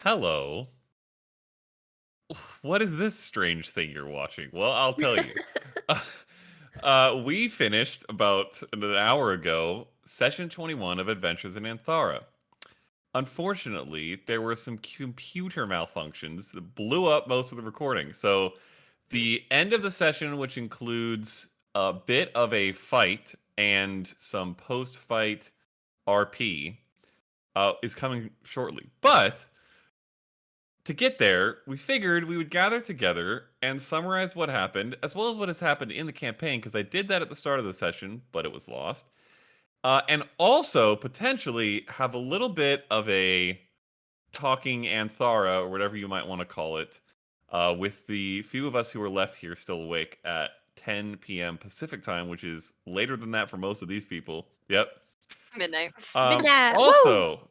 Hello. What is this strange thing you're watching? Well, I'll tell you. We finished about an hour ago session 21 of Adventures in Anthara. Unfortunately, there were some computer malfunctions that blew up most of the recording. So, the end of the session, which includes a bit of a fight and some post fight RP, is coming shortly. But to get there, we figured we would gather together and summarize what happened, as well as what has happened in the campaign, because I did that at the start of the session, but it was lost. And also potentially have a little bit of a talking Anthara, or whatever you might want to call it, with the few of us who are left here still awake at 10 p.m. Pacific time, which is later than that for most of these people. Yep. Midnight. Midnight. Woo! Also,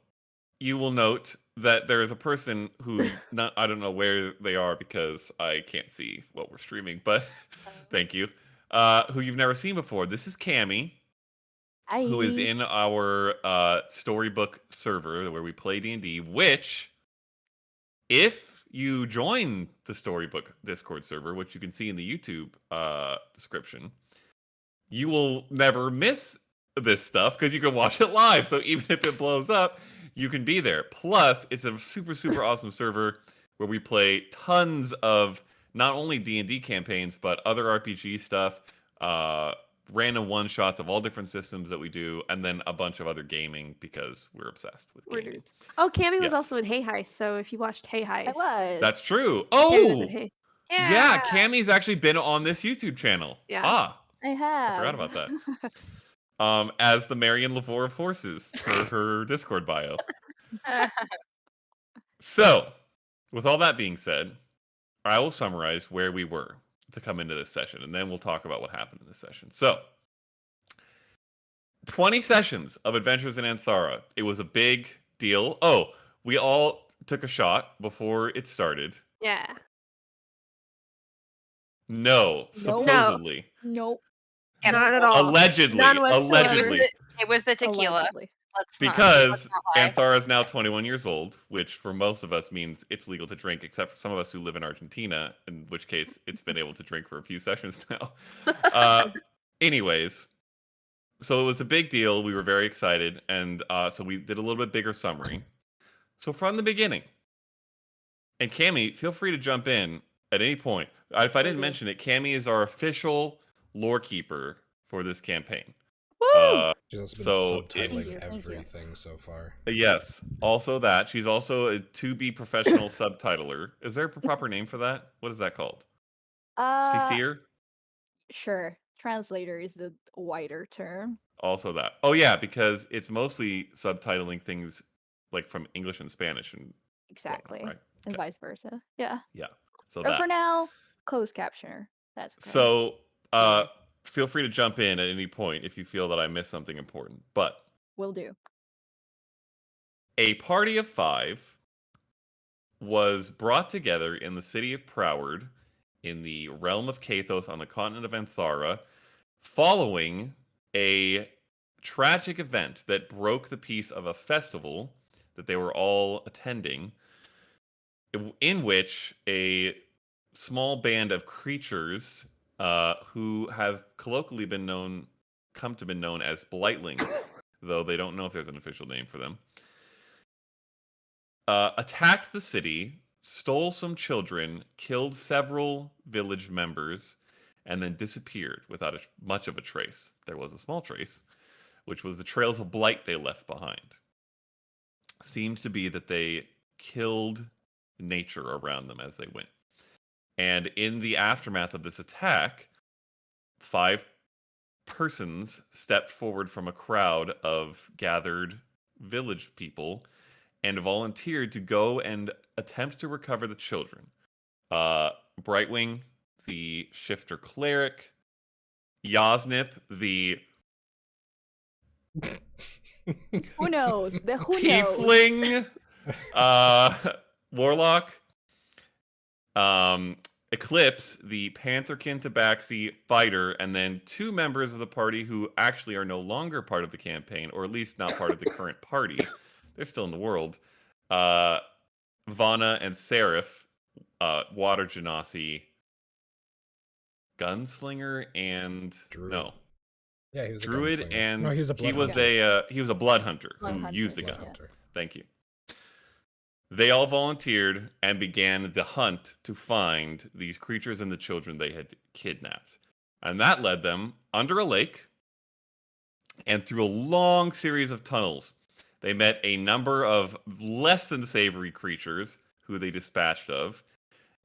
you will note that there is a person who I don't know where they are because I can't see what we're streaming, but thank you. Who you've never seen before. This is Cammy, who is Hi. in our storybook server where we play D&D, which if you join the storybook Discord server, which you can see in the YouTube description, you will never miss this stuff because you can watch it live. So even if it blows up, you can be there. Plus, it's a super awesome server where we play tons of not only D&D campaigns but other RPG stuff, random one shots of all different systems that we do, and then a bunch of other gaming because we're obsessed with We're gaming. nerds. Oh, Cammy was Yes, also in Hey Heist, so if you watched Hey I Heist, was. that's true. Cammy was in Oh, Hey. yeah, Yeah, Cammy's actually been on this YouTube channel. Yeah. Ah, I I forgot have. about that. As the Marion Lavore of Horses per her Discord bio. So, with all that being said, I will summarize where we were to come into this session, and then we'll talk about what happened in this session. So, 20 sessions of Adventures in Anthara. It was a big deal. Oh, we all took a shot before it started. Yeah. No, Nope. No, supposedly. Nope. N- not at Skeptical. all. Allegedly. None It was whatsoever. Allegedly. the tequila. Allegedly. Let's Because not lie. Anthara is now 21 years old, which for most of us means it's legal to drink, except for some of us who live in Argentina, in which case it's been able to drink for a few sessions now. Uh, anyways, so it was a big deal. We were very excited, and so we did a little bit bigger summary. So from the beginning, and Cammy, feel free to jump in at any point. If I Will didn't do. mention it, Cammy is our official lore keeper for this campaign. Woo! She's also been So if Thank subtitling you. Thank you. everything so far. Yes, also that. She's also a to-be professional subtitler. Is there a proper name for that? What is that called? Uh, CCer? sure. Translator is the wider term. Also that. Oh yeah, because it's mostly subtitling things like from English and Spanish and whatnot, Exactly. right? And Okay. vice versa. Yeah. Yeah. So But for that. now, closed captioner. That's okay. So Yeah. feel free to jump in at any point if you feel that I missed something important. But Will do. a party of 5 was brought together in the city of Proward in the realm of Kathos on the continent of Anthara following a tragic event that broke the peace of a festival that they were all attending, in which a small band of creatures who have colloquially come to be known as blightlings, though they don't know if there's an official name for them, attacked the city, stole some children, killed several village members, and then disappeared without much of a trace. There was a small trace, which was the trails of blight they left behind. Seemed to be that they killed nature around them as they went. And in the aftermath of this attack, 5 persons stepped forward from a crowd of gathered village people and volunteered to go and attempt to recover the children. Brightwing, the shifter cleric, Yosnip, the Who knows? The who knows? tiefling warlock, Eclipse, the Pantherkin Tabaxi fighter, and then 2 members of the party who actually are no longer part of the campaign, or at least not part of the current party. They're still in the world. Vana and Seraph, water genasi, gunslinger and Druid. Yeah, he was a druid, gunslinger. and No, he was a blood hunter. he was a blood hunter Blood who hunter, used a Blood gun. hunter. Thank you. They all volunteered and began the hunt to find these creatures and the children they had kidnapped. And that led them under a lake and through a long series of tunnels. They met a number of less than savory creatures who they dispatched of.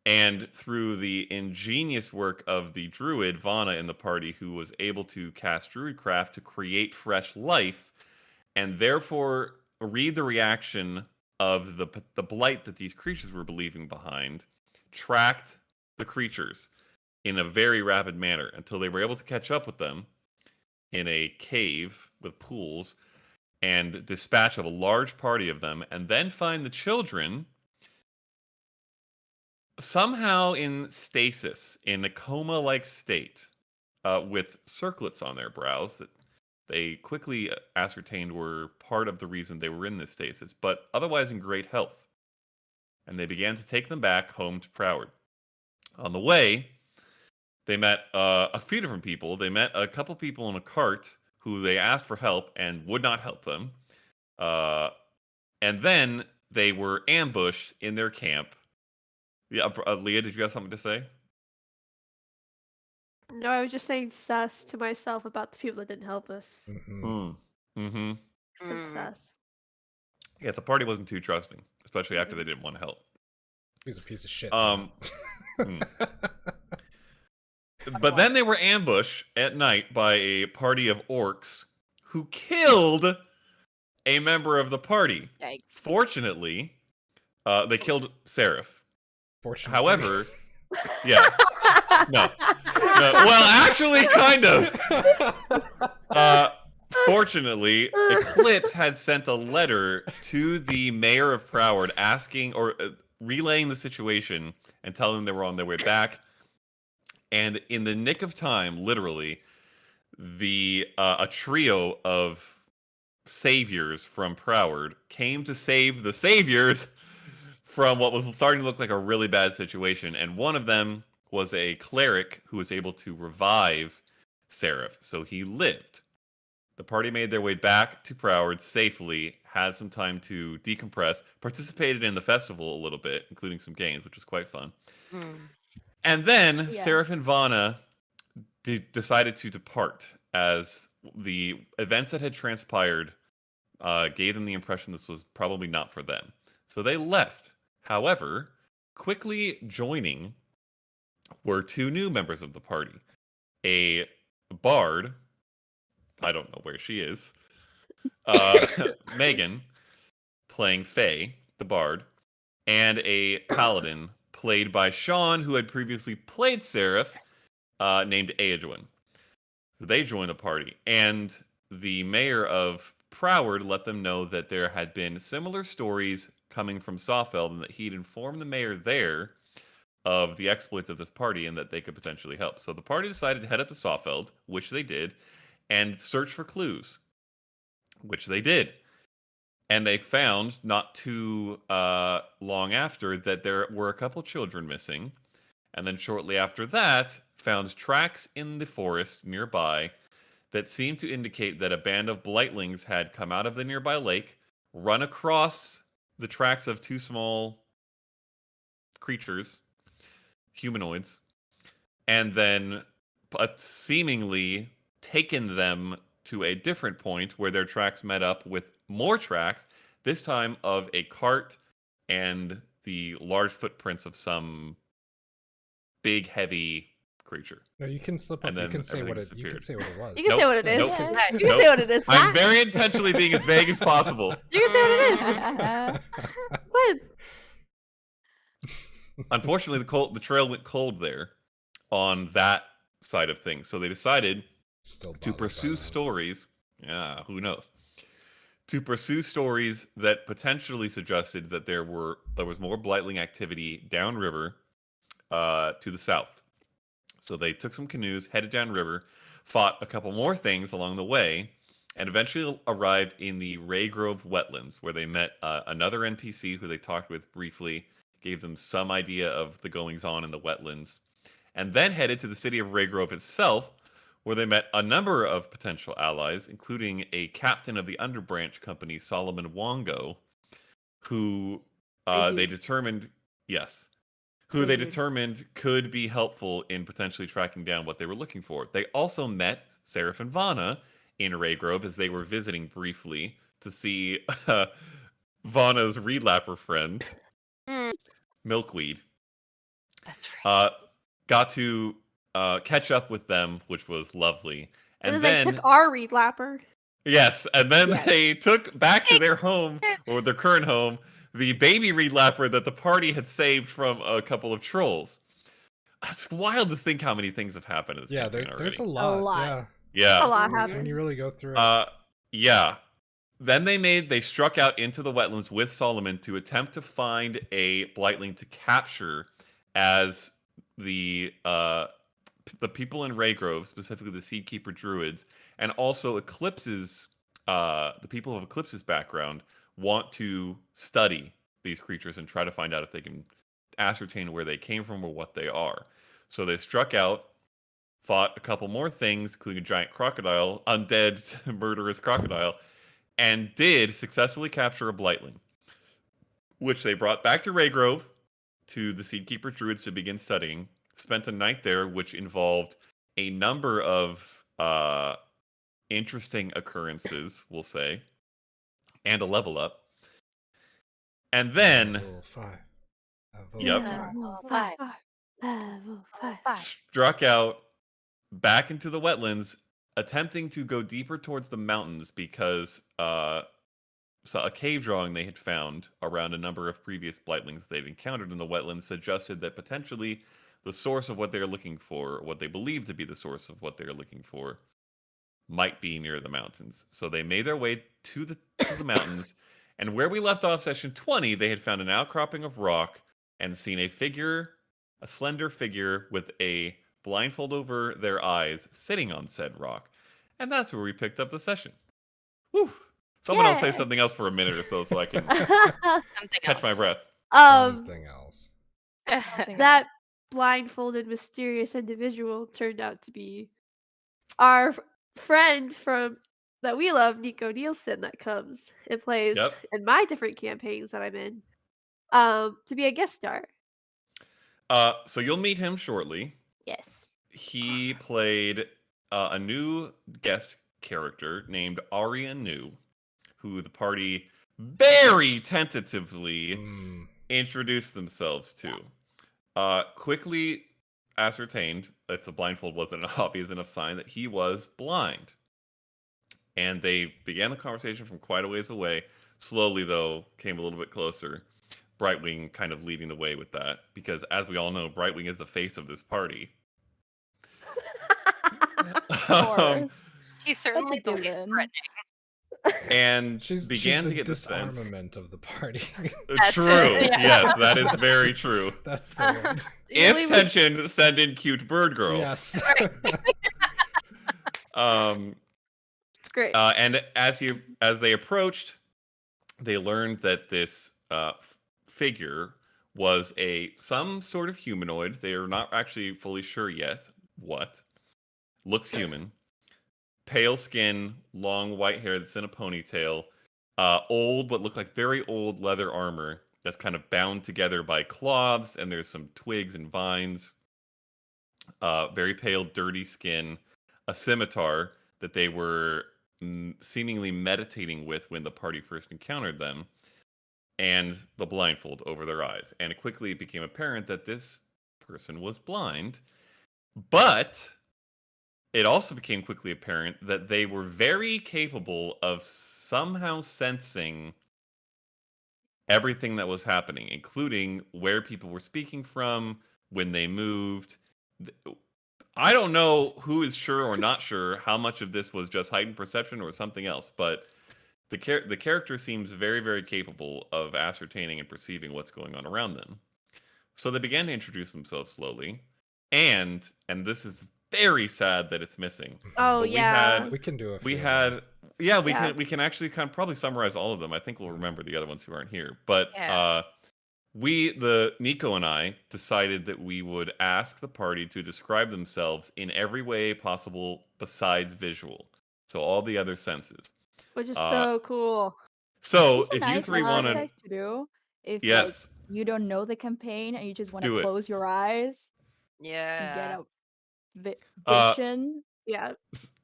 And through the ingenious work of the druid, Vana, in the party, who was able to cast druidcraft to create fresh life and therefore read the reaction of the blight that these creatures were leaving behind, tracked the creatures in a very rapid manner until they were able to catch up with them in a cave with pools and dispatch of a large party of them, and then find the children somehow in stasis, in a coma-like state, with circlets on their brows that they quickly ascertained were part of the reason they were in this stasis, but otherwise in great health. And they began to take them back home to Proward. On the way, they met a few different people. They met a couple people in a cart who they asked for help and would not help them. And then they were ambushed in their camp. Yeah, Leah, did you have something to say? No, I was just saying sus to myself about the people that didn't help us. Mm-hmm. Mm-hmm. So Mm. sus. Yeah, the party wasn't too trusting, especially after they didn't want to help. He was a piece of shit. Hmm. But then they were ambushed at night by a party of orcs who killed a member of the party. Yikes. Fortunately, they killed Seraph. Fortunately. However, yeah, no. Well, actually, kind of. Fortunately, Eclipse had sent a letter to the mayor of Proward asking or relaying the situation and telling them they were on their way back. And in the nick of time, literally, a trio of saviors from Proward came to save the saviors from what was starting to look like a really bad situation. And one of them was a cleric who was able to revive Seraph, so he lived. The party made their way back to Proward safely, had some time to decompress, participated in the festival a little bit, including some games, which was quite fun. And then Yeah. Seraph and Vana decided to depart as the events that had transpired gave them the impression this was probably not for them. So they left. However, quickly joining were two new members of the party. A bard, I don't know where she is, Megan, playing Faye, the bard, and a paladin played by Sean, who had previously played Seraph, named Aedwin. So they joined the party, and the mayor of Proward let them know that there had been similar stories coming from Sawfeld, and that he'd informed the mayor there of the exploits of this party and that they could potentially help. So the party decided to head up to Sawfeld, which they did, and search for clues, which they did. And they found, not too long after, that there were a couple children missing. And then shortly after that, found tracks in the forest nearby that seemed to indicate that a band of blightlings had come out of the nearby lake, run across the tracks of two small creatures, humanoids, and then seemingly taken them to a different point where their tracks met up with more tracks, this time of a cart and the large footprints of some big, heavy creature. No, you can slip up. And You then can say what everything it. You can say what it was. You can Nope. say what it is. Nope. Yeah, you can Nope. say what it is. I'm Matt. very intentionally being as vague as possible. You can say what it is. What? Unfortunately, the trail went cold there on that side of things. So they decided Still to bothered by pursue that. stories. Yeah, who knows? To pursue stories that potentially suggested that there was more blightling activity downriver to the south. So they took some canoes, headed downriver, fought a couple more things along the way, and eventually arrived in the Raygrove wetlands, where they met another NPC who they talked with briefly, gave them some idea of the goings on in the wetlands, and then headed to the city of Raygrove itself, where they met a number of potential allies, including a captain of the underbranch company, Solomon Wongo, who Great they dude. determined, yes, who Great they dude. determined could be helpful in potentially tracking down what they were looking for. They also met Seraph and Vana in Raygrove as they were visiting briefly to see Vana's relapper friend, Mm, Milkweed. that's right. Got to catch up with them, which was lovely. And And then they then, took our reed lapper. yes, and then Yes. they took back to their home, It- or their current home, the baby relapper that the party had saved from a couple of trolls. It's wild to think how many things have happened in this Yeah, campaign there's already. a lot. lot. Yeah, A Yeah. lot Mhm. when happened. you really go through it. Yeah. Then they struck out into the wetlands with Solomon to attempt to find a blightling to capture as the people in Raygrove, specifically the Seedkeeper Druids, and also Eclipse's the people of Eclipse's background want to study these creatures and try to find out if they can ascertain where they came from or what they are. So they struck out, fought a couple more things, including a giant crocodile, undead, murderous crocodile, and did successfully capture a blightling, which they brought back to Raygrove to the Seedkeeper Druids to begin studying. Spent a night there, which involved a number of interesting occurrences, we'll say, and a level up. And then, Level 5. Level Yep. 5. Level 5. Level 5. 5. struck out back into the wetlands, attempting to go deeper towards the mountains because so a cave drawing they had found around a number of previous blightlings they'd encountered in the wetlands suggested that potentially the source of what they're looking for, what they believe to be the source of what they're looking for, might be near the mountains. So they made their way to the mountains, and where we left off session 20, they had found an outcropping of rock and seen a slender figure with a blindfold over their eyes sitting on said rock. And that's where we picked up the session. Whew. Someone else say Yeah. something else for a minute or so so I can Something catch my else. breath. Something else. Something That blindfolded mysterious individual turned out to be our friend from that we love, Nico Nielsen, that comes and plays Yep. in my different campaigns that I'm in. To be a guest star. So you'll meet him shortly. Yes. He played a new guest character named Arya Nu, who the party very tentatively Mm, introduced themselves to. Quickly ascertained, if the blindfold wasn't an obvious enough sign, that he was blind. And they began the conversation from quite a ways away. Slowly, though, came a little bit closer. Brightwing kind of leading the way with that, because as we all know, Brightwing is the face of this party. Of Um, course. He's certainly the least given. threatening. and she's began the to get the sense. disarmament of the party. That's True. it, yeah. Yes, that is That's very the- true. That's the word. If tension, send in cute bird girl. Yes. Um, It's great. and as they approached, they learned that this figure was some sort of humanoid. They are not actually fully sure yet what. Looks human. Pale skin, long white hair that's in a ponytail. Old, what look like very old leather armor that's kind of bound together by cloths, and there's some twigs and vines. Very pale, dirty skin. A scimitar that they were seemingly meditating with when the party first encountered them, and the blindfold over their eyes. And it quickly became apparent that this person was blind, but it also became quickly apparent that they were very capable of somehow sensing everything that was happening, including where people were speaking from, when they moved. I don't know who is sure or not sure how much of this was just heightened perception or something else, but the character seems very, very capable of ascertaining and perceiving what's going on around them. So they began to introduce themselves slowly, and this is very sad that it's missing. Oh but yeah. We can do a we few. had Yeah, Yeah. we can actually kind of probably summarize all of them. I think we'll remember the other ones who aren't here. But Yeah. Nico and I decided that we would ask the party to describe themselves in every way possible besides visual. So all the other senses. Which is Uh, so cool. so It's a if you nice three want to, exercise to do if like yes, you don't know the campaign and you just want to do it. close your eyes and get Yeah. a Uh, vision. Yeah.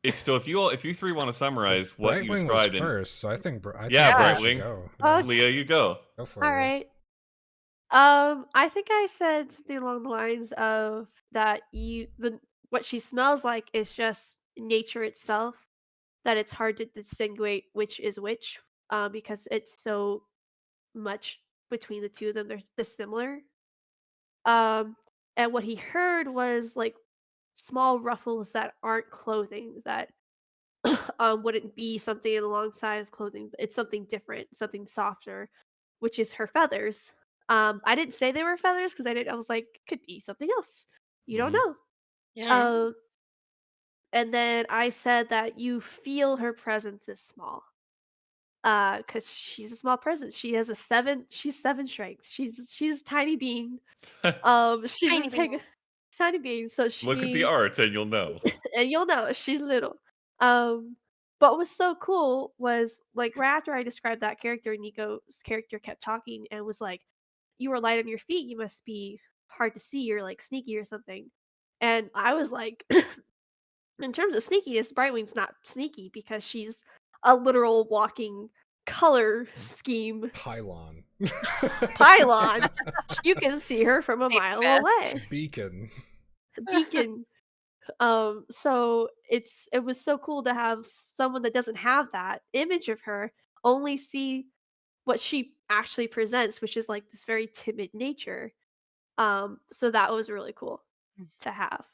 if you three want to summarize what you Brightwing was described in, first, so I think I yeah, think Yeah. you should Brightwing, go. Oh, Yeah, Leah, you go. go for all it. Leah. right. I think I said something along the lines of that what she smells like is just nature itself. That it's hard to distinguish which is which, because it's so much between the two of them. They're dissimilar. Um, and what he heard was like small ruffles that aren't clothing that wouldn't be something alongside of clothing. But it's something different, something softer, which is her feathers. I didn't say they were feathers because I was like, could be something else. You don't Mhm. know. You know. And then I said that you feel her presence is small. Cause she's a small presence. She has she's 7 strength. She's a tiny being. She Tiny doesn't take bean. tiny being, so Look at the she art and you'll know. and you'll know she's little. But what was so cool was like right after I described that character, Nico's character kept talking and was like, "You were light on your feet. You must be hard to see. You're like sneaky or something." And I was like, in terms of sneakiness, Brightwing's not sneaky because she's a literal walking color scheme Pylon. pylon. You can see her from a Safe mile best. away. Beacon. Beacon. So it was so cool to have someone that doesn't have that image of her only see what she actually presents, which is like this very timid nature. So that was really cool to have.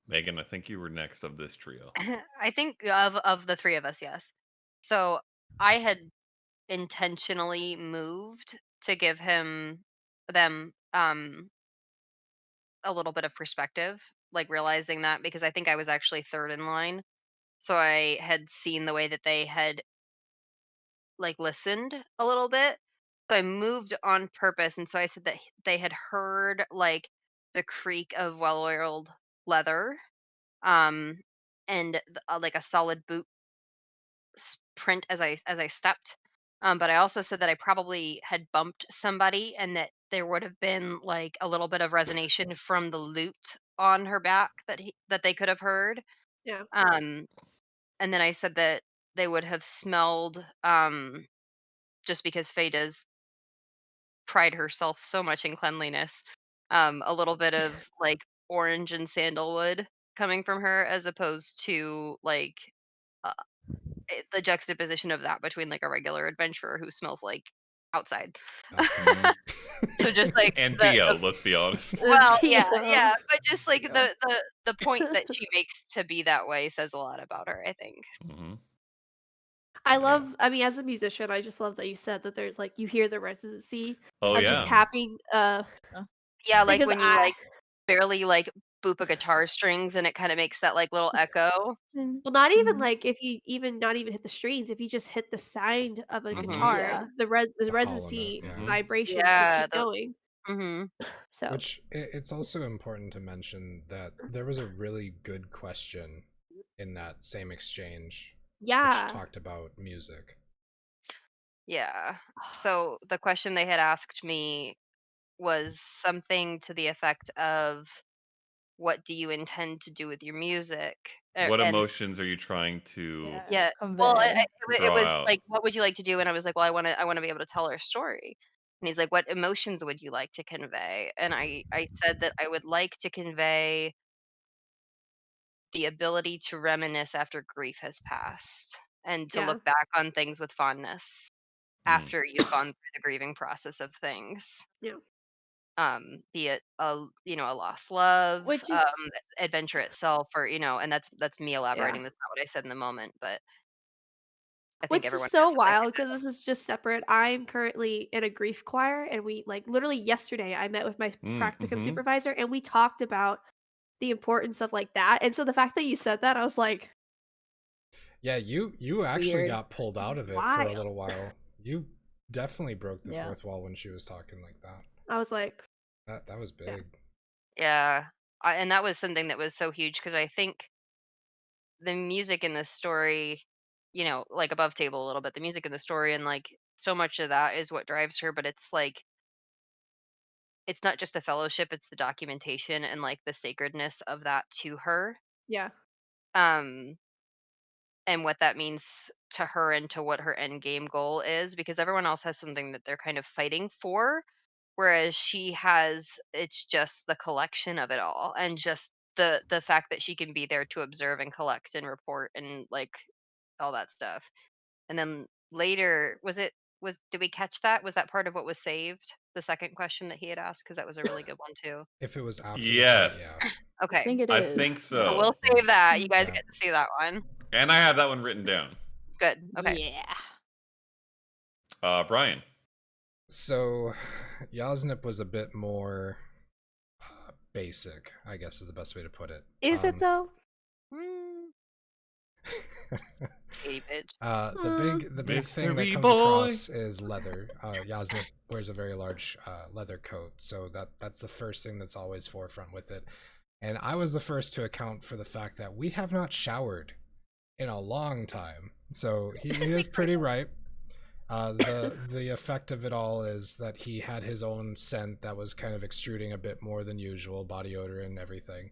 Megan, I think you were next of this trio. I think of the three of us, yes. So I had intentionally moved to give them a little bit of perspective, like realizing that because I think I was actually third in line. So I had seen the way that they had like listened a little bit. So I moved on purpose, and so I said that they had heard like the creak of well-oiled leather, um, and like a solid boot print as I stepped. But I also said that I probably had bumped somebody, and that there would have been like a little bit of resonation from the loot on her back that they could have heard. Yeah. Um, and then I said that they would have smelled, just because Faye does pride herself so much in cleanliness, a little bit of like orange and sandalwood coming from her, as opposed to like uh, the juxtaposition of that between like a regular adventurer who smells like outside. Alchemy. So just like And the Theo, let's be honest. well, yeah, Yeah. yeah, but just like Yeah. the point that she makes to be that way says a lot about her, I think. Hmm. Yeah. I mean, as a musician, I just love that you said that there's like you hear the residency Oh of just yeah. tapping Yeah, like because when you I like barely like boop a guitar strings and it kind of makes that like little echo. well, not even Mhm. like if you even not even hit the strings, if you just hit the sound of a Hmm. guitar, Yeah. the The hollow note, residency yeah. Hmm. vibrations will Yeah, keep going. hmm So Which it's also important to mention that there was a really good question in that same exchange, which yeah. talked about music. yeah. So the question they had asked me was something to the effect of, "What do you intend to do with your music?" What And emotions are you trying to Yeah. yeah, well, Convey. it draw was out? like, "What would you like to do?" And I was like, "Well, I want to be able to tell her story." And he's like, "What emotions would you like to convey?" And I said that I would like to convey the ability to reminisce after grief has passed, and to Yeah. look back on things with fondness Mm. after you've gone through the grieving process of things. Yeah. Be it a lost love, Which is adventure itself, or and that's me yeah. elaborating. That's not what I said in the moment, but I think Which is everyone so has an wild idea. because this is just separate. I'm currently in a grief choir, and we like literally yesterday I met with my Mm. practicum Hmm. supervisor, and we talked about the importance of like that. And so the fact that you said that, I was like, Yeah, you actually Weird. got pulled out of it for a Wild. little while. You definitely broke the Yeah. fourth wall when she was talking like that. I was like, That was Yeah. big. Yeah. And that was something that was so huge because I think the music in this story, like above table a little bit, the music in the story and like so much of that is what drives her, but it's like it's not just a fellowship, it's the documentation and like the sacredness of that to her. yeah, Um and what that means to her and to what her end game goal is because everyone else has something that they're kind of fighting for whereas she has it's just the collection of it all and just the fact that she can be there to observe and collect and report and like all that stuff. And then later was did we catch that? Was that part of what was saved? The second question that he had asked because that was a really good one too. If it was after the fight, Yes. yeah. I Okay. think it I is. think So so. we'll Yeah. save that. You guys Yeah. get to see that one. And I have that one written down. Good. Okay. Yeah. Brian. So, Yaznip was a bit more basic, I guess is the best way to put it. is it though? Mm, 80 bitch. The big thing that Mystery comes boy. across is leather. Yaznip wears a very large leather coat, so that's the first thing that's always forefront with it. And I was the first to account for the fact that we have not showered in a long time, so he is pretty right. The effect of it all is that he had his own scent that was kind of extruding a bit more than usual, body odor and everything.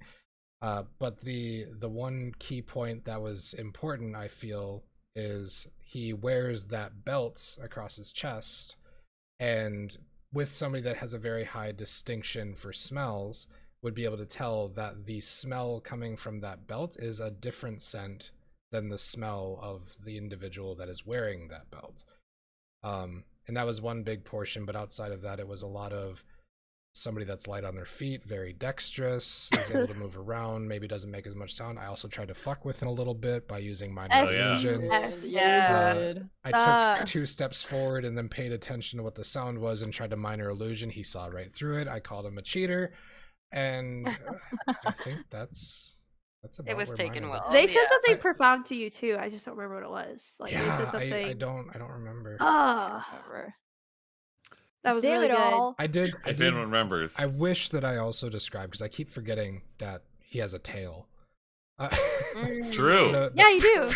But the one key point that was important, I feel, is he wears that belt across his chest, and with somebody that has a very high distinction for smells, would be able to tell that the smell coming from that belt is a different scent than the smell of the individual that is wearing that belt. And that was one big portion, but outside of that, it was a lot of somebody that's light on their feet, very dexterous, is able to move around, maybe doesn't make as much sound. I also tried to fuck with him a little bit by using minor Oh, yeah. illusion. Yes. Yeah, Uh, you did. I took 2 Sus. steps forward and then paid attention to what the sound was and tried to minor illusion. He saw right through it. I called him a cheater, and I think that's about It was where taken mine well. ended. They said yeah. something I- profound to you too. I just don't remember what it was. Like they said Yeah, something. I don't remember. Ah, Whatever. that was Damn really it good. all. I did. If anyone remembers. I wish that I also described, because I keep forgetting that he has a tail. True. Yeah, you do.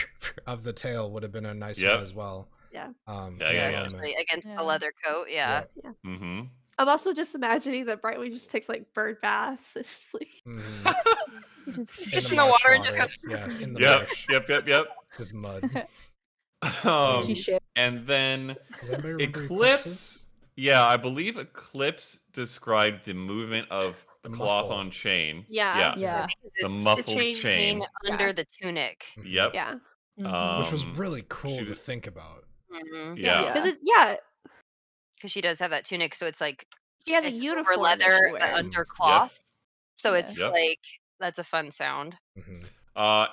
Of the tail would have been a nice Yep. one as well. Yeah. Yeah, Yeah, yeah. especially against the Yeah. leather coat. Yeah. Mm-hmm. I'm also just imagining that Brightwing just takes like bird baths. It's just like Just in the water and just marsh goes. Yeah, in the Yep. marsh. Yep. Just mud. Touche. And then Does anybody remember Eclipse. Yeah, I believe Eclipse described the movement of the The cloth muffle. on chain. Yeah. Yeah. Because The it's muffled chain- chain. under Yeah. the tunic. Mhm. Yep. yeah, Mhm. Which was Um, really cool she to was- think about. Yeah. because yeah, Because she does have that tunic, so it's like she has a it's uniform over that she leather, but wears. under cloth. Yes. So Yeah. it's Yep. like that's a fun sound. Mhm.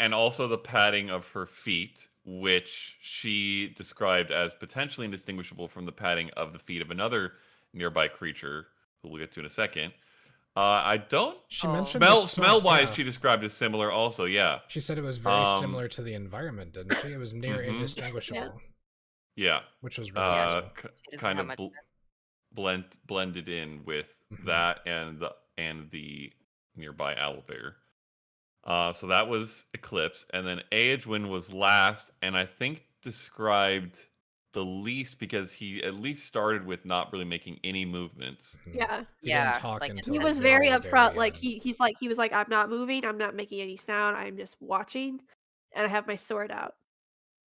And also the padding of her feet, which she described as potentially indistinguishable from the padding of the feet of another nearby creature, who we'll get to in a second. I don't She Oh. mentioned the smell wise. yeah. She described as similar, also. Yeah, She said it was very Um, similar to the environment, didn't she? It was near Mhm. indistinguishable, yeah. which was really Yeah, cool. She doesn't Kind have of much. blended in with Mhm. that and the nearby owlbear. So that was Eclipse, and then Aedwin was last, and I think described the least because he at least started with not really making any movements. Mhm. Yeah, He Yeah, didn't talk like until he the was very very upfront. Like end. he was like, I'm not moving. I'm not making any sound. I'm just watching, and I have my sword out.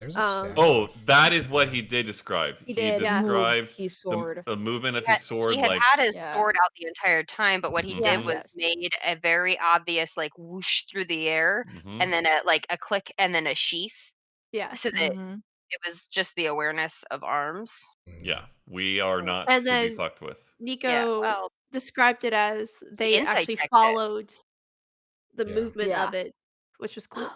There's a Um, standoff. Oh, that is what he did describe. He did Yeah. move described his sword. the movement of He his sword, had like had his Yeah. sword out the entire time, but what he Mhm. did Yeah. was Yes. made a very obvious like whoosh through the air, Mhm. and then a click, and then a sheath, yeah, so that Mhm. it was just the awareness of arms. Mhm. Yeah, we are not and to be then fucked with. Nico Well, described it as they insight actually checked it. followed the Yeah. movement Yeah. of it, which was cool.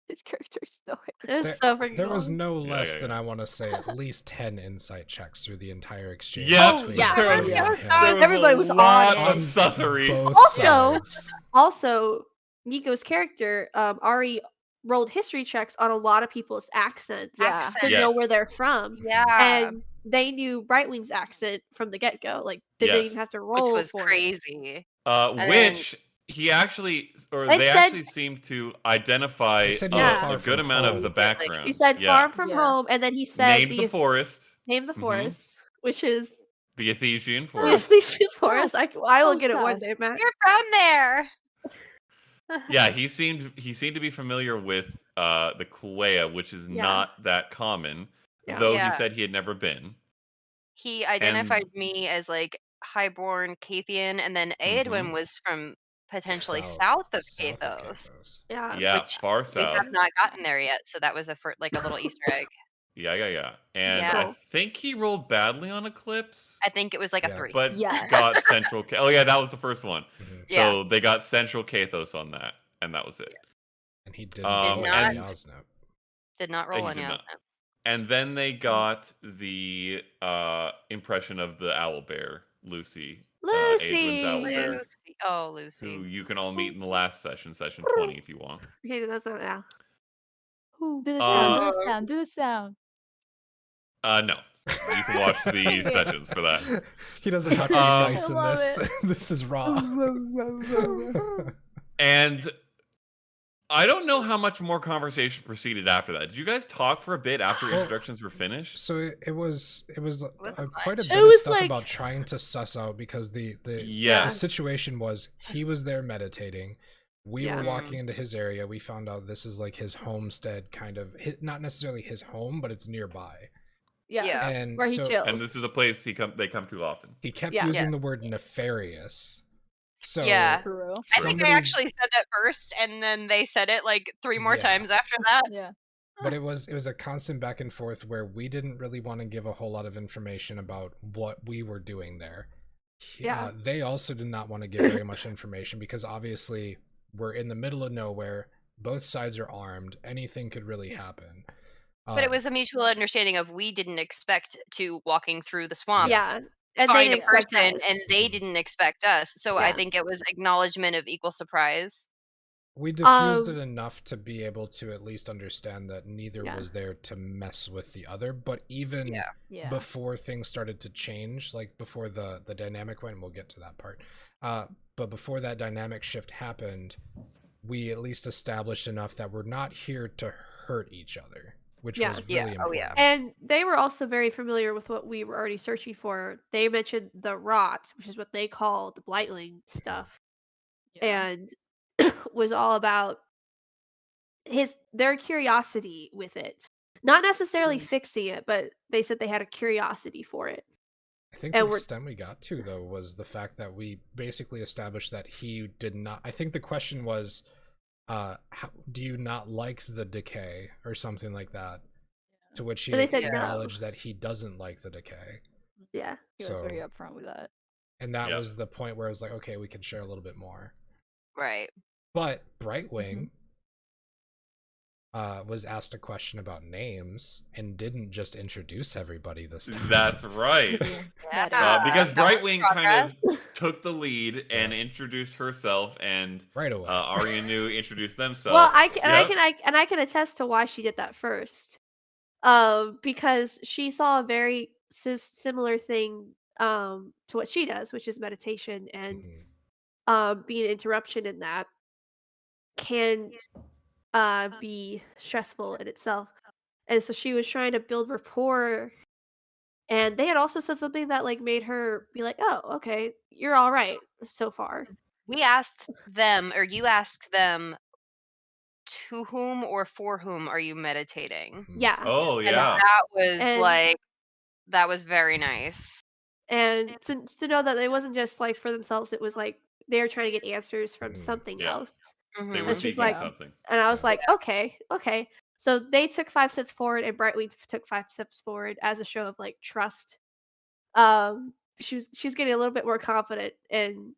His character is so It was There, so freaking there cool. was no Yeah, less yeah, than yeah. I want to say at least 10 insight checks through the entire exchange. Yep. Oh, between yeah. There was, Ari Yeah. and So him. there was Everybody a was on lot it. of On sussery. both Also- sides. Also, Nico's character, Ari rolled history checks on a lot of people's accents Yeah. to know where Yes. they're from, Yeah, and they knew Brightwing's accent from the get go. Like, they didn't even Yes. have to which roll was for it. crazy. And then Which he actually, or It they said, actually seem to identify He said you were yeah, a far good from amount of home. the immediately. he background. said Yeah. "farm from Yeah. home," and then he said Named the forest. name the Mhm. forest, which is The Ethesian the forest. Ethesian forest. I will So get it one sad. day, Matt. You're from there. Yeah, he seemed to be familiar with the Kuea, which is Yeah, not that common, yeah, though he Yeah. said he had never been. He And identified me as like highborn Cathian, and then mhm. Aedwin was from potentially South south of south of Cathos, Cathos. yeah. Yeah, which far we have south. not gotten there yet. So that was like a little Easter egg. Yeah. That's And Yeah, I cool. think he rolled badly on Eclipse, I think it was like a Yeah. 3. but Yes. got Central. Oh yeah, that was the first one. Hmm. Yeah, So they got Central Cathos on that, and that was it. And he didn't did roll not any And Osnap. roll he any did of not. them. And then they got the impression of the owl bear, Lucy, Adwin's owl Lucy. bear, Lucy, oh who Lucy, you can all meet in the last session, session 20, if you want. Okay, that's not now. Who? Do the sound. Uh, Do the oh, sound. Do the sound. no, you can watch the Okay. sessions for that. He doesn't have to be Um, nice I in love this. it. This is raw. and I don't know how much more conversation proceeded after that. Did you guys talk for a bit after Well, introductions were finished? so it was wasn't quite a much. It bit of was stuff like, about trying to suss out, because the Yes. situation was he was there meditating. We were yeah, walking into his area. We found out this is like his homestead, kind of not necessarily his home, but it's nearby. yeah, Yeah, And where he so And chills. this is a place they come to often. he kept Yeah. using yeah, the word nefarious. So yeah. True. I think I somebody, actually said that first, and then they said it like 3 more yeah. times after that. Yeah. But it was a constant back and forth where we didn't really want to give a whole lot of information about what we were doing there. Yeah, They also did not want to give very much information, because obviously we're in the middle of nowhere. Both sides are armed. Anything could really happen. But it was a mutual understanding of we didn't expect to walking through the swamp yeah, and they find a didn't expect person, us. and they Mhm. didn't expect us. So I Yeah, think it was acknowledgement of equal surprise. We diffused it um, enough to be able to at least understand that neither yeah, was there to mess with the other. But even Yeah, Yeah. before things started to change, like before the dynamic went, and we'll get to that part. But before that dynamic shift happened, we at least established enough that we're not here to hurt each other, which yeah. was yeah, really oh yeah, important. And they were also very familiar with what we were already searching for. They mentioned the rot, which is what they call the blightling stuff, Yeah. and was all about their curiosity with it. Not necessarily True. fixing it, but they said they had a curiosity for it. I think the And we're extent we got to, though, was the fact that we basically established that he did not. I think the question was, do you not like the decay or something like that? To which he and they said yeah, no. acknowledged that he doesn't like the decay. Yeah. He was very So, upfront with that. and that Yep. was the point where I was like, okay, we can share a little bit more. right. But Brightwing was asked a question about names and didn't just introduce everybody this time. That's right. True. Yeah, That is Because that was Brightwing kind progress. of took the lead and introduced herself, and Right away. Arya Nu introduced themselves. Well, I can, Yep. I can attest to why she did that first. Because she saw a very similar thing to what she does, which is meditation, and Mhm. being an interruption in that can be stressful in itself. And so she was trying to build rapport, and they had also said something that like made her be like, "Oh, okay, you're all right so far." We asked them, or you asked them, to whom or for whom are you meditating? Mhm. Yeah. Oh And yeah. that was And like, that was very nice. to know that it wasn't just like for themselves, it was like they were trying to get answers from Mhm. something Yeah. else. They Hmm. were And she's seeking like, Yeah. something. and I was Yeah. like, okay, okay. So they took 5 steps forward, and Brightwing took 5 steps forward as a show of like trust. She's getting a little bit more confident in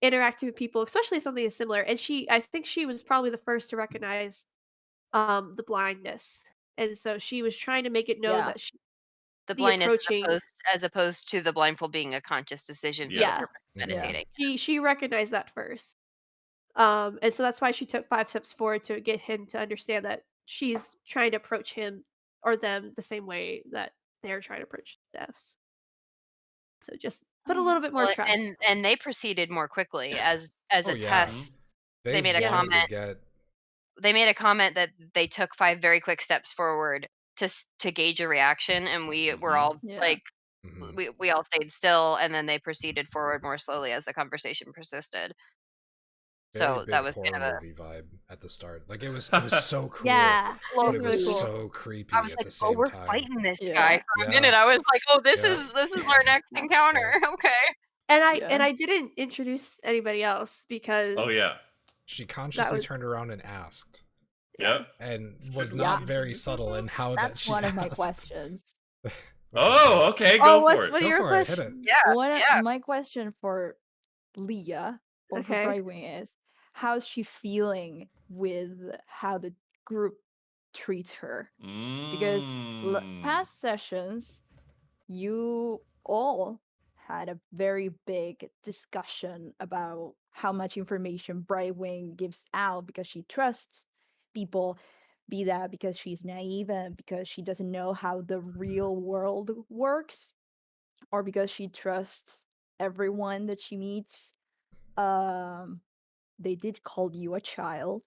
interacting with people, especially something similar. And I think she was probably the first to recognize the blindness, and so she was trying to make it known Yeah. that The the blindness approaching, as opposed to the blindfold being a conscious decision for the Yeah. yeah, purpose of Mhm. Yeah. meditating. she recognized that first. And so that's why she took 5 steps forward to get him to understand that she's trying to approach him or them the same way that they're trying to approach devs. So just put a Okay. little bit more Well, and trust. and they proceeded more quickly as Oh a yeah, Mhm. test. they They made a Yeah. wanted to comment get. they made a comment that they took 5 very quick steps forward to gauge a reaction, and we were Mhm. all Yeah. like, Mhm. we all stayed still, and then they proceeded forward more slowly as the conversation persisted. Very So that big was horror kind of a movie vibe at the start. Like it was so cool, Yeah, it little but was it really was creepy. cool. so I creepy was at like, the "Oh, same we're time. fighting this guy." Yeah. For a Yeah, minute, I was like, "Oh, this yeah, is our next encounter." yeah. Okay. And Yeah. I didn't introduce anybody else Oh because yeah. She that consciously was turned around and asked, yeah. Yep. and Should was Yeah. not very subtle in how that That's she one of my asked. questions. What's your Oh, question? okay, Oh, go what's for it. what are Go your for it. Hit it. questions? Yeah, One of yeah. my question for Leah or for Okay. Brightwing is how's she feeling with how the group treats her? Because Mm. past sessions, you all had a very big discussion about how much information Brightwing gives out because she trusts people, be that because she's naive and because she doesn't know how the real world works, or because she trusts everyone that she meets. Um, they did call you a child,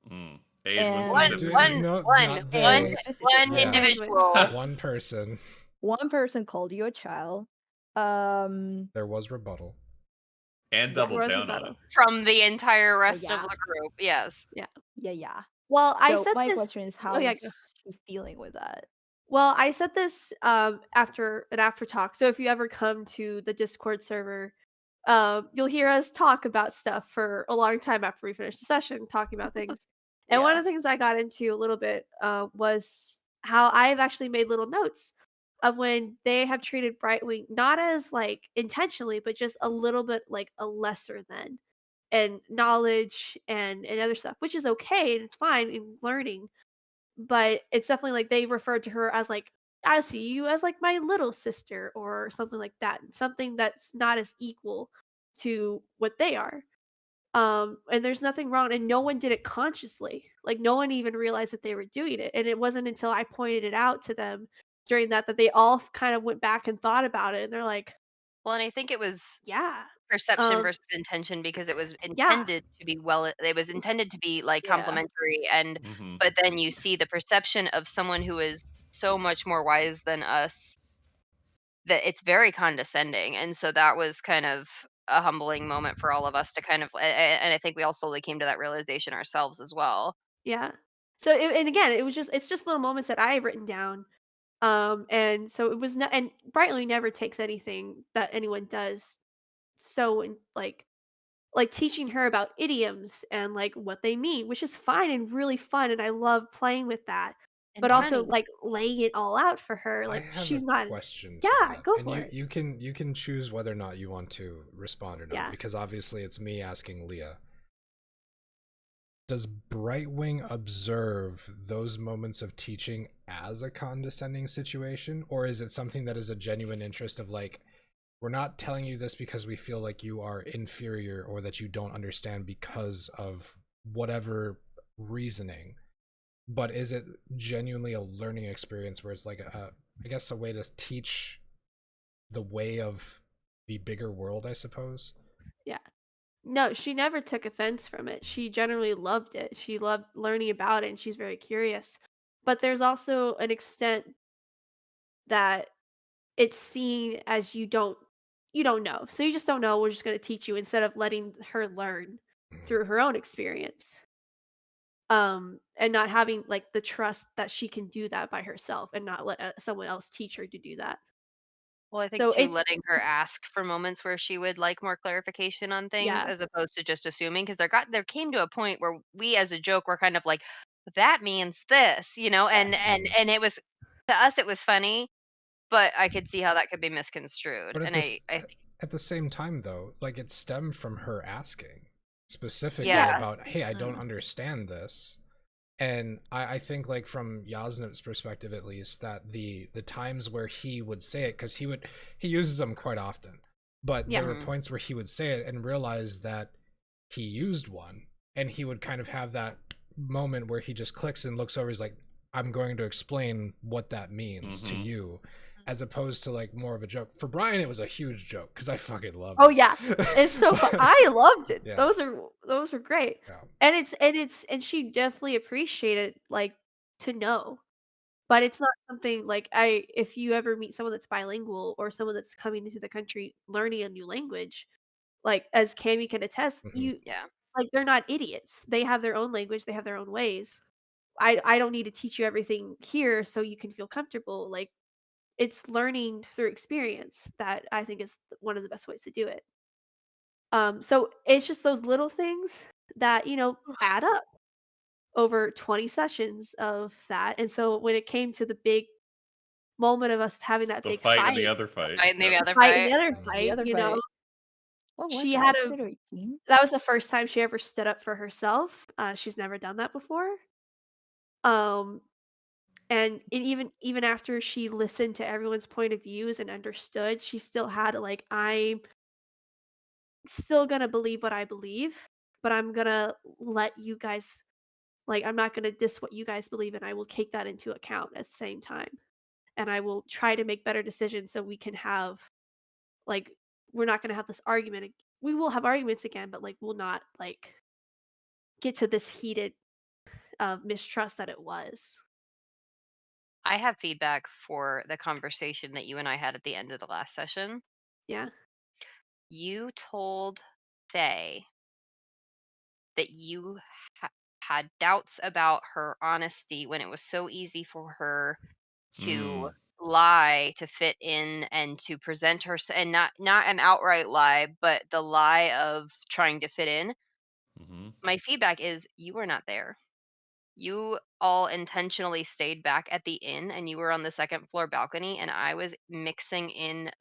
Mm. Aidwin One and Dude, one no, one not and one they. one specifically, Yeah, Edwin. individual one person. one person called you a child. Um, There was rebuttal. And yeah, doubled Rose down on it. rebuttal. from the entire yeah, rest of yeah, the group. Yes. Yeah. yeah. Well, I So said my this question is, oh, yeah, how's go. she feeling with that? Well, I said this, after an after talk, so if you ever come to the Discord server, you'll hear us talk about stuff for a long time after we finish the session, talking about things. And one Yeah. of the things I got into a little bit, was how I've actually made little notes of when they have treated Brightwing not as, like, intentionally, but just a little bit, like, a lesser than, and knowledge and other stuff, which is okay, and it's fine in learning. But it's definitely like they referred to her as like, "I see you as like my little sister," or something like that, something that's not as equal to what they are. And there's nothing wrong, and no one did it consciously. Like no one even realized that they were doing it. And it wasn't until I pointed it out to them during that they all kind of went back and thought about it, and they're like, Well, and I think it was "Yeah, perception um, versus intention because it was yeah, intended to be it was intended to be like Yeah. complimentary, and Mhm. but then you see the perception of someone who is so much more wise than us that it's very condescending, and so that was kind of a humbling moment for all of us to kind of and I think we all slowly came to that realization ourselves as well. yeah." So and again, it's just little moments that I have written down. And so it was not, and Brightly never takes anything that anyone does so like teaching her about idioms and like what they mean, which is fine and really fun, and I love playing with that. And But also money. like laying it all out for her, I like have a she's not. question for Yeah, you, go and for you it. you can you can choose whether or not you want to respond or not, Yeah. because obviously it's me asking Leah. Does Brightwing observe those moments of teaching as a condescending situation, or is it something that is a genuine interest of like, we're not telling you this because we feel like you are inferior or that you don't understand because of whatever reasoning, but is it genuinely a learning experience where it's like I guess a way to teach the way of the bigger world, I suppose? Yeah. No, she never took offense from it. She generally loved it. She loved learning about it, and she's very curious. But there's also an extent that it's seen as you don't know. So you just don't know, we're just going to teach you instead of letting her learn Mhm. through her own experience. And not having like the trust that she can do that by herself and not let someone else teach her to do that. Well, I think So too, it's letting her ask for moments where she would like more clarification on things yeah. as opposed to just assuming, because there came to a point where we as a joke were kind of like, that means this, Yeah. Mhm. and it was, to us it was funny, but I could see how that could be misconstrued. But And I think, at the same time though, like it stemmed from her asking specifically yeah, Yeah. about, hey, I don't Mm. understand this. And I think like from Yasnip's perspective at least, that the times where he would say it, because he uses them quite often, but Yeah. there were mhm. points where he would say it and realize that he used one, and he would kind of have that moment where he just clicks and looks over. He's like, I'm going to explain what that means to Mhm. you, as opposed to like more of a joke. For Brian, it was a huge joke because I fucking loved Oh it. yeah, it's so fun. I loved it. Yeah. Those were great. Yeah. And she definitely appreciated like to know. But it's not something like if you ever meet someone that's bilingual or someone that's coming into the country learning a new language, like as Cami can attest, Mhm. Yeah. like they're not idiots. They have their own language, they have their own ways. I don't need to teach you everything here so you can feel comfortable. Like it's learning through experience that I think is one of the best ways to do it. So it's just those little things that, add up over 20 sessions of that. And so when it came to the big moment of us having that The big fight and the fight, other fight. Fight and the Yep. the other fight and the fight. other Mhm. The fight, other fight. What was she that? had Episode a 18? that was the first time she ever stood up for herself. She's never done that before. Um, and even after she listened to everyone's point of views and understood, she still had to like, I'm still gonna believe what I believe, but I'm gonna let you guys like I'm not gonna diss what you guys believe, and I will take that into account at the same time. And I will try to make better decisions so we can have like we're not gonna have this argument. We will have arguments again, but like we'll not like get to this heated mistrust that it was. I have feedback for the conversation that you and I had at the end of the last session. Yeah. You told Faye that you had doubts about her honesty when it was so easy for her to Mm. lie to fit in and to present her and not an outright lie, but the lie of trying to fit in. Mhm. My feedback is you were not there. You all intentionally stayed back at the inn and you were on the second floor balcony and I was mixing in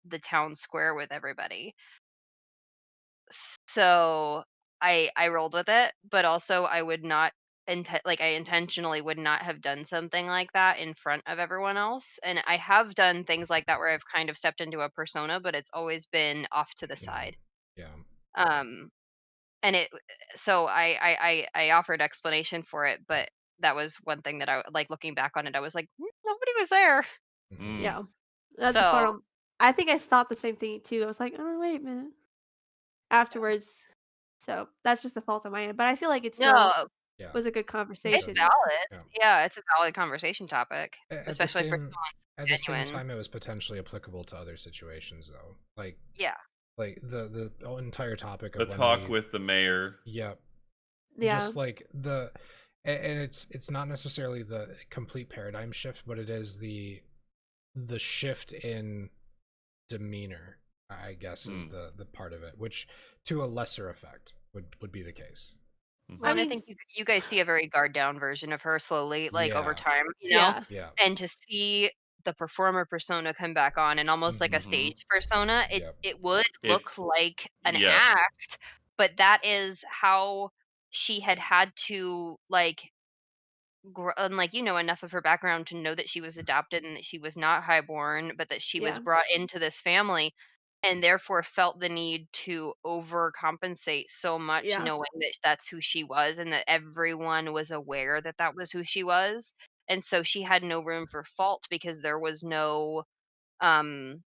the town square with everybody. So I rolled with it, but also I would not I intentionally would not have done something like that in front of everyone else. And I have done things like that where I've kind of stepped into a persona, but it's always been off to the Mhm. side. Yeah. Um and it so I offered explanation for it, but that was one thing that I like looking back on it, I was like, Nobody was there." Mhm. Mm. Yeah. That's the part So I think I thought the same thing too. I was like, "Oh, wait a minute." Afterwards. So, that's just the fault on my end, but I feel like it still no, Yeah. was a good It was it's good. conversation. valid. Yeah. Yeah, it's a valid conversation topic, At the especially for same someone at the same genuine. time, it was potentially applicable to other situations though. Yeah. Like the whole entire topic The of when talk they with the mayor. Yep. Yeah. Just like and it's not necessarily the complete paradigm shift, but it is the shift in demeanor, I guess, is Mm. the part of it, which to a lesser effect would be the case. Well, I Mhm. and I mean, think you guys see a very guard down version of her slowly, like over Yeah. time, yeah. Yeah. and to see the performer persona come back on and almost like a Mhm. Mhm. stage persona, Yep. it would It look like an yes. act, but that is how she had to like and like enough of her background to know that she was adopted and that she was not highborn, but that she was Yeah. brought into this family and therefore felt the need to overcompensate so much, Yeah. knowing that that's who she was and that everyone was aware that that was who she was. And so she had no room for fault because there was no um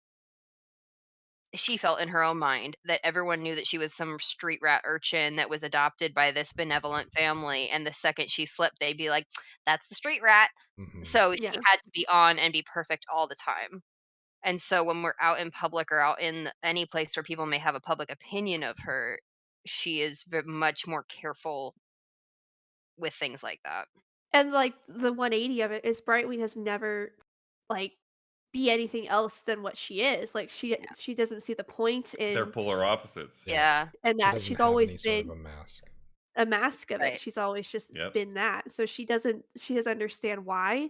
she felt in her own mind that everyone knew that she was some street rat urchin that was adopted by this benevolent family, and the second she slipped they'd be like, that's the street rat. Mhm. So she Yeah. had to be on and be perfect all the time. And so when we're out in public or out in any place where people may have a public opinion of her, she is much more careful with things like that. And, like, the 180 of it is Brightwing has never, like, be anything else than what she is. Like, she doesn't see the point They're in polar opposites. Yeah. Yeah, She that. doesn't She's have always any sort of been a mask. a mask of it. right. She's always just Yep. been that. So she doesn't understand why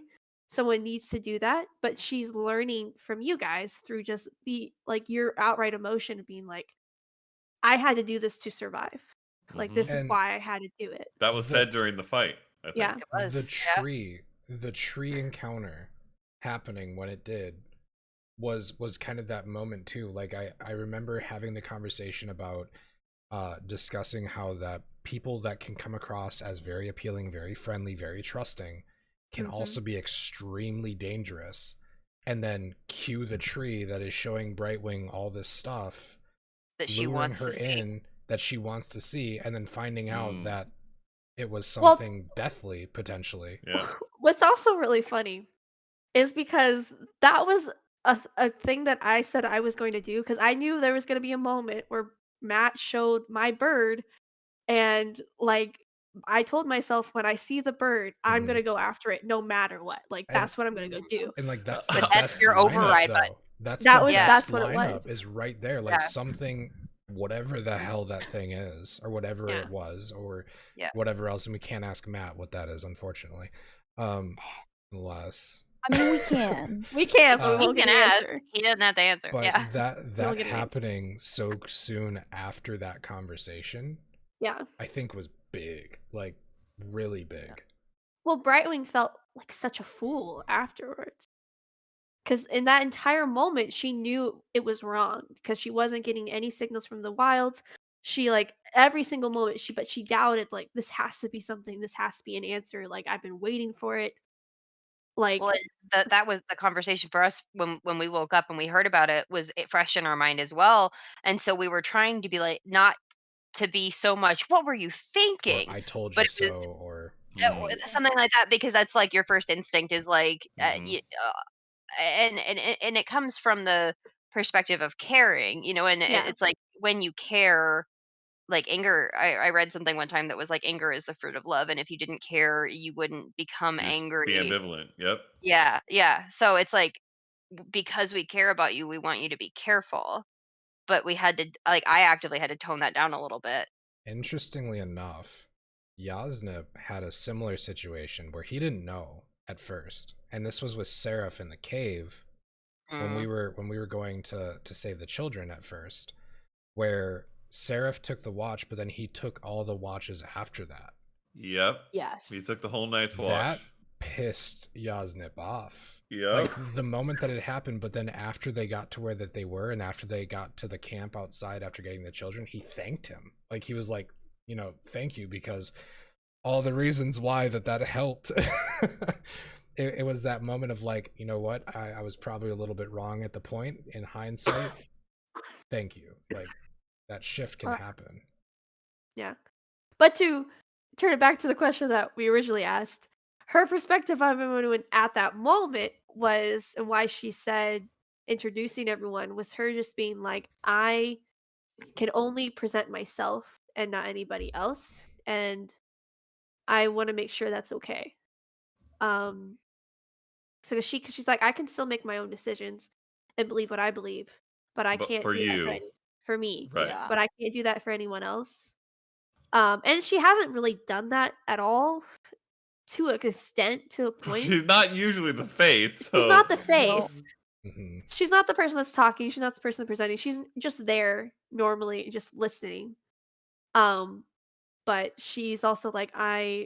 someone needs to do that, but she's learning from you guys through just the like your outright emotion of being like, I had to do this to survive. Like Mhm. this is And why I had to do it. That was the said during the fight, I Yeah. think. It the was. Yeah. tree encounter happening when it did was kind of that moment too. Like I remember having the conversation about discussing how that people that can come across as very appealing, very friendly, very trusting can also be extremely dangerous. And then cue the tree that is showing Brightwing all this stuff, that she luring wants her to see. in that she wants to see, and then finding out that it was Well, something deathly, potentially. Yeah. what's also really funny is because that was a thing that I said I was going to do because I knew there was going to be a moment where Matt showed my bird and like I told myself when I see the bird, I'm Mhm. gonna go after it no matter what. Like And that's what I'm gonna go do. and like that's the But that's best your lineup override button. though. That's That the was Yeah. best that's what it lineup was. is right there. Like Yeah. something, whatever the hell that thing is, or whatever Yeah. it was, or Yeah. whatever else. And we can't ask Matt what that is, unfortunately. Unless I mean, we can. We can, but we Uh, won't He get can an ask. answer. He doesn't have to answer. but Yeah. that get an answer. happening so soon after that conversation, Yeah. I think was big, like really big. Well, Brightwing felt like such a fool afterwards. Because in that entire moment, she knew it was wrong because she wasn't getting any signals from the wilds. She like every single moment but she doubted like this has to be something. This has to be an answer. Like I've been waiting for it. Like Well, that was the conversation for us when we woke up and we heard about it. Was it fresh in our mind as well? And so we were trying to be like, not to be so much, what were you Or thinking? I told But you it was so, or something like that, because that's like your first instinct is like, Mhm. and it comes from the perspective of caring, and yeah. it's like when you care, like anger. I read something one time that was like anger is the fruit of love, and if you didn't care, you wouldn't become You just be angry. ambivalent. Yep. Yeah, yeah. So it's like because we care about you, we want you to be careful. But we had to like I actively had to tone that down a little bit. interestingly enough, Yasnip had a similar situation where he didn't know at first, and this was with Seraph in the cave when we Mm. were going to save the children at first, where Seraph took the watch, but then he took all the watches after that. Yep. Yes. He took the whole night's That watch. pissed Yasnip off. Yep. Like the moment that it happened, but then after they got to where that they were, and after they got to the camp outside after getting the children, he thanked him. Like he was like, thank you, because all the reasons why that helped. It was that moment of like, you know what, I was probably a little bit wrong at the point in hindsight. Thank you. Like that shift can Uh, happen. Yeah. But to turn it back to the question that we originally asked, her perspective of everyone at that moment was, and why she said introducing everyone was her just being like, I can only present myself and not anybody else. And I want to make sure that's okay. Um, so cause she's like, I can still make my own decisions and believe what I believe, but I But can't for do that you, for me. right? Yeah. But I can't do that for anyone else. And she hasn't really done that at all to a extent, to a point. She's not usually the face, She's so not the No. face. Hmm. She's not the person that's talking. She's not the person presenting. She's just there normally, just listening. Um, but she's also like, I'm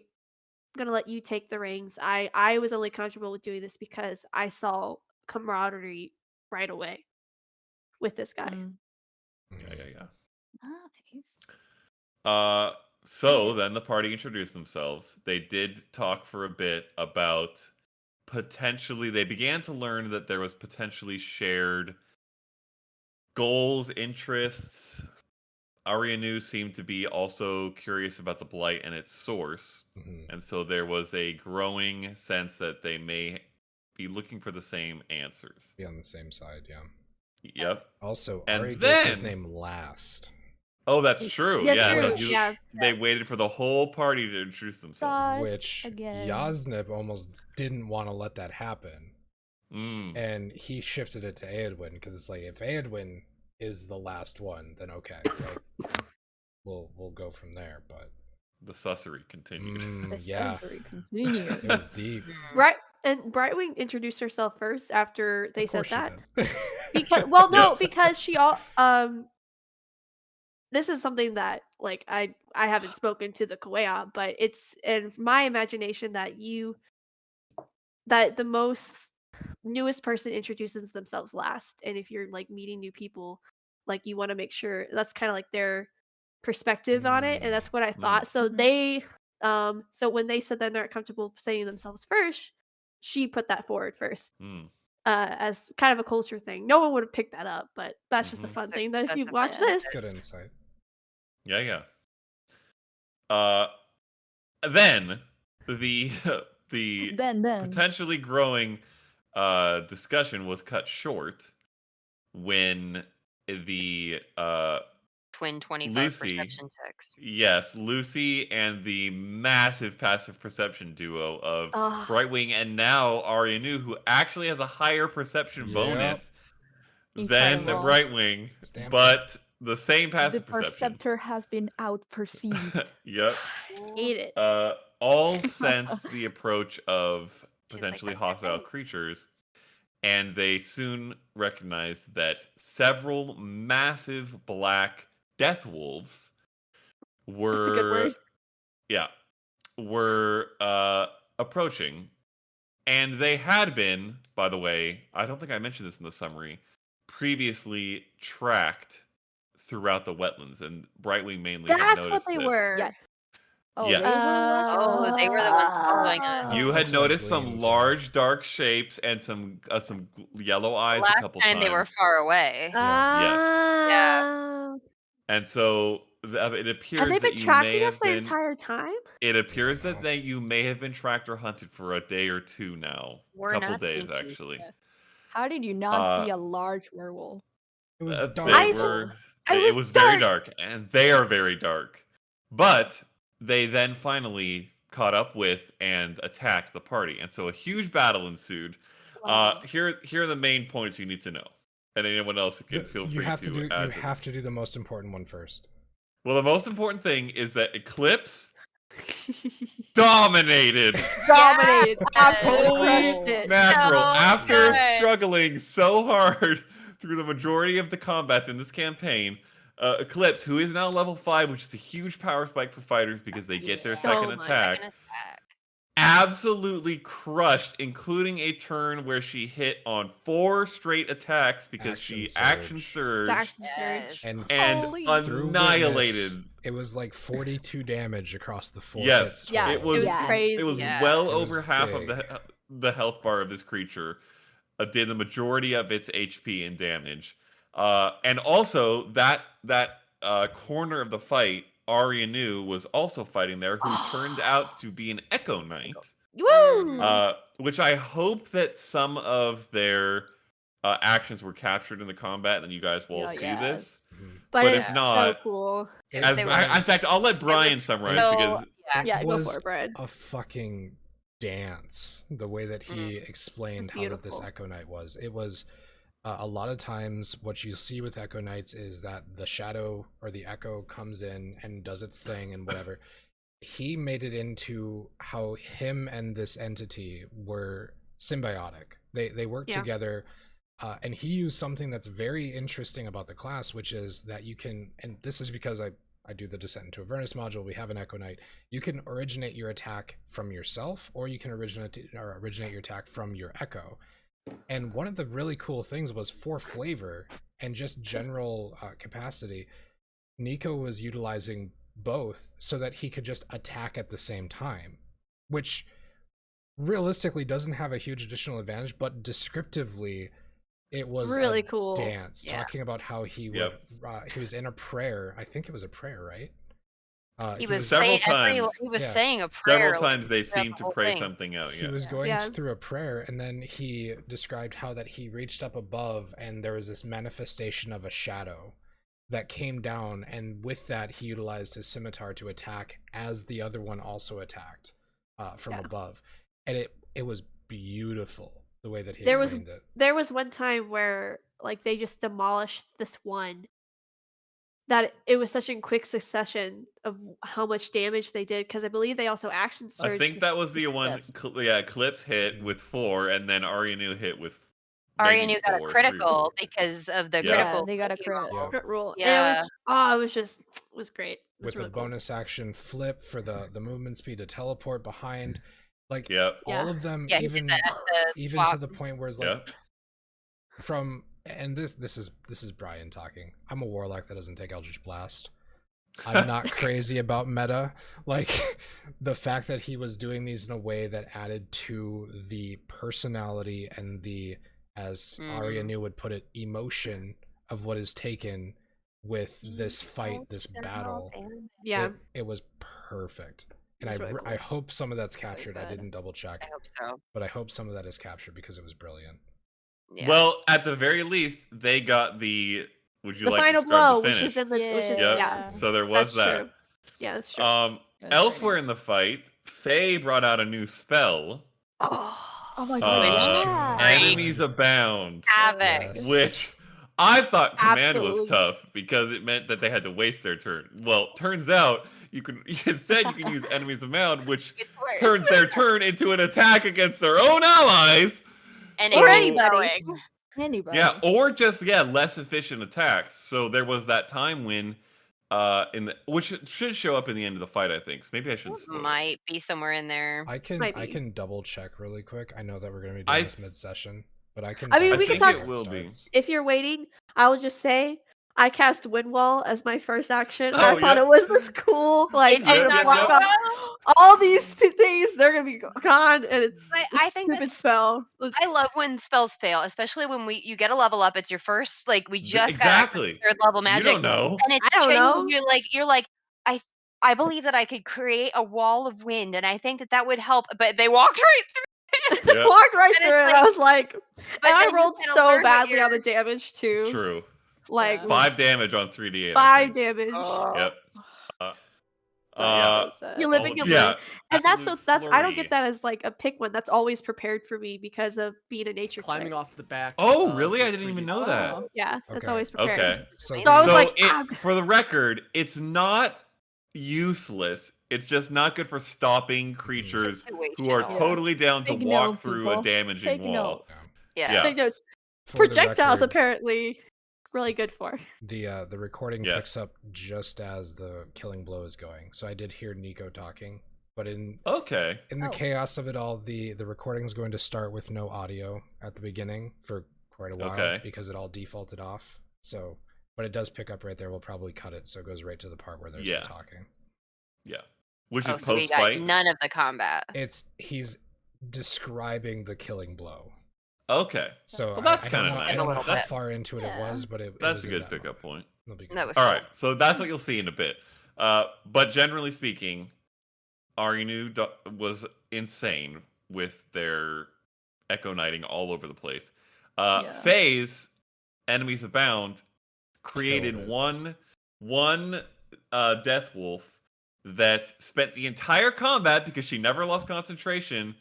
gonna let you take the reins. I was only comfortable with doing this because I saw camaraderie right away with this guy. Mm. yeah. Nice. So Yeah. then the party introduced themselves. They did talk for a bit about potentially, they began to learn that there was potentially shared goals, interests. Arianu seemed to be also curious about the blight and its source. Hmm. And so there was a growing sense that they may be looking for the same answers. Be on the same side, yeah. Yep. Also, And Ari gave his then, name last. oh, that's true. That's Yeah, no, true. Which Yeah. they waited for the whole party to introduce themselves. Gosh, which again. Yasnip almost didn't want to let that happen. Mm. And he shifted it to Eowyn because it's like if Eowyn is the last one, then okay, like we'll go from there. But The sussery continued. The yeah, sensory it continues. was deep. Right. And Brightwing introduced herself first after they Of said course she that. did. Because well, no, Yep. because she all this is something that like I haven't spoken to the Koea, but it's in my imagination that the most newest person introduces themselves last. And if you're like meeting new people, like you want to make sure that's kind of like their perspective on it, and that's what I thought. So Mhm. they so when they said they're not comfortable saying themselves first, she put that forward first. Mm, As kind of a culture thing. No one would have picked that up, but that's just a mhm. fun So thing that if that's you a fun watch tidbit. Good this. insight. Yeah, yeah. Uh, then the the Then. potentially growing discussion was cut short when the Twin 25 Lucy, perception checks. yes, Lucy and the massive passive perception duo of Oh, Brightwing and now Arianu, who actually has a higher perception Yep. bonus than the Incredible. Brightwing, Stamp it. but the same The passive perception. perceptor has been outperceived. Yep. hate it. All sensed the approach of She's like, potentially "That's not hostile right." creatures, and they soon recognized that several massive black death wolves That's a good were, word. yeah, were approaching. And they had been, by the way, I don't think I mentioned this in the summary, previously tracked throughout the wetlands, and Brightwing mainly had That's what noticed they this. were. Yes. Oh, Yes. they were Oh, they were the ones following us. You had That's what it noticed some gleamed, large, dark shapes and some yellow eyes a Last couple time they were times. far away. Yes, Yeah. and so it Have appears they that been you may tracking us have the been. entire time? It appears that Wow. you may have been tracked or hunted for a day or two now, a We're couple not days sneaky. actually. How did you not Uh, see a large werewolf? It was they I dark. just were. I It was was very dark. dark, and they are very dark. But they then finally caught up with and attacked the party, and so a huge battle ensued. Wow. Here are the main points you need to know, and anyone else can feel You free have to to do add you to have this. to do the most important one first. Well, the most important thing is that Eclipse dominated. Dominated. Absolutely Holy crushed it. mackerel! So After good. struggling so hard through the majority of the combats in this campaign, Eclipse, who is now level 5, which is a huge power spike for fighters because they get their Yeah. second So much. attack, Second attack. absolutely crushed, including a turn where she hit on 4 straight attacks because Action she action surge. surged Action Yes. surge. and Holy. Through annihilated. witness, it was like 42 damage across the 4 Yes, hits Yeah, total. it was. it was Yes. It was crazy. Yeah. well It was over half of big. the health bar of this creature. Did the majority of its HP and damage, and also that corner of the fight, Arya Nu was also fighting there, who turned out to be an Echo Knight, Woo! which I hope that some of their actions were captured in the combat, and you guys will all see this. Mhm. But But it's if Yeah. so not, cool. It as They were- in fact, I'll let It Brian was summarize so, because yeah. It Yeah, go was for it, Brad. a fucking dance the way that he explained how that this beautiful. Echo Knight was. It was a lot of times what you see with Echo Knights is that the shadow or the echo comes in and does its thing and whatever. He made it into how him and this entity were symbiotic. They work Yeah. together, and he used something that's very interesting about the class, which is that you can, and this is because I do the Descent into Avernus module. We have an Echo Knight. You can originate your attack from yourself, or you can originate your attack from your Echo. And one of the really cool things was for flavor and just general capacity, Nico was utilizing both so that he could just attack at the same time, which realistically doesn't have a huge additional advantage, but descriptively it was Really a cool. dance, Yeah. talking about how he would he was in a prayer. I think it was a prayer, right? He was Several saying times. he was Yeah. saying a prayer. several times they throughout seem the to whole pray thing. something out. He Yeah. was going Yeah. through a prayer, and then he described how that he reached up above and there was this manifestation of a shadow that came down, and with that he utilized his scimitar to attack as the other one also attacked from Yeah. above. And it was beautiful the way that he There was explained it. there was one time where like they just demolished this one that it was such in quick succession of how much damage they did because I believe they also action I surged. think that was the this one. stuff. Clips hit with 4, and then Aryanu hit with Arya maybe Nu got a 4, 3 or critical 4. because of the Yeah. critical. Yeah, they got a ability crit. roll. Crit roll. Yeah. And it was just it was great. It was With a really cool. bonus action flip for the movement speed to teleport behind, like Yep. all Yeah. of them, Yeah, he did even that at the even swap. to the point where it's like Yep. from, and this is Brian talking. I'm a warlock that doesn't take Eldritch Blast. I'm not crazy about meta. Like the fact that he was doing these in a way that added to the personality and the, as Arya New would put it, emotion of what is taken with this fight, this battle. Yeah, It was perfect. And It was really I cool. hope some of that's Really captured. I good. didn't double check, I hope so. but I hope some of that is captured because it was brilliant. Yeah. Well, at the very least, they got the. Would you the like to final describe blow, the which finish? was in the, which is Yep. yeah, So there was that's that. true. Yeah, that's true. It was very Elsewhere neat. in the fight, Faye brought out a new spell. Oh my So god, Which yeah. Enemies abound, havoc. Yes. which I thought command was Absolutely. tough because it meant that they had to waste their turn. Well, turns out you can instead you can use enemies abound, which It's worse. turns their turn into an attack against their own allies. And Or it anybody. keeps going. Anybody. Yeah, or just less efficient attacks. So there was that time when which should show up in the end of the fight, I think. So maybe I shouldn't spoil it. Might be somewhere in there. I Might can be. double check really quick. I know that we're going to be doing I- this mid session, but I can. I mean, double we can check talk- where It will be. starts. If you're waiting, I will just say I cast Windwall as my first action. Oh, I thought yep. it was this cool. Like It I'm did gonna not block go off all these things. They're gonna be gone, and it's I a think stupid that's- spell. I love when spells fail, especially when you get a level up. It's your first, like we just Exactly. got third level magic, You don't know. and it's I don't know. You're like I believe that I could create a wall of wind, and I think that would help. But they walked right through. Yep. Walked right And through it's it. I was like, But and I then you rolled kinda so learn what badly on you're- the damage too. True. Like Yeah. 5 damage on 3d8. 5 damage. Yep. So sad. You living and yeah. learn. And that's absolute I don't get flurry. that as like a pick one. That's always prepared for me because of being a nature Climbing cleric. off the back. Oh, of really? the I didn't even previous know that. Oh. Yeah, that's Okay. always prepared. Okay. So, So I was like, for the record, it's not useless. It's just not good for stopping creatures who are Situational. totally down to Take walk note, through a people. damaging Take wall. note. Yeah. Yeah. Take notes. for the Projectiles record, apparently really good for. the recording Yes. picks up just as the killing blow is going. So I did hear Nico talking, but in Okay. the Oh. chaos of it all, the recording is going to start with no audio at the beginning for quite a while Okay. because it all defaulted off. So, but it does pick up right there. We'll probably cut it so it goes right to the part where there's Yeah. the talking. Yeah. Which Oh, is so we post got fight. none of the combat. He's describing the killing blow. Okay. So Well, that's I don't kinda know, nice. I don't know A little how bit. far into it Yeah. it was, but it That's was a in good that pickup moment. point. It'll be good. That was All cool. right. So that's what you'll see in a bit. But generally speaking, Arinu was insane with their Echo Knighting all over the place. Yeah. Faye's Enemies Abound created Killed it. one Death Wolf that spent the entire combat, because she never lost concentration,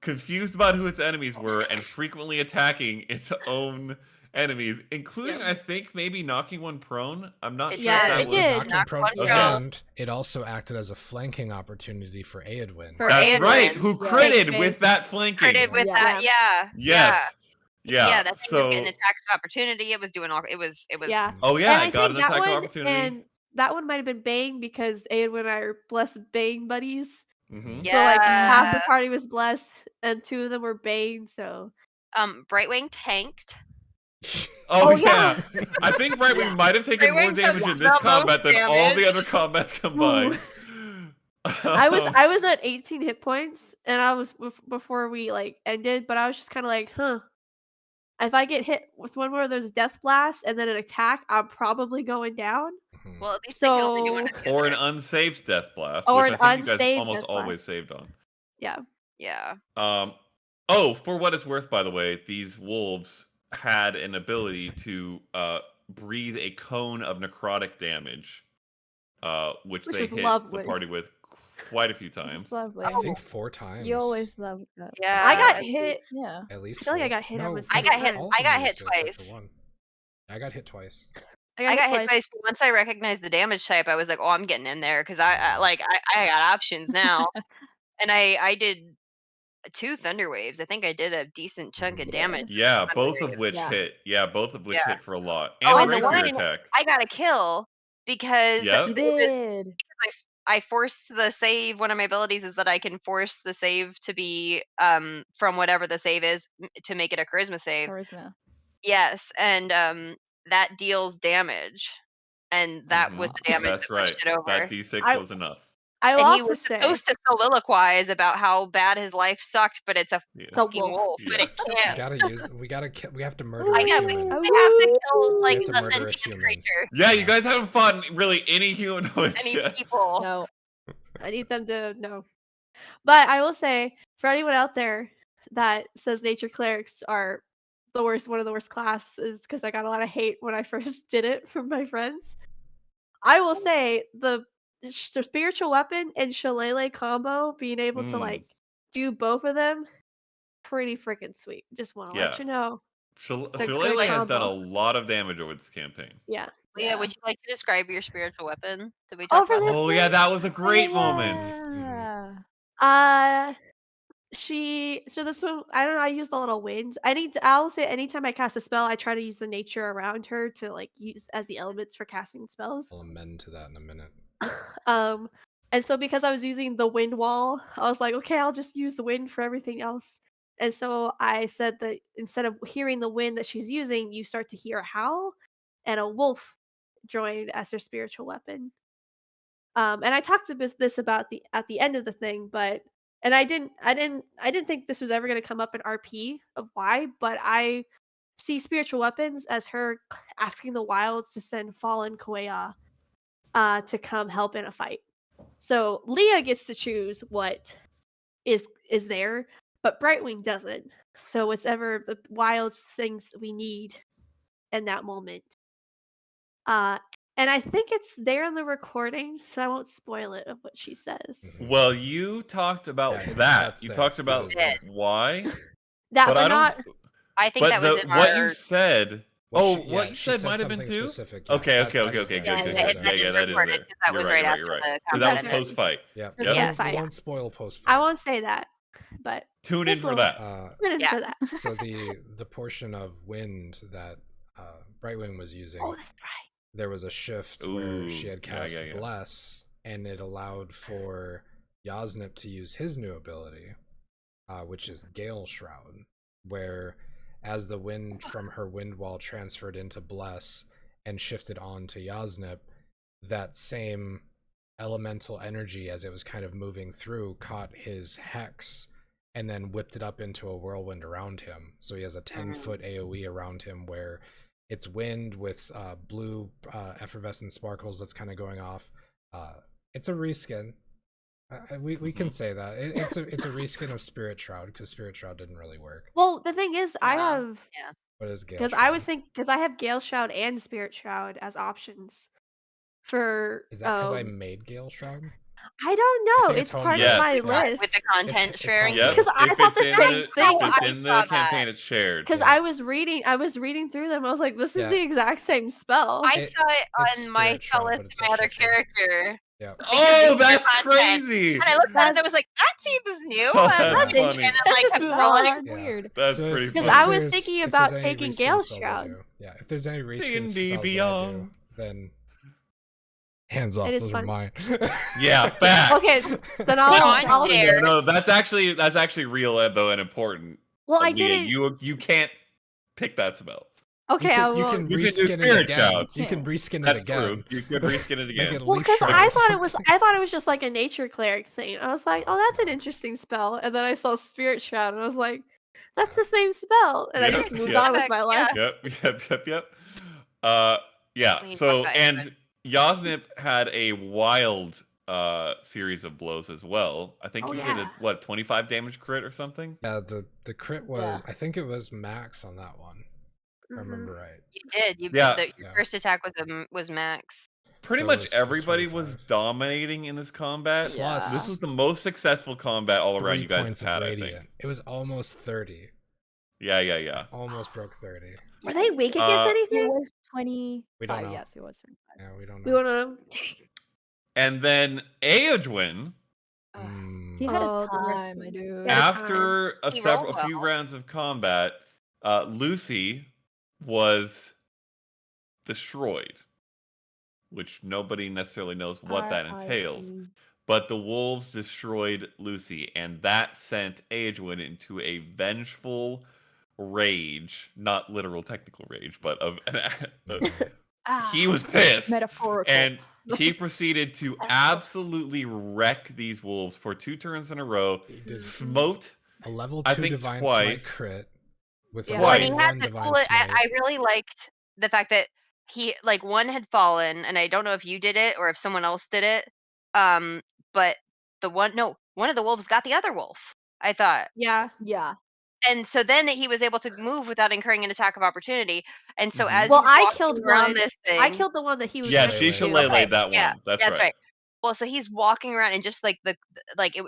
confused about who its enemies were and frequently attacking its own enemies, including, Yeah. I think, maybe knocking one prone. I'm not It sure if did. that It was. did. Knocked him Knocked prone, one prone. and it also acted as a flanking opportunity for Eowyn. For That's Aedwin. right. Who Yeah. critted Fake with that flanking? Critted with Yeah. that, yeah. Yes. Yeah. Yeah, that thing was So. getting attacks of opportunity. It was doing all. It was. Yeah. Oh yeah, And I I got think an that attack of one opportunity. and that one might have been Bane because Aiden and I are blessed Bane buddies. Mhm. So like half the Yeah. party was blessed and 2 of them were Bane, so Brightwing tanked. Oh, Oh, yeah. yeah. I think Brightwing might have taken more Brightwing took damage in the this most combat than all the damage. other combats combined. I was at 18 hit points and I was before we like ended, but I was just kind of like, huh. If I get hit with one more of those death blasts and then an attack, I'm probably going down. Mhm. Well, at least they can only do one So or the Or an other. unsaved death blast, Or which an I think you guys unsaved almost death blast. always saved on. yeah. Yeah. Oh, for what it's worth, by the way, these wolves had an ability to breathe a cone of necrotic damage, which Which they was hit lovely. the party with quite a few times. Lovely. I think 4 times. You always love that. Yeah. I got at hit. least. Yeah. At least I feel like I 4. got hit No, almost I every got hit- time. all I of got them hit used it except for twice. one. I got hit twice. I got hit twice, but once I recognized the damage type, I was like, "Oh, I'm getting in there," because I got options now, and I did 2 thunder waves. I think I did a decent chunk of Mhm. damage. Yeah, Thunder both of waves. which Yeah. hit. Yeah, both of which Yeah. hit for a lot. Oh, And and the rapier one attack. I got a kill because Yep. You it was did. because I forced the save. One of my abilities is that I can force the save to be from whatever the save is to make it a charisma save. Charisma. Yes, and that deals damage. and that was the damage That's that right. pushed it over. That D6 I was enough. I will And he also was say supposed to soliloquize about how bad his life sucked, but it's a Yeah. it's a fucking wolf. wolf, and Yeah. it can't. We have to murder a I know, but human. they have to kill like have to a murder a sentient human. creature, Yeah, you Yeah. guys haven't fought really any humanoids any yet. people. No. I need them to know. But I will say, for anyone out there that says nature clerics are the worst, one of the worst classes, because I got a lot of hate when I first did it from my friends. I will say the spiritual weapon and shillelagh combo, being able to like do both of them, pretty freaking sweet. Just want to let Yeah. you know. It's a good Shillelagh has done a combo. lot of damage over this campaign. Yeah. Leah, would you like to describe your spiritual weapon? Did we Oh, talk for about this that? Oh yeah, that was a great moment. Yeah. Uh so this one, I don't know, I use the little wind. I'll say anytime I cast a spell, I try to use the nature around her to like use as the elements for casting spells. I'll amend to that in a minute. Um and so because I was using the wind wall, I was like, okay, I'll just use the wind for everything else. And so I said that instead of hearing the wind that she's using, you start to hear a howl, and a wolf joined as her spiritual weapon. And I talked this about the at the end of the thing, but and I didn't think this was ever going to come up in RP of why, but I see spiritual weapons as her asking the wilds to send fallen Koea to come help in a fight. So Leah gets to choose what is there, but Brightwing doesn't. So it's ever the wilds things that we need in that moment. Uh and I think it's there in the recording, so I won't spoil it of what she says. Well, you talked about Yeah, that. that's You there. talked It about is there. why, That, but but I don't. not. I think But that was in what you our. said. What you she said might have been something too. specific. Yeah, Okay, that okay, is okay, there. good, Yeah, good, good. That is Yeah, that there. is that is recorded there. because that You're was right, right you're right, after you're right. the Because that was combat ended. post fight. Yep. It was Yep. post Yes. fight, We yeah. won't spoil post I fight. won't say that, but Tune this in for little- that. tune in Yeah. for that. So the portion of wind that Brightwing was using, Oh, that's right. there was a shift where she Ooh, had yeah, cast yeah, yeah. Bless, and it allowed for Yasnip to use his new ability, which is Gale Shroud, where as the wind from her wind wall transferred into Bless and shifted on to Yasnip, that same elemental energy as it was kind of moving through caught his hex and then whipped it up into a whirlwind around him. So he has a 10-foot AoE around him where it's wind with blue effervescent sparkles that's kind of going off. It's a reskin. We can say that it's a reskin of Spirit Shroud because Spirit Shroud didn't really work. Well, the thing is, I Yeah. have Yeah. What is Gale because Shroud? I was thinking because I have Gale Shroud and Spirit Shroud as options for. Is that because I made Gale Shroud? I don't know. think it's It's part of Yes. my With list. With the content It's sharing. Yep. Because I If thought it's the in same the thing. if it's I in saw the campaign, that. it's shared. Because Yeah. I was reading through them. I was like, this is Yeah. the exact same spell. I saw it it's on my Spirit spell Shroud, list but in it's my a other shifted. character. Yeah. Oh, Because that's content. crazy. And I looked at it and I That's- was like, that seems new. That's And That's funny. interesting. then, like, Just kept move rolling. on. Yeah. Weird. That's So pretty if- Because funny. I was there's- thinking if about there's any taking reskin Gale spells, I Shroud. do. Yeah, if there's any reskin D&D spells that I do, Beyond. then hands off. It is Those fun. are mine. Yeah, facts. Okay, then I'll. Sean I'll shared. No, that's actually real though and important. well, I Leah, didn't. you can't pick that spell. Okay, I will. You can You can do reskin it Spirit again. Shroud. You can reskin it That's again. true. You could reskin it Make again. it Well, leaf because shroud I or thought it was, something. I thought it was just like a nature cleric thing. I was like, oh, that's an interesting spell. And then I saw Spirit Shroud, and I was like, that's the same spell. And I Yep, just moved yep. on with my life. Yeah. Yep. Yeah. I mean, So fuck that, and Yasnip had a wild series of blows as well. I think Oh, you did yeah. a 25 damage crit or something. Yeah, the crit was. Yeah. I think it was max on that one. If I Mhm. remember right. You did. You Yeah. your Yeah. first attack was max. Pretty So it much was everybody was 25. dominating in this combat. Plus- This was the most successful combat all around 3 you guys points have had, of I radiant. think. It was almost 30. Yeah. Almost broke 30. Were they weak against Uh, It anything? was 25. We don't know. Yes, it was 25. Yeah, we don't We know. want to. And then Eowyn, He had Oh, a the worst time, my thing. dude. Yeah. after He rolled a few well. rounds of combat, Lucy was destroyed, which nobody necessarily knows what that entails. R.I.P.. But the wolves destroyed Lucy, and that sent Eowyn into a vengeful rage, not literal technical rage, but of he was pissed. Metaphorical. And he proceeded to Special. absolutely wreck these wolves for 2 turns in a row. He did Smote, a level I 2 think divine smite twice. crit with Yeah. level Well, and he Twice. had 1 the divine cool. I smite. really liked the fact that he like one had fallen, and I don't know if you did it or if someone else did it. But one of the wolves got the other wolf. I thought. Yeah. Yeah. And so then he was able to move without incurring an attack of opportunity. And so Mhm. as Well, he's I walking killed around one. this I thing, killed the one that he was Yeah, next she to. shillelaghed okay, that yeah, one. That's that's right. right. Well, so he's walking around and just like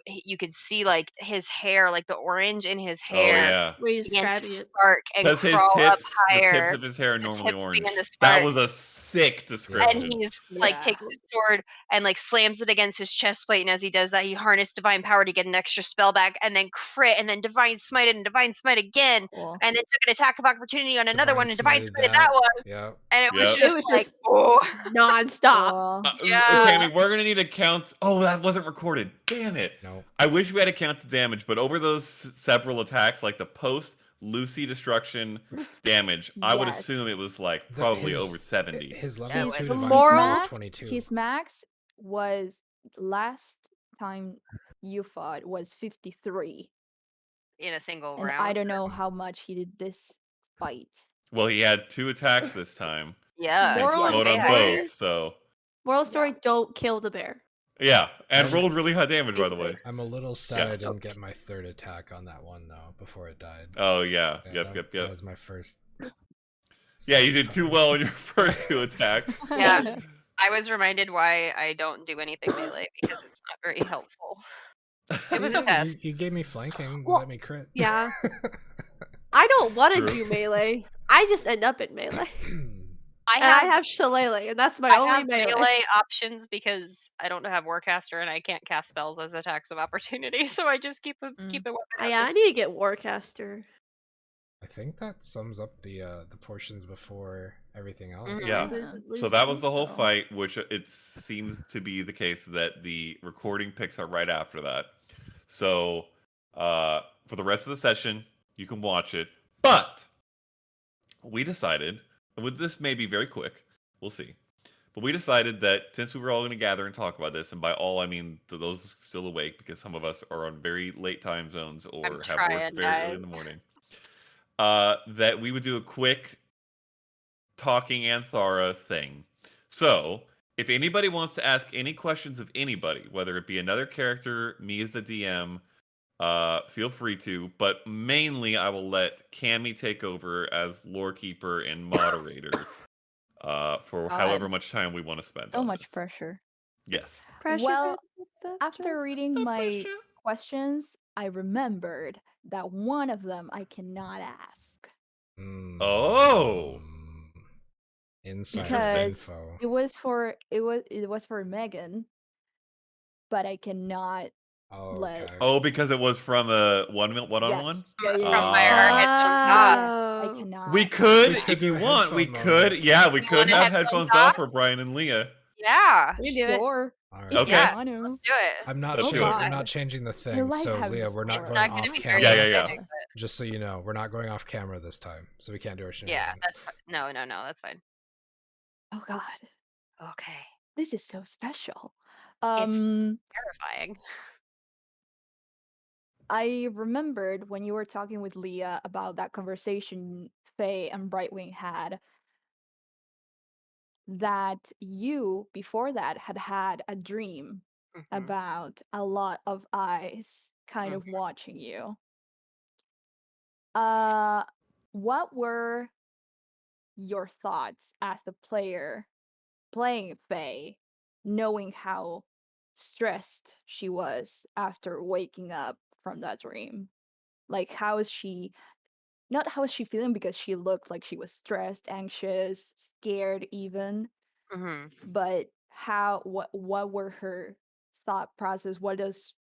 you could see like his hair, like the orange in his Oh, hair yeah. Where he's began to grabbing it. spark and Because his crawl up the tips higher. of his hair are The normally tips orange. began to That spark. was a sick And description. he's like Yeah. takes his sword and like slams it against his chest plate, and as he does that, he harnessed divine power to get an extra spell back, and then crit, and then divine smite and divine smite again, Cool. and then took an attack of opportunity on another Divine one, and divine smited smited that one, Yep. and it was Yep. It just was like, just oh, nonstop. Cool. yeah. Cammy, we're gonna need to count. Oh, that wasn't recorded. Damn it. No. I wish we had to count the damage, but over those several attacks, like the post Lucy destruction damage, I would Yes. assume it was like The- probably his- over 70. His Yeah, level it 2 was- divine moral- smite was max, 22. his max was last time you fought was 53. in a single And round. I don't know how much he did this fight. Well, he had 2 attacks this time. Yeah, And Moral of smote the on story- both, so Moral story: don't kill the bear. yeah. And I'm- rolled really high damage, by the way. Basically. I'm a little sad Yeah. I didn't get my 3rd attack on that one though before it died. Oh yeah. Yeah, Yep. That was my first. Yeah, you did too time. well in your first 2 attacks. Yeah. I was reminded why I don't do anything melee because it's not very helpful. It was a Yeah, test. You gave me flanking. Well, Let me crit. Yeah. I don't want to True. do melee. I just end up in melee. I And have, I have shillelagh, and that's my I only have melee. options because I don't have Warcaster and I can't cast spells as attacks of opportunity, so I just keep a weapon out. Yeah, I need to get Warcaster. I think that sums up the portions before everything else. Mhm. Yeah. Lose- So that was the whole so. fight, which it seems to be the case that the recording picks are right after that. So for the rest of the session, you can watch it. But we decided, with this may be very quick, we'll see. But we decided that since we were all going to gather and talk about this, and by all I mean to those still awake, because some of us are on very late time zones or I'm have trying, worked very early in guys. the morning, that we would do a quick Talking Aanthara thing. So, if anybody wants to ask any questions of anybody, whether it be another character, me as the DM, feel free to. But mainly, I will let Cammy take over as lore keeper and moderator for God. however much time we want to spend. So on much this. pressure. Yes. Pressure. Well, pressure. After reading my questions, I remembered that one of them I cannot ask. Oh. Insider Because info. it was for Megan, but I cannot Oh, let. okay. Oh, because it was from a one-on-one. Yes. Yeah, yeah, From yeah. my headphones off. Yes, I cannot. We could, We could if you do a want, we headphone could. moment. Yeah, we You could wanna have headphones headphones off off? for Brian and Leah. Yeah, We can do it. Sure. All If right. Okay. you want to. do it. I'm not Let's do it. I'm not changing the thing. like So having Leah, this we're not for- going Not gonna off be camera. very Yeah. exciting, but Just so you know, we're not going off camera this time, so we can't do our yeah, shenanigans. that's fine. No, that's fine. Oh God, Okay, this is so special. terrifying. I remembered when you were talking with Leah about that conversation Faye and Brightwing had, that you before that had a dream Mhm. about a lot of eyes kind of Mhm. watching you. What were your thoughts as a player playing Faye, knowing how stressed she was after waking up from that dream? Like, how is she? Not how is she feeling, because she looked like she was stressed, anxious, scared, even. Mhm. But what were her thought process? What does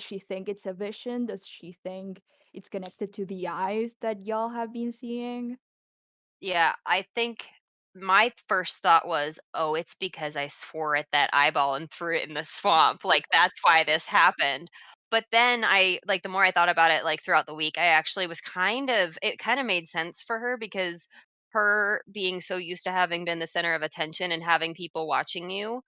she think it's a vision? Does she think it's connected to the eyes that y'all have been seeing? Yeah, I think my first thought was, "Oh, it's because I swore at that eyeball and threw it in the swamp. Like that's why this happened." But then the more I thought about it like throughout the week, I actually was it kind of made sense for her because her being so used to having been the center of attention and having people watching you,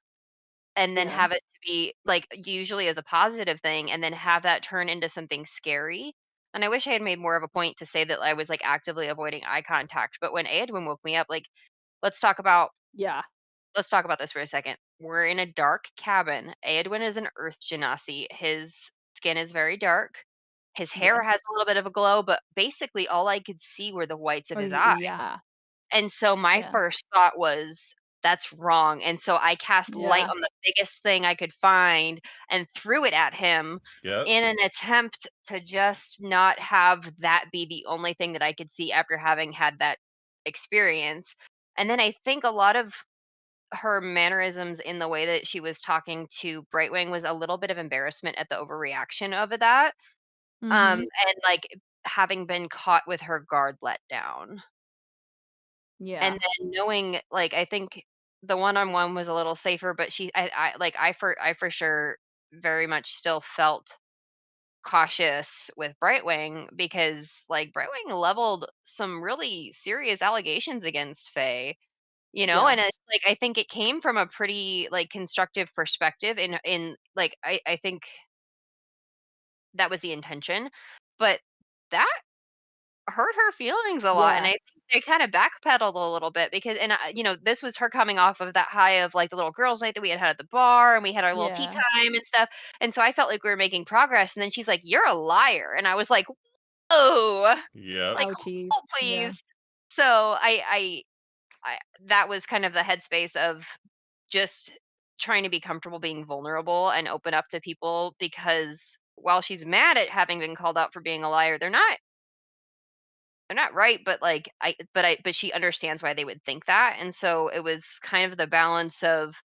and then Yeah. have it to be like usually as a positive thing, and then have that turn into something scary. And I wish I had made more of a point to say that I was like actively avoiding eye contact. But when Aedwin woke me up, like, let's talk about Yeah. let's talk about this for a second. We're in a dark cabin. Aedwin is an earth genasi. His skin is very dark. His hair Yes. has a little bit of a glow, but basically all I could see were the whites of Oh, his eyes. yeah. And so my Yeah. first thought was, that's wrong. And so I cast light Yeah. on the biggest thing I could find and threw it at him Yep. in an attempt to just not have that be the only thing that I could see after having had that experience. And then I think a lot of her mannerisms in the way that she was talking to Brightwing was a little bit of embarrassment at the overreaction of that. Mm-hmm. And like having been caught with her guard let down. And Yeah. then knowing, like, I think the one-on-one was a little safer, but I for sure very much still felt cautious with Brightwing because, like, Brightwing leveled some really serious allegations against Faye, and Yes. it's like, I think it came from a pretty, like, constructive perspective like, I think that was the intention, but that hurt her feelings a lot, and Yeah. I think they kinda backpedaled a little bit because this was her coming off of that high of, like, the little girls' night that we had had at the bar, and we had our little tea Yeah. time and stuff, and so I felt like we were making progress, and then she's like, "You're a liar," and I was like, "Whoa, Yep. like, Ouchie. hold Yeah. please." So I that was kind of the headspace of just trying to be comfortable being vulnerable and open up to people because while she's mad at having been called out for being a liar, they're not right, but like but she understands why they would think that. And so it was kind of the balance of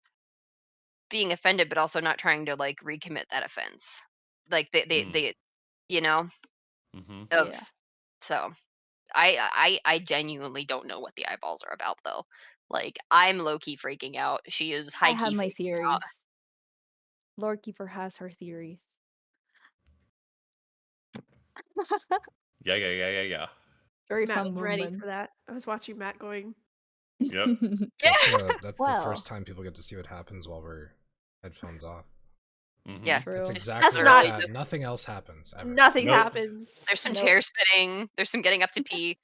being offended, but also not trying to like recommit that offense. Like Mm. you know, Mm-hmm. of Yeah. so I genuinely don't know what the eyeballs are about though. Like I'm low key freaking out. She is I high have key my freaking out. theories. Lord Keeper has her theories. Yeah, yeah, yeah, yeah, yeah. Very Matt fun was ready movement. for that. I was watching Matt going, Yep. Yeah. That's the Well, first time people get to see what happens while we're headphones off. Mm-hmm. Yeah. It's true. Just exactly like literally not that. just Nothing else happens ever. nothing Nope. there's happens. some Nope. chair spinning, there's some getting up to pee.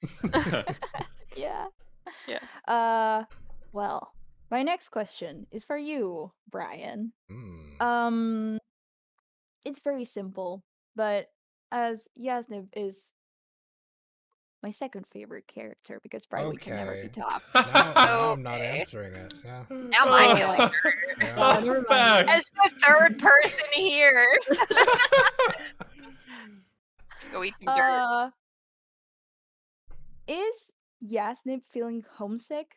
Yeah. Yeah. Uh, well, my next question is for you, Brian. Hmm. Um, it's very simple, but as Yasnib is my second favorite character because Brightwing can never be Okay. topped. Now I'm not Okay. answering it. Yeah. Now my Oh feelings well. hurt. Yeah. Well, Oh, never mind then. As facts. the third person here. Let's go eat some dirt. Uh, is Yasnib feeling homesick?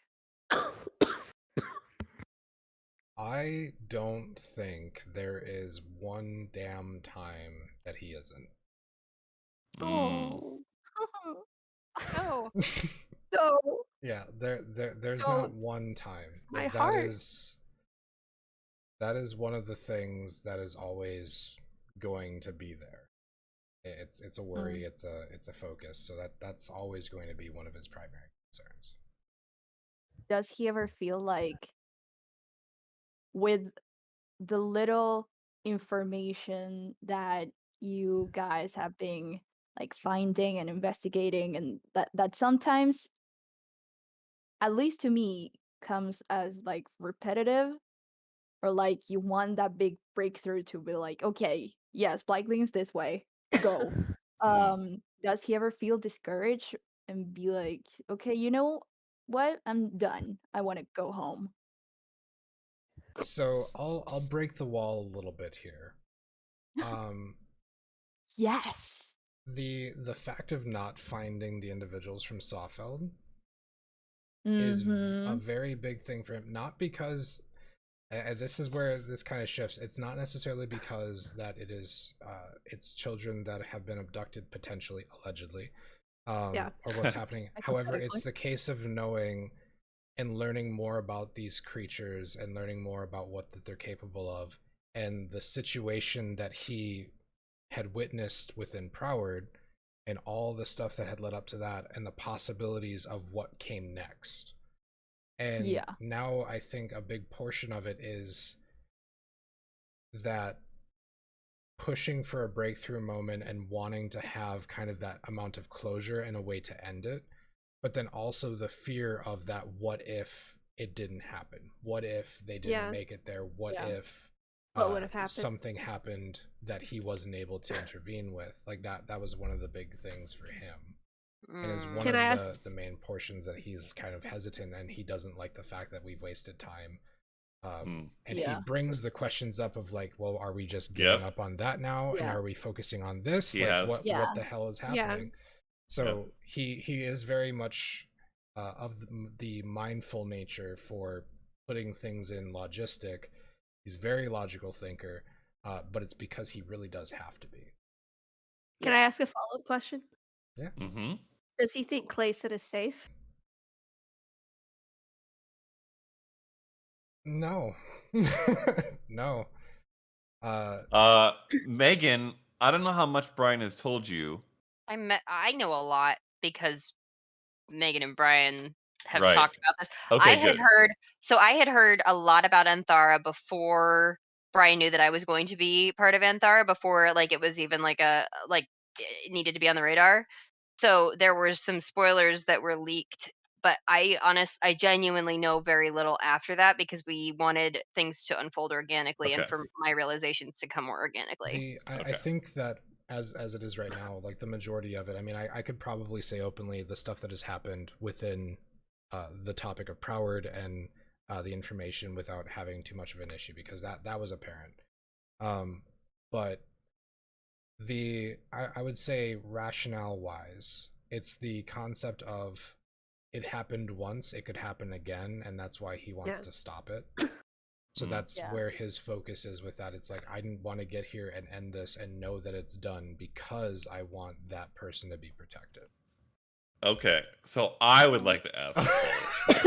I don't think there is one damn time that he isn't. Mm. Oh, Oh, No. Yeah, there's not don't. one time. My That heart. is one of the things that is always going to be there. It's a worry, Mm. it's a focus. So that's always going to be one of his primary concerns. Does he ever feel like with the little information that you guys have been like finding and investigating and that sometimes at least to me comes as like repetitive or like you want that big breakthrough to be like okay yes Blacklink's this way go Mm. does he ever feel discouraged and be like okay you know what I'm done I want to go home. So I'll break the wall a little bit here. Um, Yes. the fact of not finding the individuals from Sawfeld is a Mm-hmm. very big thing for him. Not because, and this is where this kind of shifts. It's not necessarily because that it's children that have been abducted potentially, allegedly, Yeah. or what's happening. However, Hypothetically. it's the case of knowing and learning more about these creatures and learning more about what that they're capable of, and the situation that he had witnessed within Proward and all the stuff that had led up to that and the possibilities of what came next. And Yeah. now I think a big portion of it is that pushing for a breakthrough moment and wanting to have kind of that amount of closure and a way to end it, but then also the fear of that what if it didn't happen? What if they didn't Yeah. make it there? What Yeah. if What would have happened? something happened that he wasn't able to intervene with? Like that was one of the big things for him. And is one Can of I ask- the main portions that he's kind of hesitant, and he doesn't like the fact that we've wasted time. And he Yeah. brings the questions up of like, well, are we just giving up on that now, and Yeah. are we focusing on this? He Like, has. what Yeah. the hell is Yeah. happening? So he is very much of the mindful nature for putting things in logistic. He's a very logical thinker, but it's because he really does have to be. Can I ask a follow-up question? Mm-hmm. Does he think Clayson is safe? No. No. Megan, I don't know how much Brian has told you. I know a lot because Megan and Brian have Right. talked about this. Okay, I had good. heard a lot about Anthara before Brian knew that I was going to be part of Anthara, before like it was even like it needed to be on the radar. So there were some spoilers that were leaked, but I genuinely know very little after that because we wanted things to unfold organically and Okay. for my realizations to come more organically. I Okay. think that as it is right now, like the majority of it, I mean, I could probably say openly the stuff that has happened within the topic of Proward and the information without having too much of an issue, because that was apparent. But I would say rationale wise, it's the concept of it happened once, it could happen again, and that's why he wants Yeah. to stop it. So Mm. that's Yeah. where his focus is with that. It's like, I didn't want to get here and end this and know that it's done because I want that person to be protected. Okay. So I would like to ask. Oh, It's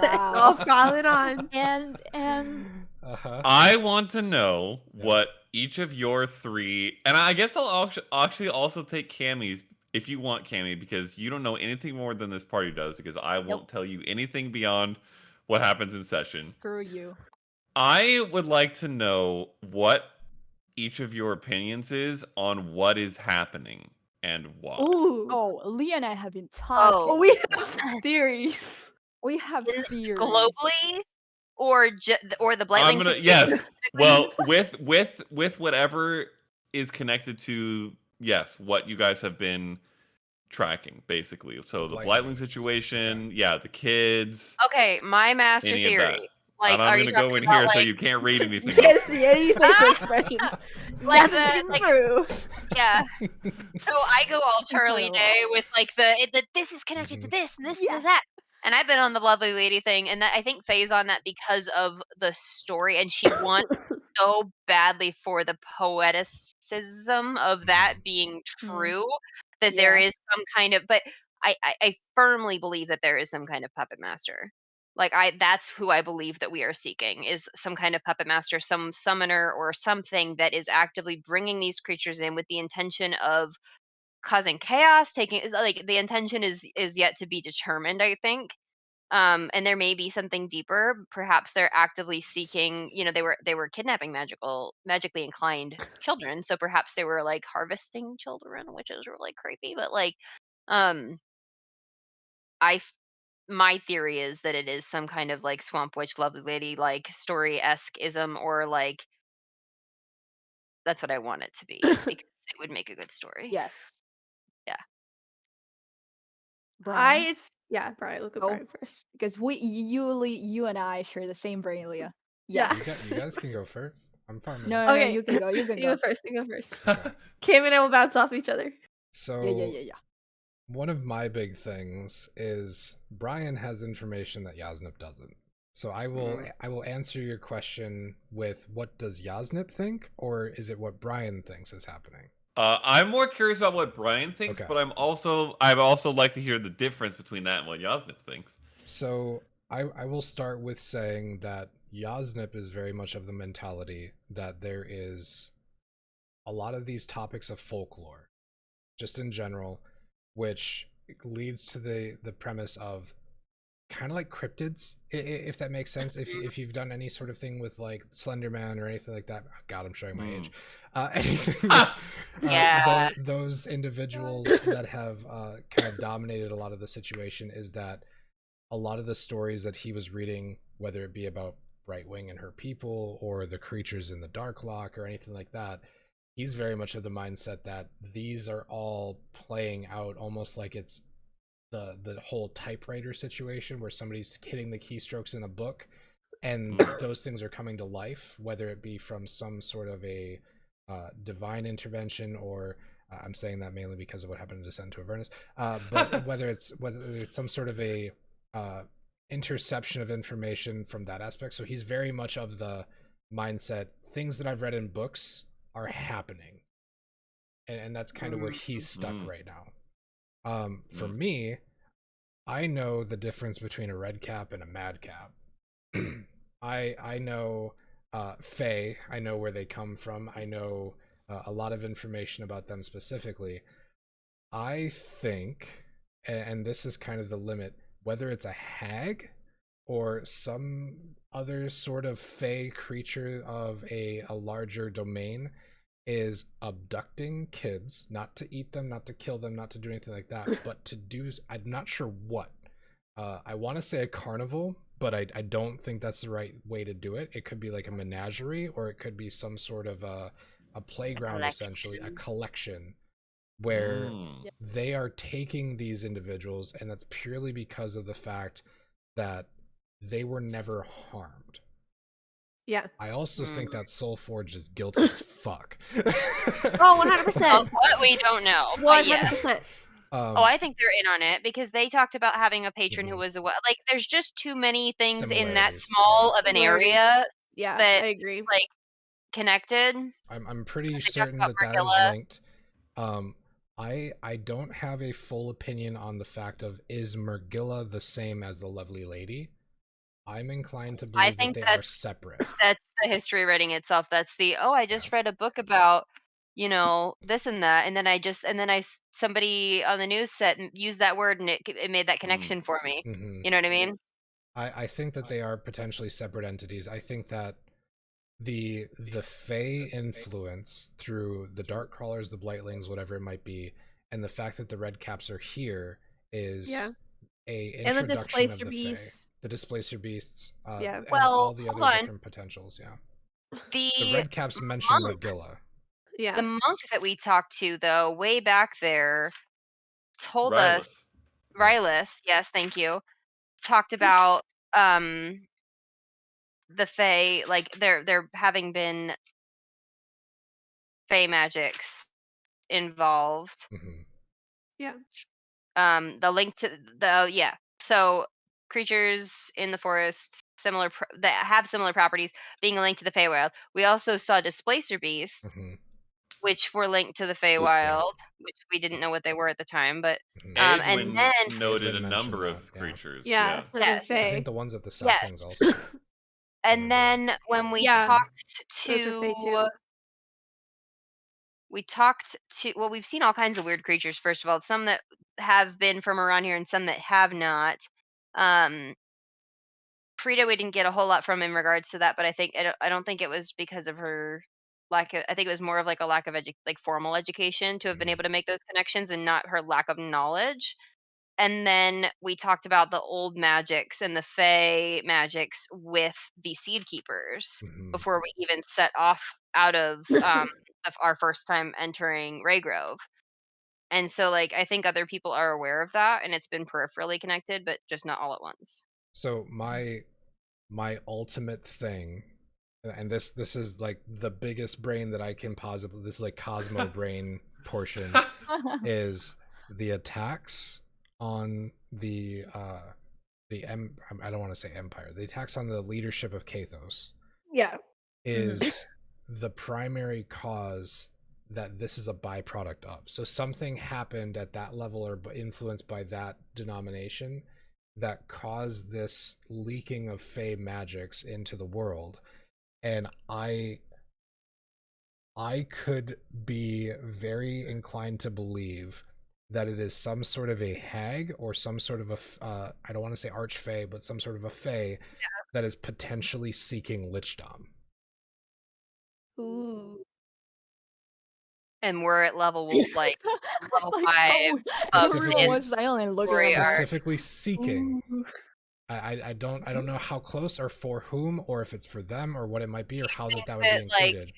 wow. all falling on. And Uh-huh. I want to know Yeah. what each of your three, and I guess I'll actually also take Cammy's if you want, Cammy, because you don't know anything more than this party does, because I won't tell you anything beyond what happens in session. screw you. I would like to know what each of your opinions is on what is happening and why. Ooh. Oh, Lee and I have been Oh. talking. We have theories. We have In- theories. Globally, or the Blightling I'm gonna situation yes. specifically? Well, with whatever is connected to what you guys have been tracking, basically. So the Blightling Blightlings. situation, the kids, Okay, my master any of theory. that. Like, And I'm are you gonna go talking in about here so like you can't read You anything can't else. see any facial expressions. Like Nothing's the- getting like- through. yeah? So I go all Charlie Incredible. Day with like the this is connected to Mhm. this and this Yeah. and that. And I've been on the Lovely Lady thing, and I think Faye's on that because of the story, and she wants so badly for the poeticism of that being true that there Yeah. is some kind of. But I firmly believe that there is some kind of puppet master. Like that's who I believe that we are seeking, is some kind of puppet master, some summoner or something that is actively bringing these creatures in with the intention of causing chaos, like the intention is yet to be determined, I think. And there may be something deeper. Perhaps they're actively seeking, they were kidnapping magically inclined children, so perhaps they were like harvesting children, which is really creepy. But like, um I f- my theory is that it is some kind of like swamp witch, lovely lady, like story-esque ism, or like that's what I want it to be because it would make a good story. Yes. Yeah. Brian. Brian, look at Oh. Brian first. Because you and I share the same brain, Leah. Yeah. Yes. You guys can go first. I'm fine with No, it. no, Okay. you can go. You can You go. go first. You go first. Okay. Cam and I will bounce off each other. So Yeah. one of my big things is Brian has information that Yasnip doesn't. So I will answer your question with, what does Yasnip think, or is it what Brian thinks is happening? I'm more curious about what Brian thinks, Okay. but I'd also like to hear the difference between that and what Yasmin thinks. So I will start with saying that Yasnip is very much of the mentality that there is a lot of these topics of folklore. just in general, which leads to the premise of kind of like cryptids, if that makes sense. If you've done any sort of thing with like Slenderman or anything like that, God, I'm showing my age. Anything with Yeah. those individuals that have kind of dominated a lot of the situation, is that a lot of the stories that he was reading, whether it be about Brightwing and her people or the creatures in the Dark Lock or anything like that, he's very much of the mindset that these are all playing out almost like it's the whole typewriter situation where somebody's hitting the keystrokes in a book and those things are coming to life, whether it be from some sort of a divine intervention or I'm saying that mainly because of what happened in Descent to Avernus, but whether it's some sort of a uh, interception of information from that aspect. So he's very much of the mindset, things that I've read in books are happening, and that's kind of where he's stuck right now. For me, I know the difference between a red cap and a mad cap. I know Fae. I know where they come from. I know a lot of information about them specifically. I think, and this is kind of the limit, whether it's a hag or some other sort of Fae creature of a larger domain, is abducting kids, not to eat them, not to kill them, not to do anything like that, but to do, I'm not sure what. I want to say a carnival, but I don't think that's the right way to do it. It could be like a menagerie, or it could be some sort of a playground, essentially, a collection where they are taking these individuals, and that's purely because of the fact that they were never harmed. Yeah. I also think that Soulforge is guilty as fuck. Oh, 100%. Of what we don't know. But yeah. 100%. I think they're in on it because they talked about having a patron who was like, there's just too many things in that Similarities, small of an area Yeah, that I agree. like connected. I'm pretty They talked certain about that is Margilla. linked. I don't have a full opinion on the fact of, is Margilla the same as the Lovely Lady? I'm inclined to I believe that think they are separate. that's the history writing itself. That's the I just read a book about this and that, and then somebody on the news set used that word, and it made that connection for me. Mm-hmm. You know what I mean? I think that they are potentially separate entities. I think that the Fae influence through the Dark Crawlers, the Blightlings, whatever it might be, and the fact that the Red Caps are here is a And the introduction of Displacer the Fae, Beasts. the Displacer Beasts, Yeah. and Well, all the hold other on. different potentials. Yeah, The the Red Caps mentioned monk, Margilla. Yeah. the monk that we talked to though, way back there, told us Rylus, yes, thank you, talked about the Fae, like there having been Fae magics involved. Mm-hmm. Yeah. The link to the so creatures in the forest that have similar properties being linked to the Feywild. We also saw displacer beasts, Mm-hmm. which were linked to the Feywild, which we didn't know what they were at the time. But and Edwin then noted a Edwin number mentioned of that, yeah. creatures. Yeah. So Yes. Fae. I think the ones at the yes, saplings also. and then when we Yeah. talked Those are Fae to too. we've seen all kinds of weird creatures. First of all, some that have been from around here and some that have not. Frida, we didn't get a whole lot from in regards to that, but I don't think it was because of her lack of. I think it was more of like a lack of formal education to have been able to make those connections, and not her lack of knowledge. And then we talked about the old magics and the Fey magics with the seed keepers Mm-hmm. before we even set off out of our first time entering Raygrove. And so, like, I think other people are aware of that, and it's been peripherally connected, but just not all at once. So my ultimate thing, and this is like the biggest brain that I can possibly, this is like Cosmo brain portion, is the attacks on the I don't want to say empire, the attacks on the leadership of Kathos Yeah. is the primary cause that this is a byproduct of. So something happened at that level or influenced by that denomination that caused this leaking of Fey magics into the world. And I I could be very inclined to believe that it is some sort of a hag or some sort of I don't want to say archfey, but some sort of a fey that is potentially seeking lichdom. Ooh. And we're at level like level Like 5 how of everyone Specifically- was silent looking story at me. arc. Specifically seeking. Ooh. I don't know how close or for whom, or if it's for them, or what it might be, or how think that would be that, like, included.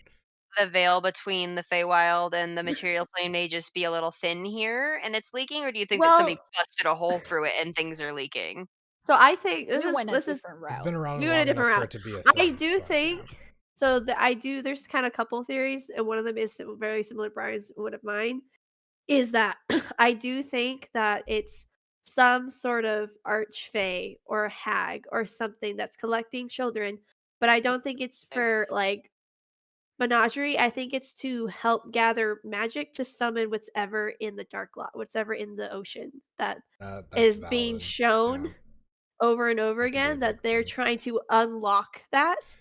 the veil between the Feywild and the material plane may just be a little thin here and it's leaking, or do you think that somebody Well, busted a hole through it and things are leaking? so I think We went a different It's route. been around we went a long different enough for route. it to be a I thing. do but, think yeah. so. There's kind of a couple theories, and one of them is very similar to Brian's. One of mine is that I do think that it's some sort of archfey or hag or something that's collecting children, but I don't think it's for like menagerie. I think it's to help gather magic to summon whatever in the dark lot, whatever in the ocean that That's is being valid. shown Yeah. over and over That could be a again, that big they're thing. trying to unlock that.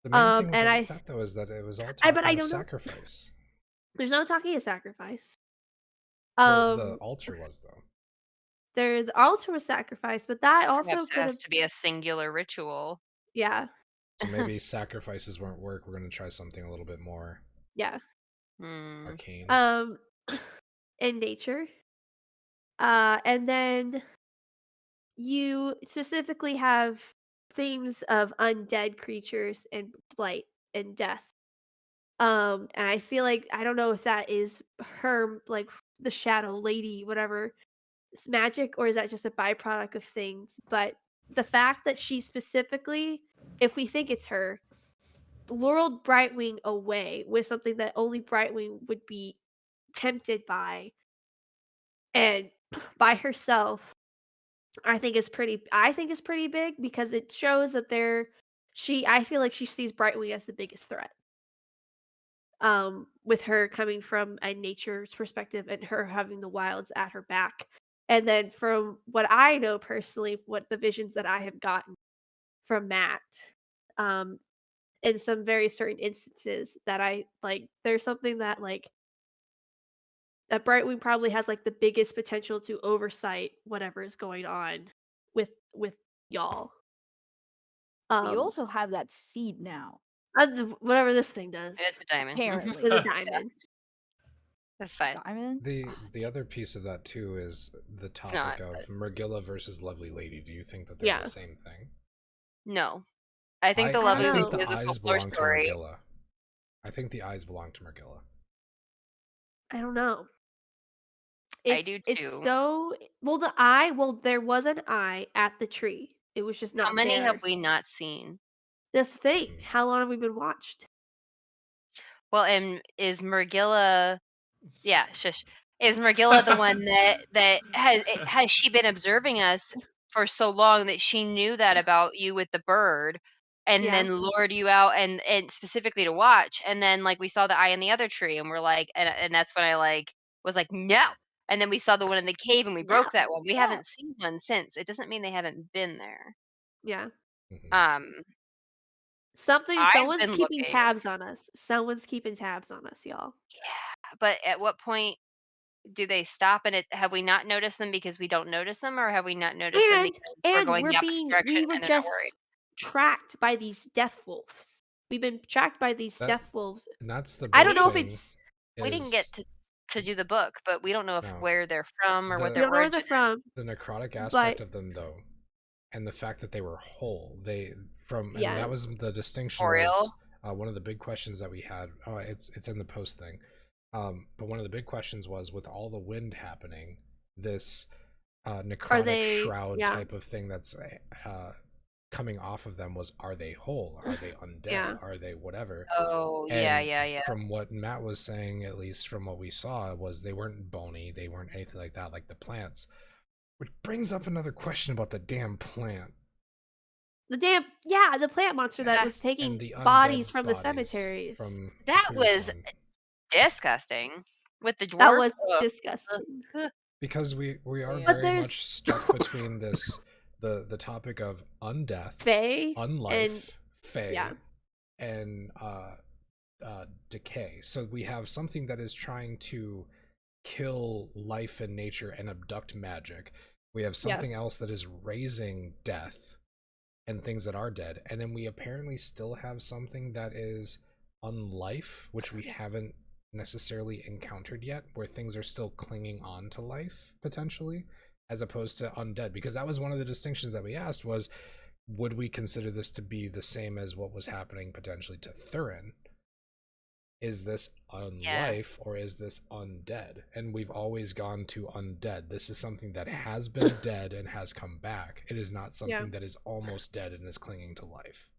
The main thing And with that though is that it was all but I talking of don't know. sacrifice. There's no talking of sacrifice. Well, the altar was though. The altar was sacrificed, but that also Perhaps it could have, has to be a singular ritual. yeah, So maybe sacrifices won't work. We're gonna try something a little bit more yeah. Hmm. arcane. In nature. And then you specifically have themes of undead creatures and blight and death. And I feel like I don't know if that is her, like the shadow lady, whatever, it's magic, or is that just a byproduct of things? But the fact that she specifically, if we think it's her, lured Brightwing away with something that only Brightwing would be tempted by, and by herself, I think is pretty big because it shows that I feel like she sees Brightwing as the biggest threat. With her coming from a nature's perspective and her having the wilds at her back. And then from what I know personally, what the visions that I have gotten from Matt, um, in some very certain instances that I like, there's something that like that Brightwing probably has like the biggest potential to oversight whatever is going on with y'all. You also have that seed now. Whatever this thing does. And it's a diamond. Apparently. Is a diamond. That's fine. Diamond? The other piece of that too is the topic of Mergilla versus Lovely Lady. Do you think that they're Yeah. the same thing? No. I think the I Lovely don't Lady know. the is a eyes folklore belong to story. Mergilla. I think the eyes belong to Mergilla. I don't know. I do It's too. so there was an eye at the tree. It was just How not many have there. we not seen? That's the thing. Mm. How long have we been watched? Well, and is Mergilla yeah, shush. Is Mergilla the one that has she been observing us for so long that she knew that about you with the bird and Yeah. then lured you out and specifically to watch, and then like we saw the eye in the other tree and we're like and that's when I like was like no, and then we saw the one in the cave and we No. broke that one. We Yeah. haven't seen one since. It doesn't mean they haven't been there. Yeah. Mhm. I've Someone's been keeping looking. tabs on us. Someone's keeping tabs on us, y'all. Yeah, but at what point do they stop, and have we not noticed them because we don't notice them, or have we not noticed them And because we're going the opposite direction we were and they're not just worried? tracked by these death wolves. We've been tracked by these That- death wolves. And that's the I big don't know if thing. it's We didn't get to do the book, but we don't know if No. where they're from or The- what we their don't know where origin they're is. from. the necrotic But aspect of them though, and the fact that they were whole. And Yeah. that was the distinction. For real? Was one of the big questions that we had. Oh, it's in the post thing. But one of the big questions was, with all the wind happening, this necrotic shroud yeah. type of thing that's coming off of them was, are they whole? Are they undead? Yeah. Are they whatever? Oh, And yeah. from what Matt was saying, at least from what we saw, was they weren't bony, they weren't anything like that, like the plants. Which brings up another question about the damn plant. The plant monster that Yeah. was taking And the bodies undead from the bodies cemeteries. from the That previous was one. disgusting. With the dwarf. That was Ugh. disgusting. Because we are Yeah. But very there's much stuck between the topic of undeath, Fae and unlife, fae, yeah. and decay. So we have something that is trying to kill life and nature and abduct magic. We have something else that is raising death and things that are dead. And then we apparently still have something that is unlife, which we haven't necessarily encountered yet, where things are still clinging on to life, potentially, as opposed to undead. Because that was one of the distinctions that we asked was, would we consider this to be the same as what was happening potentially to Thurin? Is this unlife or is this undead? And we've always gone to undead. This is something that has been dead and has come back. It is not something that is almost dead and is clinging to life.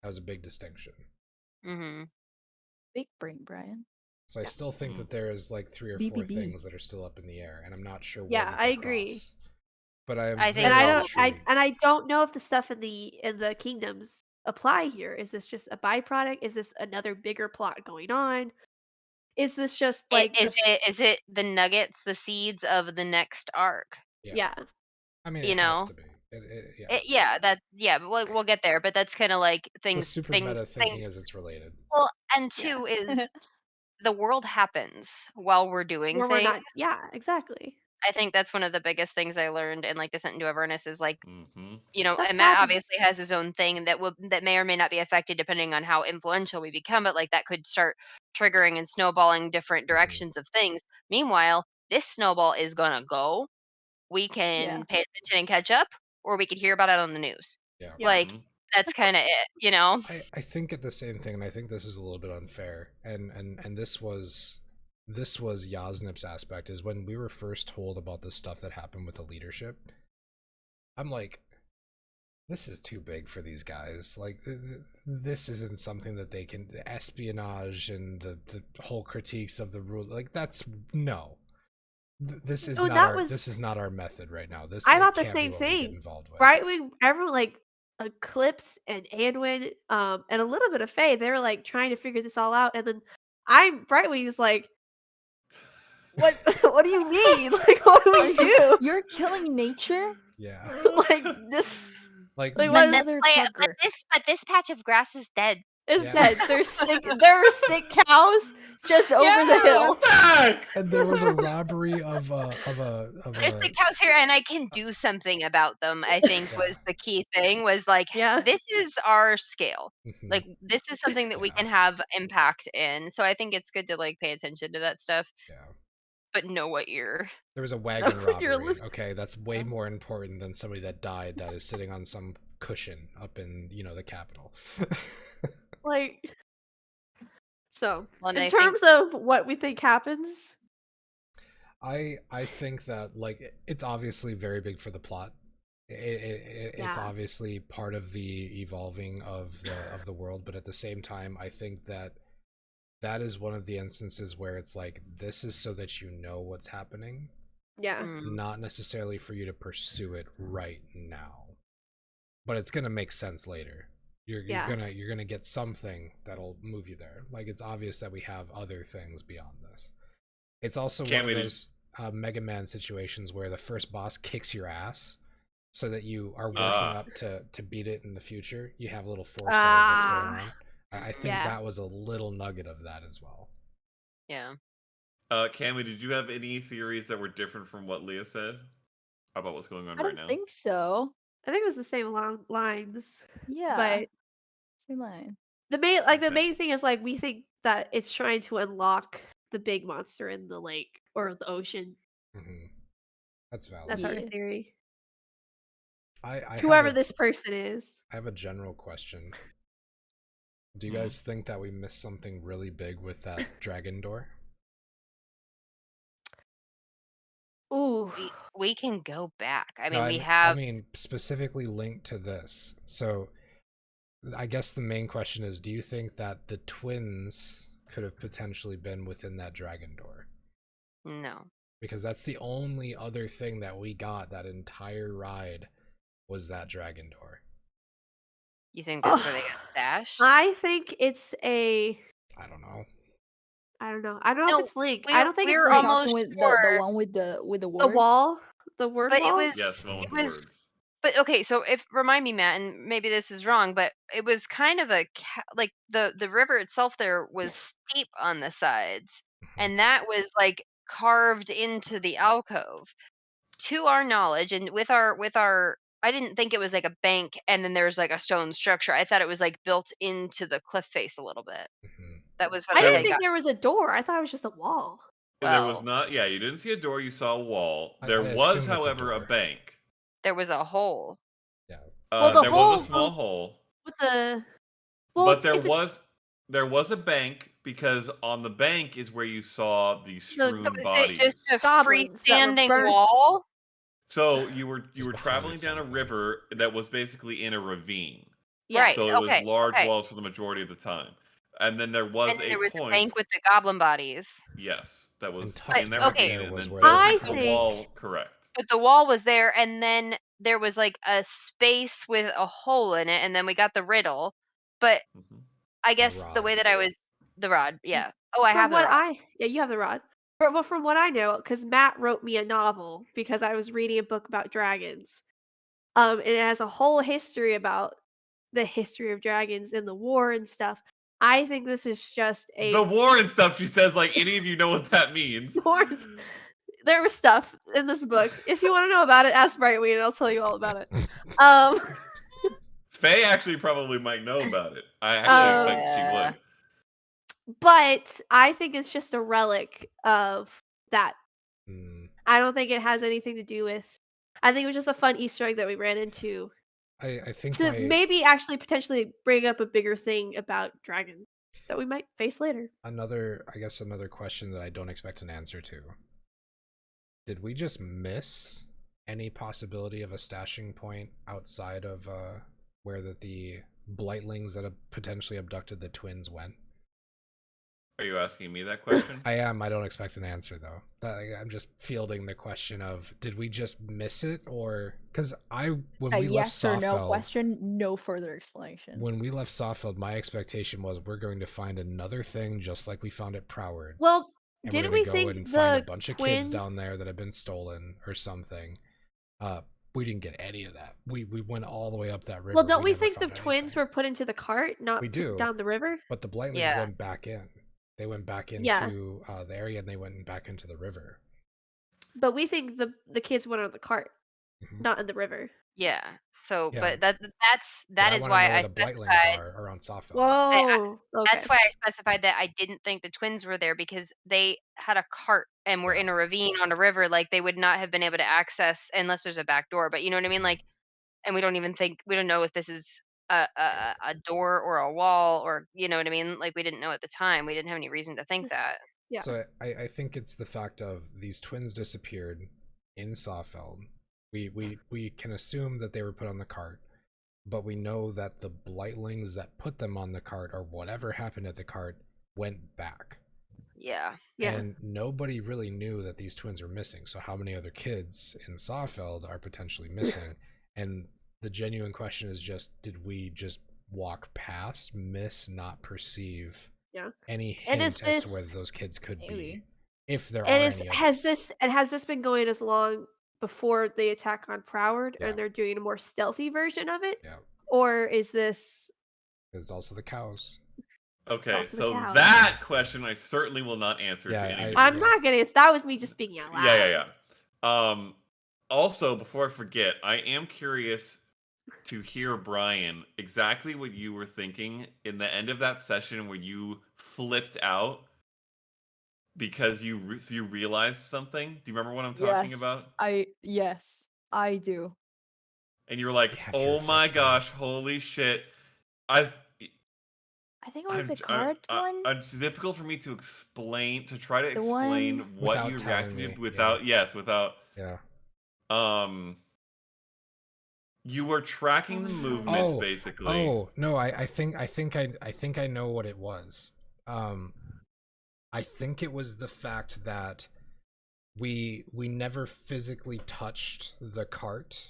That was a big distinction. Mm-hmm. Big brain, Brian. So I still think that there is like 3 or 4 things that are still up in the air, and I'm not sure where we can I agree. cross. But I am I think And very I intrigued. don't know if the stuff in the kingdoms apply here. Is this just a byproduct? Is this another bigger plot going on? Is this just like Is it the nuggets, the seeds of the next arc? yeah. I mean, You it has know? to be. But we'll get there. But that's kind of like The super meta thinking is it's related. Well, and 2 is the world happens while we're doing Where we're things. not exactly. I think that's one of the biggest things I learned in like Descent into Avernus is like, Stuff and Matt happens. obviously has his own thing that may or may not be affected depending on how influential we become, but like that could start triggering and snowballing different directions of things. Meanwhile, this snowball is gonna go. We can pay attention and catch up, or we could hear about it on the news. Yeah. Like that's kind of it, you know. I think at the same thing, and I think this is a little bit unfair, and this was Yasnip's aspect, is when we were first told about the stuff that happened with the leadership, I'm like, this is too big for these guys. Like, this isn't something that they can, the espionage and the whole critiques of the rule, like, that's, no. This is this is not our method right now. This I thought the can't be same what we get thing. involved with. Right when everyone like Eclipse and Anduin, and a little bit of Faye, they were like trying to figure this all out, and then Brightwing's like, what do you mean? Like, what do we do? You're killing nature? Yeah. Like this Like what but this patch of grass is dead. is dead. There are sick cows just over the hill. And there was a robbery of There's sick cows here, and I can do something about them. I think was the key thing. Was like, this is our scale. Like, this is something that we can have impact in. So I think it's good to like pay attention to that stuff. Yeah. But know what you're. There was a wagon robbery. Okay, that's way more important than somebody that died that is sitting on some cushion up in, the Capitol. Like, so Well, in terms of what we think happens, I think that like it's obviously very big for the plot. It's obviously part of the evolving of the world, but at the same time, I think that is one of the instances where it's like, this is so that you know what's happening. Yeah. Not necessarily for you to pursue it right now. But it's gonna make sense later. You're gonna get something that'll move you there. Like, it's obvious that we have other things beyond this. It's also one of those Mega Man situations where the first boss kicks your ass so that you are working up to beat it in the future. You have a little foresight of what's going on. I think that was a little nugget of that as well. Yeah. Cammy, did you have any theories that were different from what Leah said about what's going on right now? I don't think so. I think it was the same lines. Yeah. But same line. The main thing is like, we think that it's trying to unlock the big monster in the lake or the ocean. That's valid. That's our theory. I Whoever this person is. I have a general question. Do you guys think that we missed something really big with that dragon door? Ooh. We can go back. I mean, I mean, specifically linked to this. So, I guess the main question is, do you think that the twins could have potentially been within that dragon door? No. Because that's the only other thing that we got that entire ride was that dragon door. You think that's where they got stashed? I think it's a... I don't know. I don't know if it's Link. I don't think it's Link. Almost with the one with the words? The wall? The word but wall? It was, yes, the one with it the was, words. But okay, so if remind me, Matt, and maybe this is wrong, but it was kind of like the river itself there was steep on the sides, Mhm. and that was like carved into the alcove. To our knowledge, and with our, I didn't think it was like a bank and then there's like a stone structure. I thought it was like built into the cliff face a little bit. Mhm. That was what I I didn't had There, think got. there was a door. I thought it was just a wall. there was Well, not. Yeah, you didn't see a door. You saw a wall. I There was, assume it's a however, a door. bank. there was a hole. Yeah. Well, the There was a hole small goes hole, with the. Well, but it's a there was a bank because on the bank is where you saw the the So strewn is it just bodies. a goblins that were freestanding burnt. wall? So you Just were behind traveling down a something. river that was basically in a ravine. Yeah. Right. So it was Okay. large Okay. walls for the majority of the time. And then there And was then a there was a point, bank with the goblin bodies. yes, that And was But in tucked that back okay, ravine, there and was then where the I the tree think was. wall, correct. but the wall was there, and then there was like a space with a hole in it, and then we got the riddle. But Mhm. I The guess the rod. way that I was the rod, yeah. Oh, I have from the what rod. you have the rod. Well, from what I know, because Matt wrote me a novel because I was reading a book about dragons. And it has a whole history about the history of dragons and the war and stuff. I think this is just The a war and stuff, she says, like any of you know what that means. Lawrence. There was stuff in this book. If you want to know about it, ask Brightwing and I'll tell you all about it. Um, Faye actually probably might know about it. I actually um, expected she Yeah. would. but I think it's just a relic of that. Mm, I don't think it has anything to do with. I think it was just a fun Easter egg that we ran into I think to my maybe actually potentially bring up a bigger thing about dragons that we might face later. another question that I don't expect an answer to. Did we just miss any possibility of a stashing point outside of where the blightlings that have potentially abducted the twins went? Are you asking me that question? I am. I don't expect an answer though. I'm just fielding the question of did we just miss it, or because when A we left yes or no Sawfeld, question, no further explanation. when we left Sawfeld, my expectation was we're going to find another thing just like we found at Proward. Well, And we're didn't gonna we go think and find a the bunch of kids twins? down there that have been stolen or something. We didn't get any of that. We went all the way up that river. Well, don't we never think the found twins anything. were put into the cart, not We do. down the river? But the blightlings Yeah. went back in. They went back Yeah. into the area and they went back into the river. But we think the kids went on the cart, Mhm. not in the river. Yeah. So, Yeah. but But that I is want to why know where I the blightlings specified. are around Sawfeld. Whoa. Okay. That's why I specified that I didn't think the twins were there because they had a cart and were Yeah. in a ravine on a river. Like they would not have been able to access unless there's a back door. But you know what I mean? Mhm. Like, and we don't know if this is a door or a wall or you know what I mean. Like we didn't know at the time. We didn't have any reason to think that. Yeah. So I think it's the fact of these twins disappeared in Sawfeld. We can assume that they were put on the cart, but we know that the blightlings that put them on the cart or whatever happened at the cart went back. Yeah. Yeah. And nobody really knew that these twins were missing. So how many other kids in Sawfeld are potentially missing? And the genuine question is just, did we just walk past, miss, not perceive Yeah. any And hint is as to this where those kids could be? Maybe. If there and are is any has others. this been going as long before the attack on Proward Yeah. and they're doing a more stealthy version of it? Yeah. Or is this There's also the cows. Okay, also the so cows? that question I certainly will not answer Yeah, to any I- of I'm you. yeah. not getting it. That was me just speaking out loud. Yeah. Also, before I forget, I am curious to hear, Brian, exactly what you were thinking in the end of that session where you flipped out because you realized something. Do you remember what I'm talking Yes, about? yes, I do. And you were like, You have your "Oh my refresh, man. gosh, holy shit!" I I think it was the cart one. It's difficult for me to try to The explain one. what Without you telling reacted to me, without, yes, without, Yeah. you were tracking the movements Oh, basically. no, I think I know what it was. I think it was the fact that we never physically touched the cart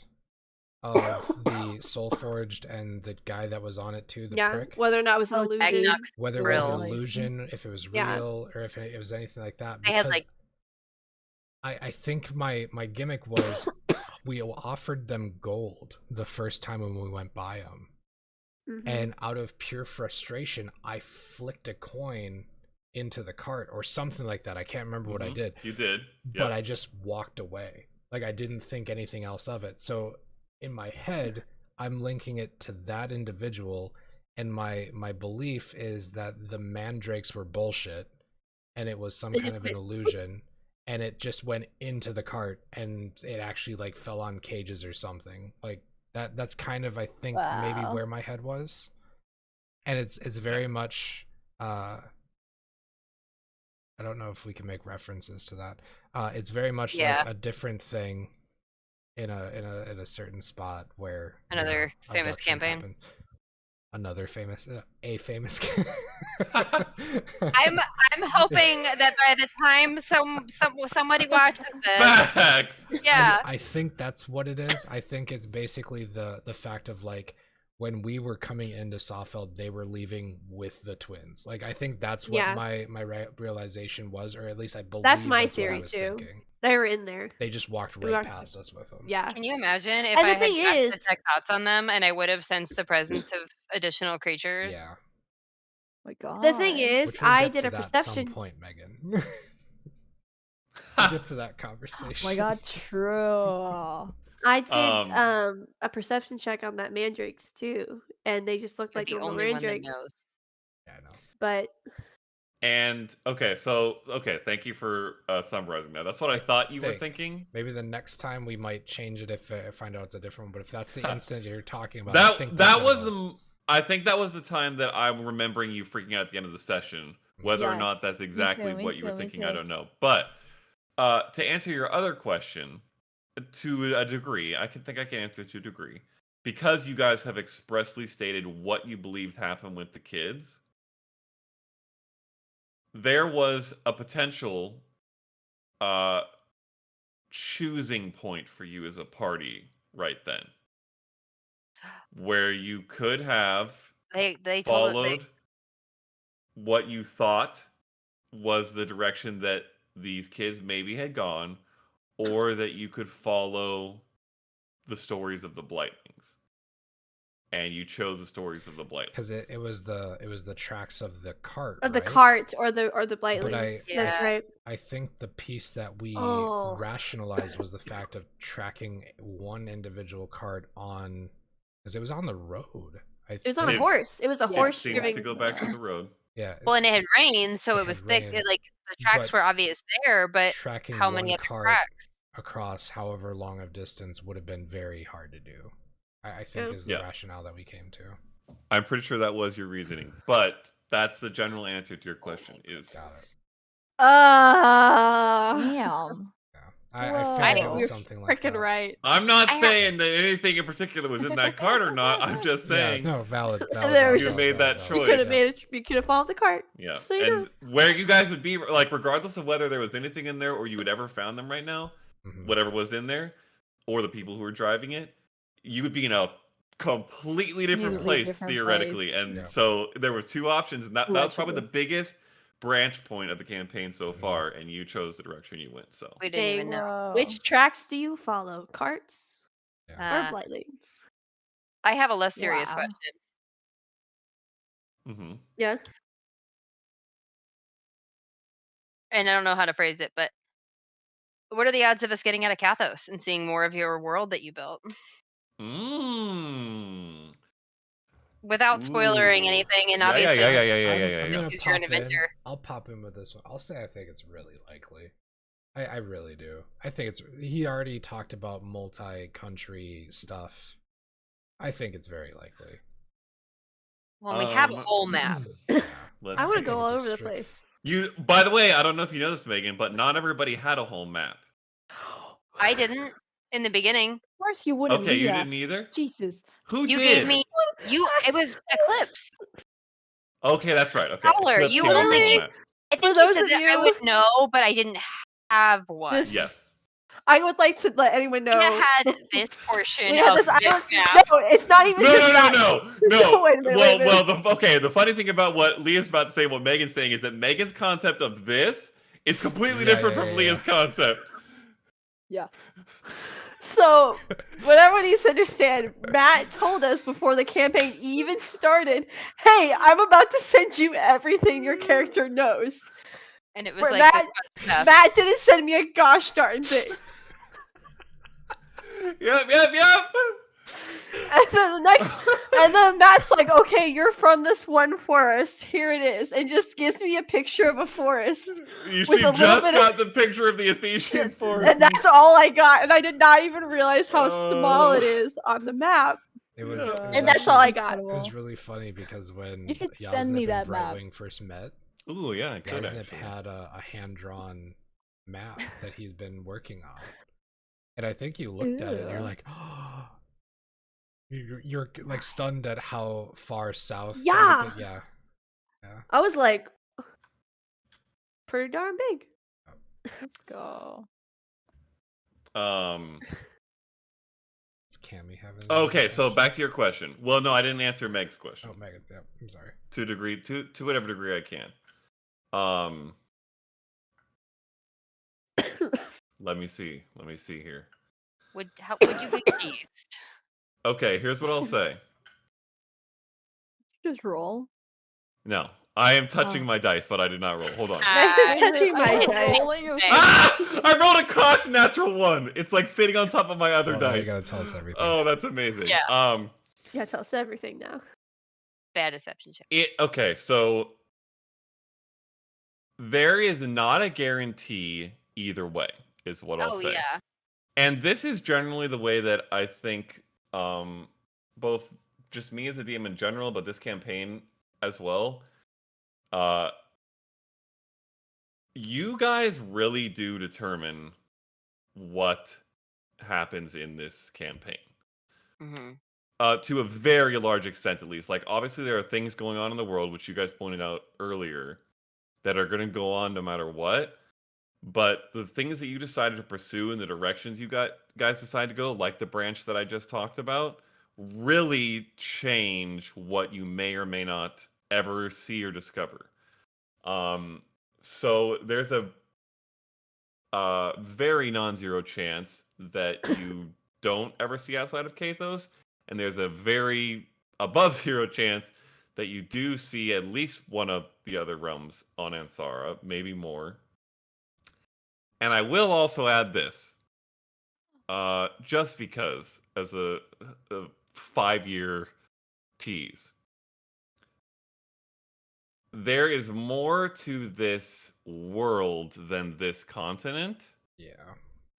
of the soul forged and the guy that was on it too, the Yeah. prick. Whether or not it was an Oh, illusion. Agnok's Whether it was an grill. illusion, if it was Yeah. real, or if it was anything like that. They had Because like I think my gimmick was we offered them gold the first time when we went by them. Mhm. And out of pure frustration, I flicked a coin into the cart or something like that. I can't remember what I did. You did. But I just walked away. Like, I didn't think anything else of it. So in my head, I'm linking it to that individual, and my belief is that the mandrakes were bullshit and it was some They kind just of an went- illusion, and it just went into the cart and it actually like fell on cages or something. Like that's kind of, I think, maybe Wow. where my head was. And it's very much I don't know if we can make references to that. It's very much Yeah. like a different thing in a certain spot where Another famous abduction campaign. happened. Another famous, a famous. I'm hoping that by the time somebody watches this, Facts. yeah, I think that's what it is. I think it's basically the fact of like when we were coming into Sawfeld, they were leaving with the twins. Like I think that's what Yeah. my realization was, or at least I believe That's my what I theory was too. thinking. They were in there. They just walked They right walked- past us with them. Yeah. Can you imagine if And I the had thing cast is- detect thoughts on them and I would have sensed the presence of additional creatures? Yeah. My God. The thing is, Which we'll I get did to a that perception. some point, Megan. We'll get to that conversation. Oh my God, true. I did Um, a perception check on that mandrakes too, and they just looked You're like the normal only one that mandrakes. knows. Yeah, I know. But And okay, thank you for summarizing that. That's what I thought you were Think. thinking. Maybe the next time we might change it if I find out it's a different one. But if that's the incident you're talking about, I think that's That what was it the I think that was the time that I'm remembering you freaking out at the end of the session. Whether or Yes, not that's me exactly too, me what you were too, me thinking, I too. don't know. But to answer your other question, to a degree, I can answer to a degree. Because you guys have expressly stated what you believed happened with the kids, there was a potential choosing point for you as a party right then, where you could have They told followed what you thought was the direction that these kids maybe had gone, or that you could follow the stories of the Blightings. And you chose the stories of the Blightings. because it was the tracks of the cart, or the right? cart or the blightlings. Yeah. That's right. I think the piece that we Oh. rationalized was the fact of tracking one individual cart on, because it was on the road. It was on a It- horse. It was a Yes. It horse seemed driving. to go back to the road. Yeah. well, and it had rained, so It it was had thick. rained, Like the tracks but were obvious there, but tracking how one many other cart tracks? across however long of distance would have been very hard to do. I think Yeah. is the Yeah. rationale that we came to. I'm pretty sure that was your reasoning, but that's the general answer to your question. Is Got it. Damn. Yeah. I figured it Whoa. was You're something like freaking that. right. I'm not I ha- saying that anything in particular was in that cart or not. I'm just saying Yeah, no, valid. There was you just- made that You choice. could have made it. You could have followed the cart. Yeah, Just so you know. and where you guys would be, like, regardless of whether there was anything in there or you had ever found them right now, Mhm. whatever was in there, or the people who were driving it, you would be in a completely different Completely place different theoretically. place. And Yeah. so there was two options, and that was probably the Allegedly. biggest branch point of the campaign so Mhm. far, and you chose the direction you went. So We didn't Okay, even know. Whoa. which tracks do you follow? Carts or Uh, blightlings? I have a less serious Wow. question. hmm Yeah. And I don't know how to phrase it, but what are the odds of us getting out of Kathos and seeing more of your world that you built? Mm. Without spoilering Ooh. anything, and Yeah, obviously yeah, just I'm gonna choose your own pop in. adventure. I'll pop in with this one. I'll say I think it's really likely. I really do. I think it's. He already talked about multi-country stuff. I think it's very likely. When we have a Um, whole map. Yeah. Let's I want to see. go all It's over the extreme. place. You, by the way, I don't know if you know this, Megan, but not everybody had a whole map. I didn't in the beginning. Of course you wouldn't, Okay, you Leah. didn't either. Jesus. Who You did? gave me it was Eclipse. Okay, that's right. Okay, Howler, Eclipse you gave you a only whole gave- map. I For think you those said of that I you- would know, but I didn't have one. This- Yes. I would like to let anyone know. Leah had this portion Leah, of this- I this don't- map. No, it's not even No, just no, that. no. Wait a minute, wait a minute. The funny thing about what Leah's about to say, what Megan's saying, is that Megan's concept of this is completely Yeah, different yeah, from yeah, Leah's concept. Yeah. So, what everyone needs to understand, Matt told us before the campaign even started, hey, I'm about to send you everything your character knows. And it was For like Matt, the stuff. Matt didn't send me a gosh darn thing. Yep. And then Matt's like, okay, you're from this one forest. Here it is. And just gives me a picture of a forest. She with a little just bit of- got the picture of the Ephesian forest. And that's all I got. And I did not even realize how small Oh. it is on the map. It was, Yeah. And that's all I got. It was Incredible. really funny because when You should send me Yasnip and that map. Brightwing first met, Ooh, yeah, I could Yasnip actually. had a hand-drawn map that he's been working on. And I think you looked at it and you're Ew. like, oh, you're like stunned at how far south. Yeah. everything- yeah. I was like, pretty darn big. Let's go. It's Cammy having. Okay, so back to your question. Well, no, I didn't answer Meg's question. Oh, Megan. Yeah, I'm sorry. To whatever degree I can. Let me see here. Would you be pleased? Okay, here's what I'll say. Just roll. No, I am touching Oh. my dice, but I did not roll. Hold on. Megan's touching my I'm dice. rolling your Ah! I rolled a cocked natural one. It's like sitting on top of my other Oh, now you dice. gotta tell us everything. Oh, that's amazing. Yeah. Yeah, tell us everything now. Bad deception check. Okay, so there is not a guarantee either way, is what I'll Oh say. yeah. And this is generally the way that I think both just me as a DM in general, but this campaign as well. You guys really do determine what happens in this campaign. Mm-hmm. To a very large extent, at least. Like, obviously, there are things going on in the world, which you guys pointed out earlier, that are going to go on no matter what. But the things that you decided to pursue and the directions you guys decided to go, like the branch that I just talked about, really change what you may or may not ever see or discover. So there's a very non-zero chance that you don't ever see outside of Kathos, and there's a very above zero chance that you do see at least one of the other realms on Anthara, maybe more. And I will also add this, just because as a 5-year tease. There is more to this world than this continent. Yeah.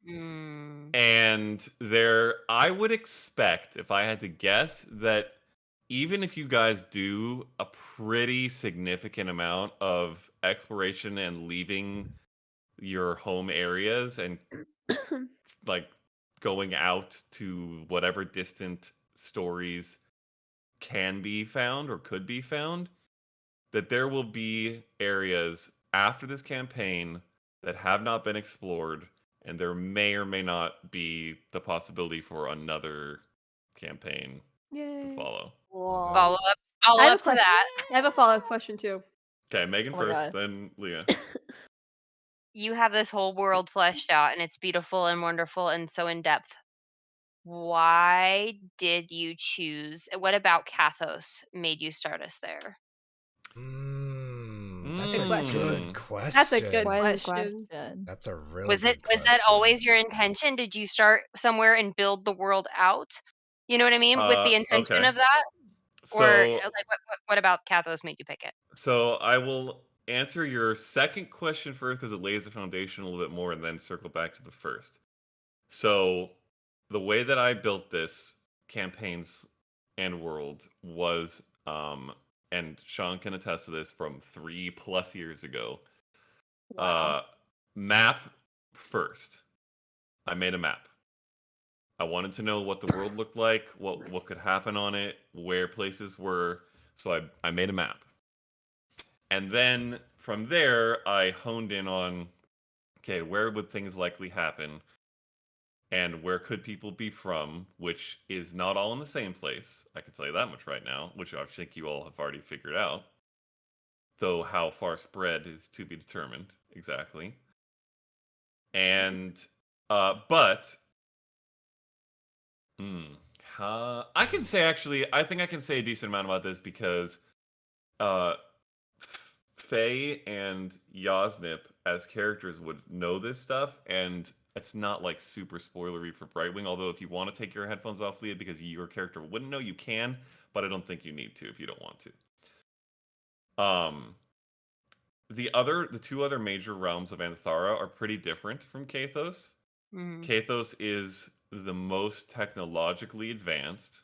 Mm. And I would expect, if I had to guess, that even if you guys do a pretty significant amount of exploration and leaving your home areas and like going out to whatever distant stories can be found or could be found, that there will be areas after this campaign that have not been explored, and there may or may not be the possibility for another campaign to Yay. follow. Whoa. Follow I have a up to question. that. I have a follow-up question too. Okay, Megan Oh my first, God. then Leah. You have this whole world fleshed out, and it's beautiful and wonderful and so in depth. Why did you choose? What about Kathos made you start us there? That's Good a question. good question. That's a good Quite a question. That's a really Was good that question. always your intention? Did you start somewhere and build the world out? You know what I mean? With the intention Okay. of that? Or So, like what about Kathos made you pick it? so I will answer your second question first because it lays the foundation a little bit more, and then circle back to the first. So, the way that I built this campaigns and world was, and Sean can attest to this from 3+ years ago. Wow. Map first. I made a map. I wanted to know what the world looked like, what could happen on it, where places were. So I made a map. And then from there, I honed in on, okay, where would things likely happen? And where could people be from, which is not all in the same place. I can tell you that much right now, which I think you all have already figured out. Though how far spread is to be determined exactly. And but Hmm. I can say actually, I think I can say a decent amount about this because uh, Faye and Yasnip as characters would know this stuff, and it's not like super spoilery for Brightwing. Although, if you want to take your headphones off, Leah, because your character wouldn't know, you can, but I don't think you need to if you don't want to. The two other major realms of Anthara are pretty different from Kathos. Mm-hmm. Kathos is the most technologically advanced.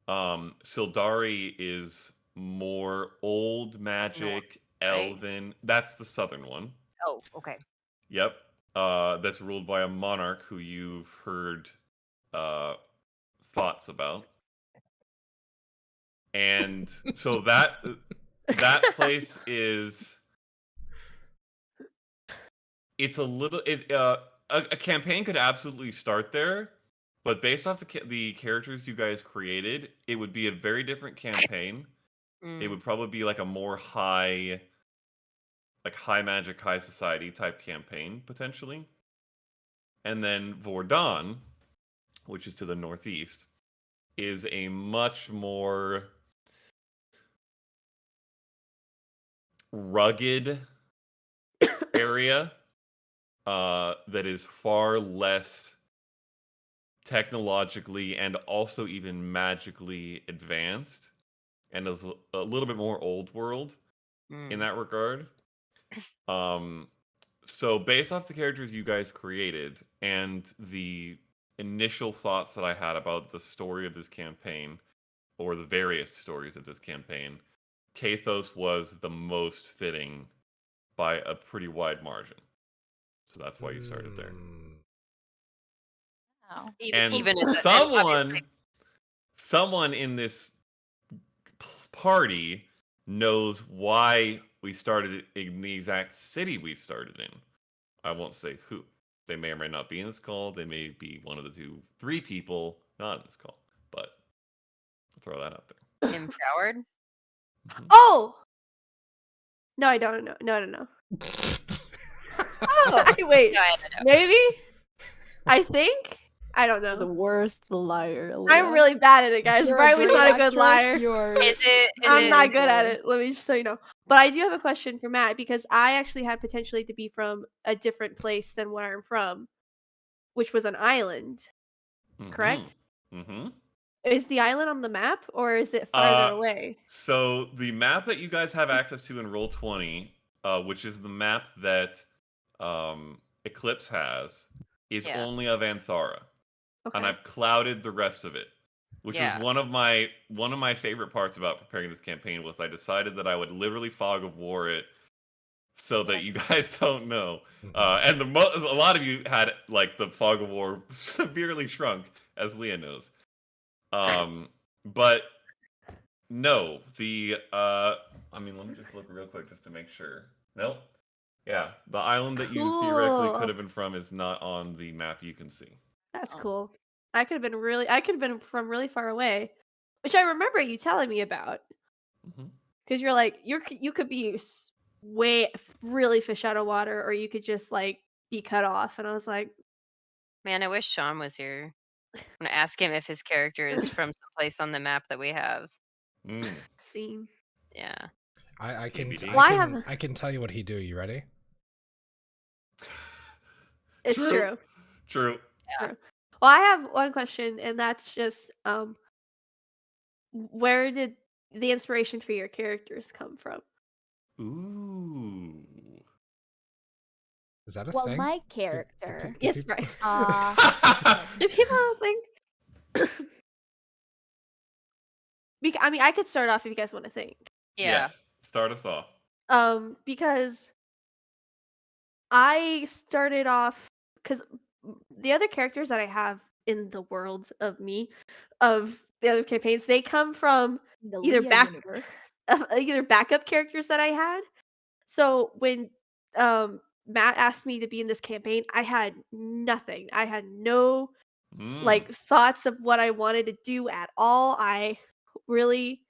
Sildari is more old North, magic, right? elven. That's the southern one. Oh, okay. Yep. That's ruled by a monarch who you've heard uh, thoughts about. And so that place is it's a little a campaign could absolutely start there, but based off the characters you guys created, it would be a very different campaign. It Mm. would probably be like a more high magic, high society type campaign potentially. And then Vordon, which is to the northeast, is a much more rugged area that is far less technologically and also even magically advanced and is a little bit more old world in Mm. that regard. Um, so based off the characters you guys created and the initial thoughts that I had about the story of this campaign, or the various stories of this campaign, Kathos was the most fitting by a pretty wide margin. So that's why you started there. Mm. Wow. Even And even as a, and obviously, someone in this party knows why we started in the exact city we started in. I won't say who. They may or may not be in this call. They may be one of the three people not in this call. But I'll throw that out there. empowered. Mhm. Oh! No, I don't know. No. Oh, Wait, Yeah, I don't know. maybe? I think? I don't you're the know. worst liar, I'm Leah. really bad at it, guys. You're a Brightwing's great not a good actress. liar. You're Is it? Is I'm it? not good at it. Let me just so you know. But I do have a question for Matt because I actually had potentially to be from a different place than where I'm from, which was an island. Correct? Mm-hmm. Is the island on the map or is it farther Uh, away? so the map that you guys have access to in Roll20, which is the map that Eclipse has, is Yeah. only of Anthara, and Okay. I've clouded the rest of it, which was Yeah. one of my favorite parts about preparing this campaign. Was I decided that I would literally fog of war it so that you guys don't know, and a lot of you had like the fog of war severely shrunk, as Leah knows. But no, I mean, let me just look real quick just to make sure. Nope. Yeah, the island that you theoretically could Cool. have been from is not on the map you can see. That's Oh. cool. I could have been from really far away, which I remember you telling me about. Hmm. Because you're like you could be way really fish out of water, or you could just like be cut off. And I was like, Man, I wish Sean was here. I'm gonna ask him if his character is from someplace on the map that we have. Mm, scene. Yeah. I can TBD. Well, I have. I can tell you what he do. You ready? It's True. true. True. True. Well, I have one question, and that's just where did the inspiration for your characters come from? Ooh. Is that a Well, thing? my Do character. Yes, people... right. Uh, Do people think? I mean, I could start off if you guys want to think. Yeah. Yes. Start us off. Because I started off because the other characters that I have in the world of me, of the other campaigns, they come from the either Leah universe. either backup characters that I had. So when Matt asked me to be in this campaign, I had nothing. I had no Mm. like thoughts of what I wanted to do at all. I really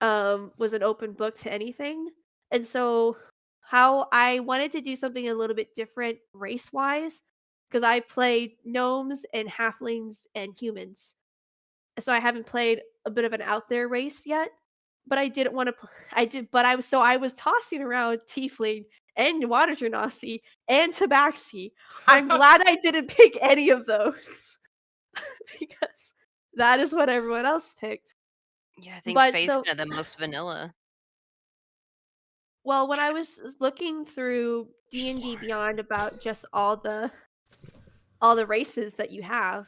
was an open book to anything. And so how I wanted to do something a little bit different race wise because I played gnomes and halflings and humans. So I haven't played a bit of an out there race yet, but I didn't want to. I did, but I was tossing around tiefling and water genasi and tabaxi. I'm glad I didn't pick any of those because that is what everyone else picked. Yeah, I think But Faye's so, kind of the most vanilla. well, when I was looking through She's D&D lying. Beyond about just all the races that you have,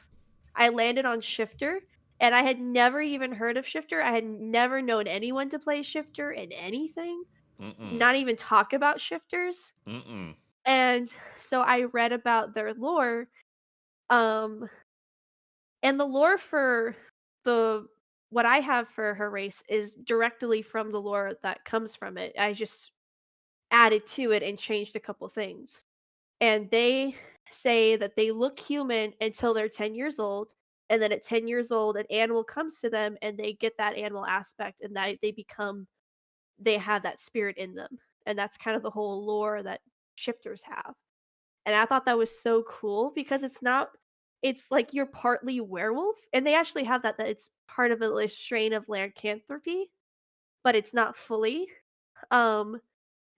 I landed on Shifter, and I had never even heard of Shifter. I had never known anyone to play Shifter in anything, Mm-mm. not even talk about Shifters. Mm-mm. And so I read about their lore, um, and the lore for the what I have for her race is directly from the lore that comes from it. I just added to it and changed a couple things. And they say that they look human until they're 10 years old, and then at 10 years old an animal comes to them and they get that animal aspect, and that they have that spirit in them. And that's kind of the whole lore that shifters have. And I thought that was so cool because it's like you're partly werewolf, and they actually have that it's part of a strain of lycanthropy, but it's not fully. Um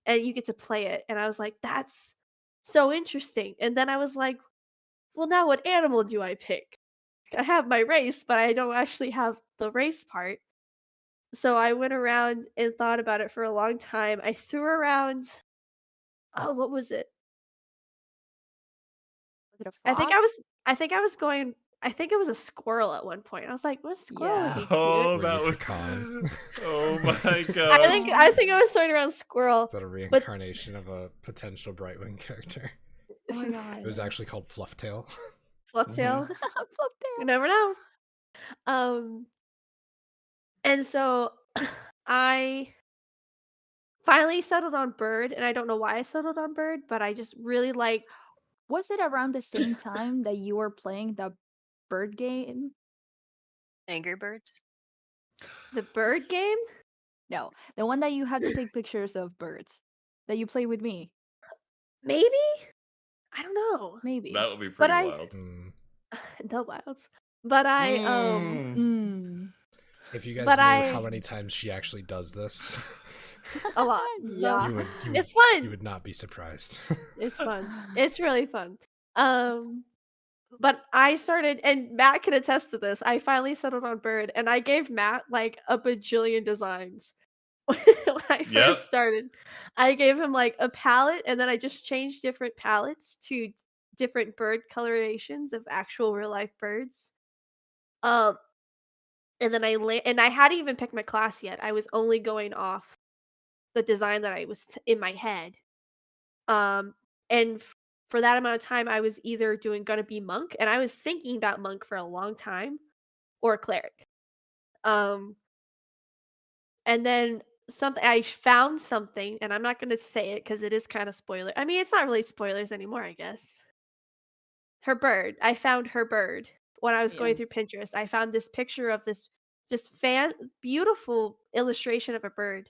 and you get to play it, and I was like, "That's so interesting." And then I was like, "Well, now what animal do I pick?" I have my race, but I don't actually have the race part. So I went around and thought about it for a long time. I threw around, oh, what was it? Was it a I think fox? I was I think I was going I think it was a squirrel at one point. I was like, "Well, squirrel would Yeah. be cute." Oh, Were you that pecan? was. Oh my I god. think I Oh, think I was throwing around squirrel, Is that a but reincarnation of a potential Brightwing character? oh this my is It was god. actually called Flufftail. Mm-hmm. Flufftail. You Fliptail. never know. Um And so I finally settled on bird, and I don't know why I settled on bird, but I just really liked Was it around the same time that you were playing the bird game? Angry Birds. the bird game. No, the one that you have to take pictures of birds that you play with me. Maybe? I don't know. Maybe. That would be But pretty I wild. Mm. the wilds. But I Mm. Mm. If you guys but knew how I many times she actually does this, a lot. Yeah. It's you fun. would not be surprised. It's fun. It's really fun. Um But I started, and Matt can attest to this. I finally settled on bird, and I gave Matt like a bajillion designs when I Yep. first started. I gave him like a palette, and then I just changed different palettes to different bird colorations of actual real life birds. Um, and then and I hadn't even picked my class yet. I was only going off the design that I was in my head. Um, and for that amount of time, I was either doing gonna be monk, and I was thinking about monk for a long time, or cleric. Um, and then something I found something, and I'm not gonna say it because it is kind of spoiler. I mean, it's not really spoilers anymore, I guess. Her bird. I found her bird when I was Yeah. going through Pinterest. I found this picture of this just beautiful illustration of a bird,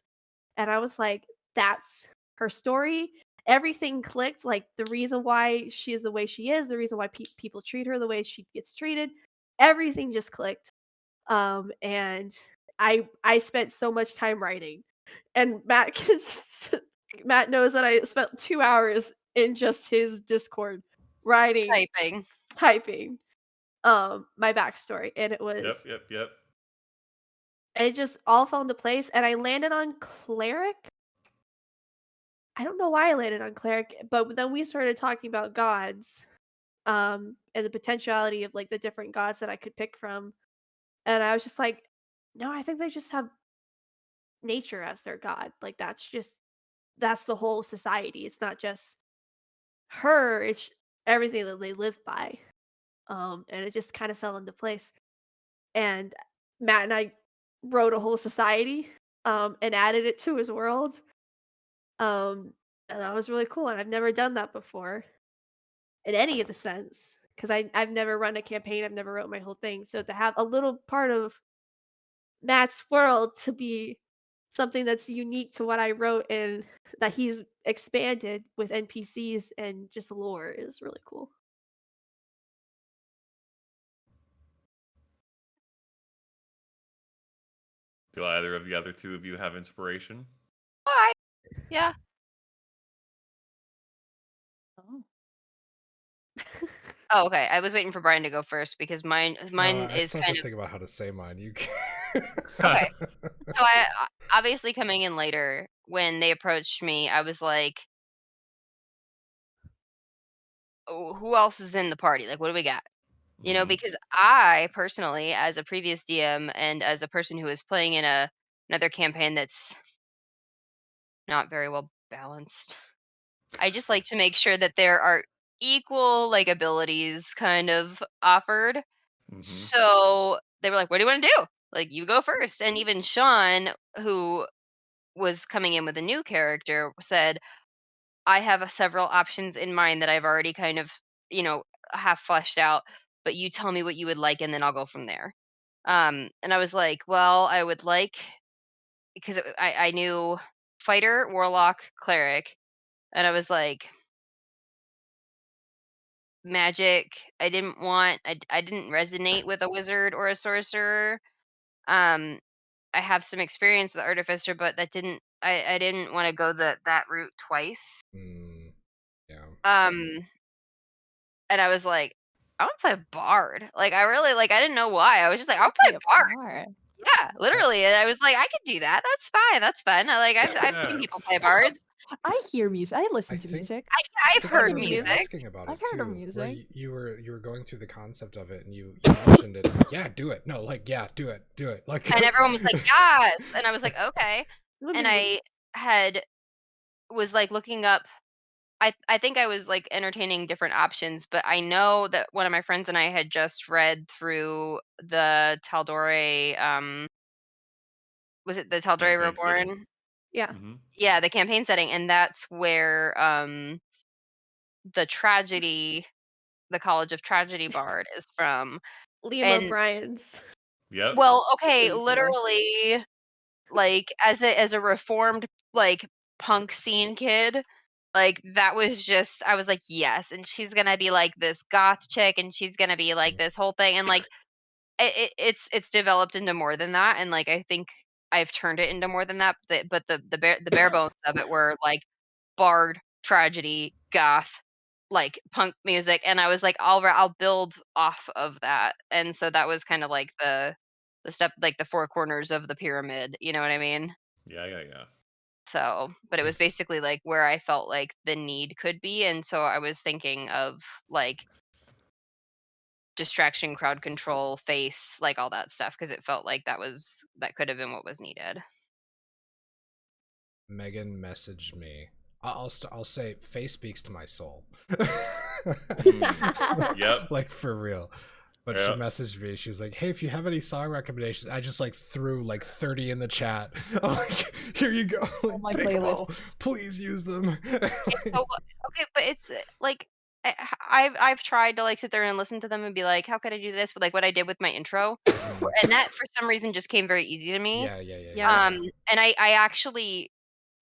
and I was like, "That's her story." Everything clicked. Like the reason why she is the way she is, the reason why people treat her the way she gets treated, everything just clicked. And I spent so much time writing, and Matt knows that I spent 2 hours in just his Discord writing, Typing. typing my backstory, and Yep. Yep. Yep. it just all fell into place, and I landed on cleric. I don't know why I landed on cleric, but then we started talking about gods, and the potentiality of like the different gods that I could pick from, and I was just like, no, I think they just have nature as their god. Like that's the whole society. It's not just her, it's everything that they live by. And it just kind of fell into place. And Matt and I wrote a whole society and added it to his world. And that was really cool. And I've never done that before in any of the sense. Because I've never run a campaign, I've never wrote my whole thing. So to have a little part of Matt's world to be something that's unique to what I wrote and that he's expanded with NPCs and just lore is really cool. Do either of the other two of you have inspiration? Why? Yeah. Oh. Oh, okay. I was waiting for Brian to go first because mine No, mine I is still have kind to of think about how to say mine. You okay. So I obviously coming in later when they approached me, I was like, "Oh, who else is in the party? Like, what do we got?" Hmm. Because I personally, as a previous DM and as a person who is playing in another campaign that's not very well balanced, I just like to make sure that there are equal like abilities kind of offered. Hmm. So they were like, "What do you want to do? Like, you go first." And even Sean, who was coming in with a new character, said, "I have several options in mind that I've already kind of, you know, have fleshed out, but you tell me what you would like, and then I'll go from there." And I was like, "Well, I would like because I knew fighter, warlock, cleric, and I was like, magic. I didn't resonate with a wizard or a sorcerer. Um, I have some experience with artificer, but I didn't want to go that route twice. Mm, yeah. Um, and I was like, I want to play a bard. Like I really like I didn't know why. I was just like, I'll I play play a a bard. part. Yeah, I, literally. And I was like, I could do that. That's fine. That's fun. I've seen Yeah. people play bards. I hear music. I I listen to think music. I I've think I heard remember music. music. asking about I've it heard of too, where music. you were going through the concept of it, and you mentioned it. I'm like, yeah, do it. No, like, yeah, do it. Like, And everyone was like, yes. And I was like, okay. Let And me look. I had was like looking up I think I was like entertaining different options, but I know that one of my friends and I had just read through the Taldore was it the Taldore Campaign setting. Reborn? Yeah. Hmm. Yeah, the campaign setting, and that's where the tragedy the College of Tragedy Bard is from. Liam And O'Brien's. Yep. well, okay, Pretty cool. literally like as a reformed like punk scene kid, like that was just I was like, yes, and she's gonna be like this goth chick and she's gonna be like this whole thing and like it's developed into more than that and like I think I've turned it into more than that but the bare bones of it were like bard tragedy goth like punk music and I was like I'll build off of that and so that was kind of like the step like the four corners of the pyramid, you know what I mean? Yeah, yeah, yeah. So but it was if basically like where I felt like the need could be and so I was thinking of like distraction, crowd control, face, like all that stuff because it felt like that could have been what was needed. Megan messaged me. I'll say face speaks to my soul. Mm. Yep. Like for real. But she Yep. messaged me. She was like, "Hey, if you have any song recommendations," I just like threw like 30 in the chat. I'm like, "Here you go. All Like, my take them all. playlists. Please use them." It's so okay, but it's like I've tried to like sit there and listen to them and be like, how could I do this? But like what I did with my intro, Mm. and that for some reason just came very easy to me. Yeah, yeah, yeah, yeah, Yeah. yeah. And I actually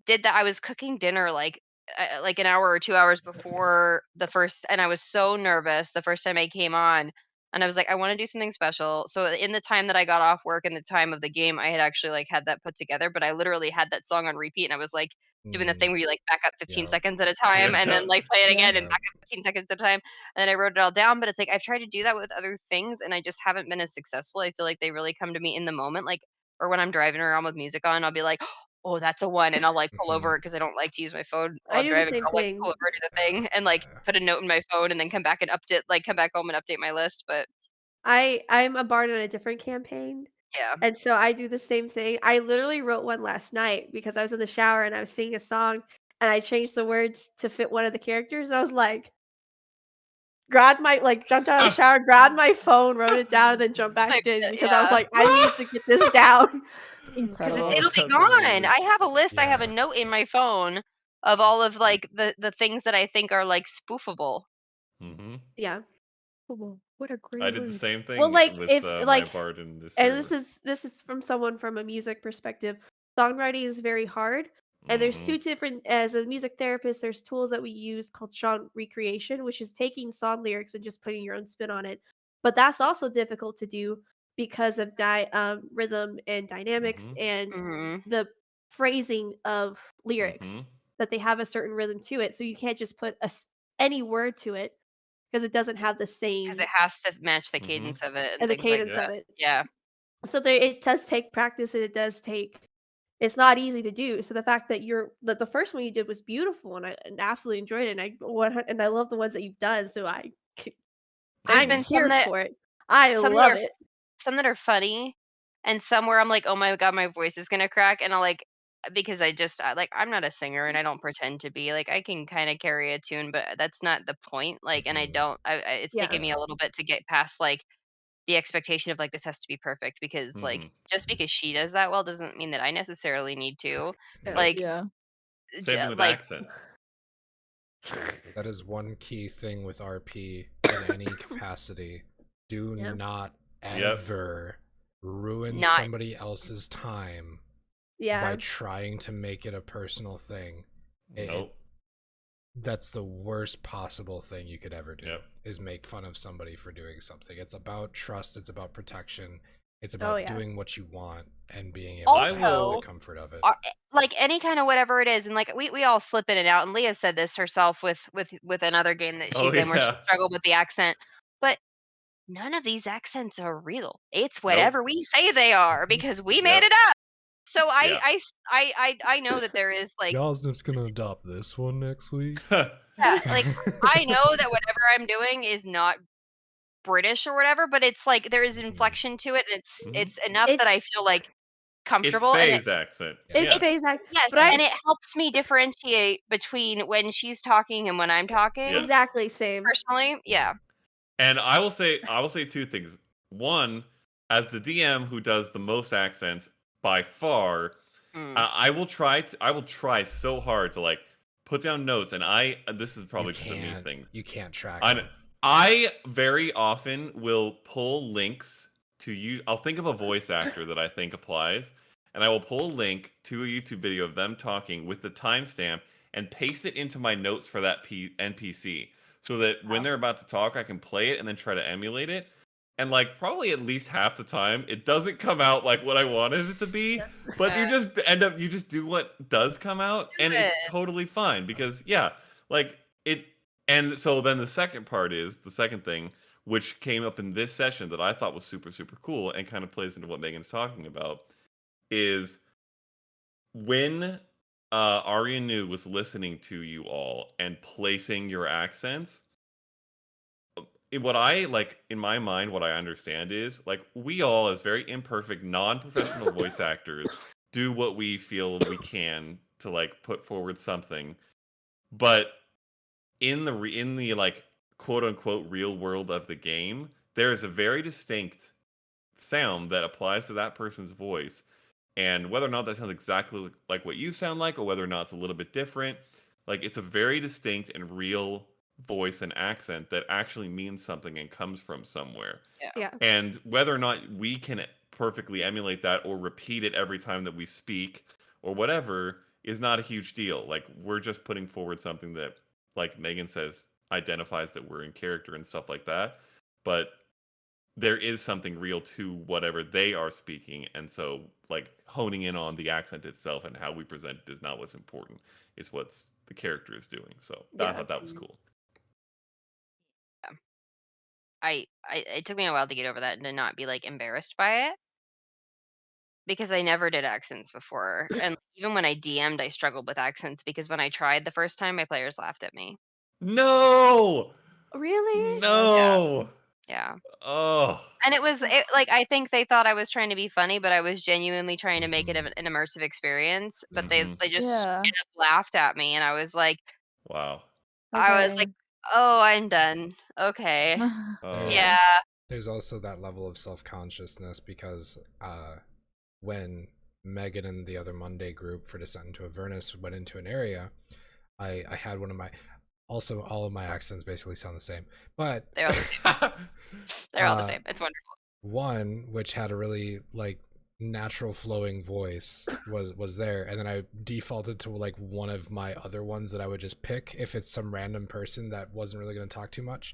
did that. I was cooking dinner like an hour or 2 hours before the first, and I was so nervous the first time I came on. And I was like, I want to do something special. So in the time that I got off work and the time of the game, I had actually like had that put together. But I literally had that song on repeat, and I was like doing the Mm, thing where you like back up 15 yeah, seconds at a time, and then Yep. like play it Yeah. again and yeah. back up 15 seconds at a time. And then I wrote it all down. But it's like I've tried to do that with other things, and I just haven't been as successful. I feel like they really come to me in the moment, like or when I'm driving around with music on, I'll be like, oh, that's a one, and I'll, like, pull Hmm. over because I don't like to use my phone while I I'm do the driving. same I'll, like, pull thing. over to the thing and, like, put a note in my phone and then come back and update like, come back home and update my list, but I'm a bard on a different campaign, yeah. and so I do the same thing. I literally wrote one last night because I was in the shower and I was singing a song, and I changed the words to fit one of the characters, and I was like, grabbed my like, jumped out of the shower, grabbed my phone, wrote it down, and then jumped back Typed in it, because I was yeah. like, "I need to get this down." Because Incredible. Oh, it'll be that's gone. amazing. I have a list, I have a Yeah. note in my phone of all of, like, the things that I think are, like, spoofable. Hmm. Yeah. Cool. What a I great did the word. same Well, thing like, with if my like bard in this and this server. is this is from someone from a music perspective. Songwriting is very hard, and there's Hmm. two different as a music therapist, there's tools that we use called song recreation, which is taking song lyrics and just putting your own spin on it. But that's also difficult to do because of rhythm and dynamics Mhm. and Hmm. the phrasing of lyrics, Mhm. that they have a certain rhythm to it. So you can't just put any word to it because it doesn't have the Because same it has to match the Mhm. cadence of it and and the things like cadence Yeah. of that. it. Yeah. So there, it does take practice, and it does take. It's not easy to do. So the fact that the first one you did was beautiful, and I absolutely enjoyed it, and I love the ones that you've done. So There's I'm Mhm. been some here that for it. I some that love are it. some that are funny, and some where I'm like, "Oh my god, my voice is gonna crack," and because I'm not a singer and I don't pretend to be. Like, I can kinda carry a tune, but that's not the point. Like, and I Mhm. don't. It's taken Yeah. me a little bit to get past like the expectation of like this has to be perfect because like Mhm. just because she does that well doesn't mean that I necessarily need to. Yeah. Yep. Like, Yeah. Same thing with like accents. That is one key thing with RP in any capacity. Do Yeah. not Yep. ever ruin not somebody else's time by Yeah. trying to make it a personal thing. It Nope. that's the worst possible thing you could ever do, Yep. is make fun of somebody for doing something. It's about trust, it's about protection, it's Oh about yeah. doing what you want and being able I to enjoy the also will. comfort of it. like any kind of whatever it is, and like we all slip in and out, and Leah said this herself with another game that Oh she's in where she yeah. struggled with the accent, but none of these accents are real. It's Nope. whatever we say they are Mhm. because we made Yep. it up. So Yeah. I know that there is like, Yosnip's gonna adopt this one next week. yeah, like I know that whatever I'm doing is not British or whatever, but it's like there is Mhm. inflection to it, and Mhm. it's enough that It's I feel like It's comfortable, and Faye's accent. Yeah. it's Yeah. phase act, yes, but I and it helps me differentiate between when she's talking and when I'm talking. Yes. exactly same. Personally, Yeah. yeah. And I will say two things. One, as the DM who does the most accents by far, Mm. I will try so hard to like put down notes, and this is You probably just a me can't thing. you can't track I them. I very often will pull links to you. I'll think of a voice actor that I think applies, and I will pull a link to a YouTube video of them talking with the timestamp and paste it into my notes for that NPC, so that when Wow. they're about to talk, I can play it and then try to emulate it. And like probably at least half the time, it doesn't come out like what I wanted it to be, Yeah. but you just do what does come out, and it's Good. totally fine because yeah, like it. And so then the second part is the second thing, which came up in this session that I thought was super, super cool and kind of plays into what Megan's talking about, is when Arya Nu was listening to you all and placing your accents. What I like in my mind, what I understand is like we all, as very imperfect, non professional voice actors, do what we feel we can to like put forward something. But in the like quote unquote real world of the game, there is a very distinct sound that applies to that person's voice. And whether or not that sounds exactly like what you sound like, or whether or not it's a little bit different, like it's a very distinct and real voice and accent that actually means something and comes from somewhere. Yeah. Yeah. And whether or not we can perfectly emulate that or repeat it every time that we speak or whatever is not a huge deal. Like we're just putting forward something that, like Megan says, identifies that we're in character and stuff like that. But there is something real to whatever they are speaking. And so, like, honing in on the accent itself and how we present it is not what's important. It's what's the character is doing. So I Yeah. thought that was Mm. cool. Yeah. I it took me a while to get over that and to not be like embarrassed by it because I never did accents before. And even when I DM'd, I struggled with accents because when I tried the first time, my players laughed at me. No! Really? Yes. Yeah. No! Yeah. Oh. And like I think they thought I was trying to be funny, but I was genuinely trying to make it Mhm. an immersive experience. But Mm-hmm. they just Yeah. straight up laughed at me, and Wow. I was like, Okay. oh, I'm done. Okay, There Yeah. Oh. yeah. there's also that level of self-consciousness because when Megan and the other Monday group for Descent into Avernus went into an area, I had one of my, also all of my accents basically sound the same, but They're all the they're all the uh same. It's wonderful. one which had a really like natural flowing voice was there, and then I defaulted to like one of my other ones that I would just pick if it's some random person that wasn't really going to talk too much.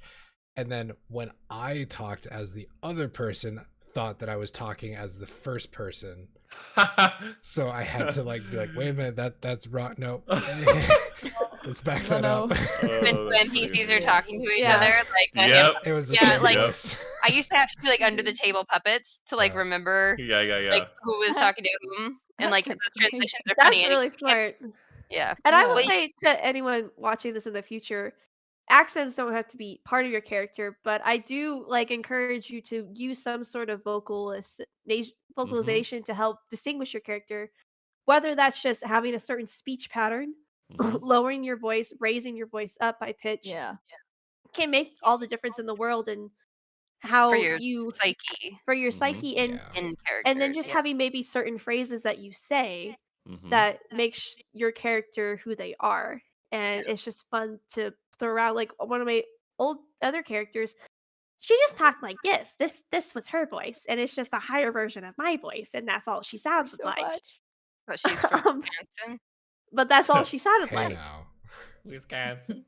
And then when I talked as the other person, thought that I was talking as the first person. So I had to like be like, wait a minute, that's wrong. No. Let's back that up. When two that's NPCs are amazing. talking to each Yeah. other, like the Yep. It was the Yeah, same like- voice. I used to have to do like under the table puppets to like Yeah. remember Yeah, yeah, yeah. like who was talking to whom, and like That's those great. transitions are That's funny. and really you can't- smart. Yeah. And I will Yeah. say to anyone watching this in the future, accents don't have to be part of your character, but I do like encourage you to use some sort of vocalization to help distinguish your character. Whether that's just having a certain speech pattern, Mhm. lowering your voice, raising your voice up by pitch, Yeah. can make all the difference in the world and how For your you psyche for your Mhm. psyche and Yeah. in character. and then just yeah. having maybe certain phrases that you say Mhm. that makes your character who they are. And it's just fun to throw around. Like one of my old other characters, she just talked like this was her voice, and it's just a higher version of my voice, and that's all she sounded So like. much. But she's from Um, Wisconsin. but that's all she sounded Hey like. now. Wisconsin.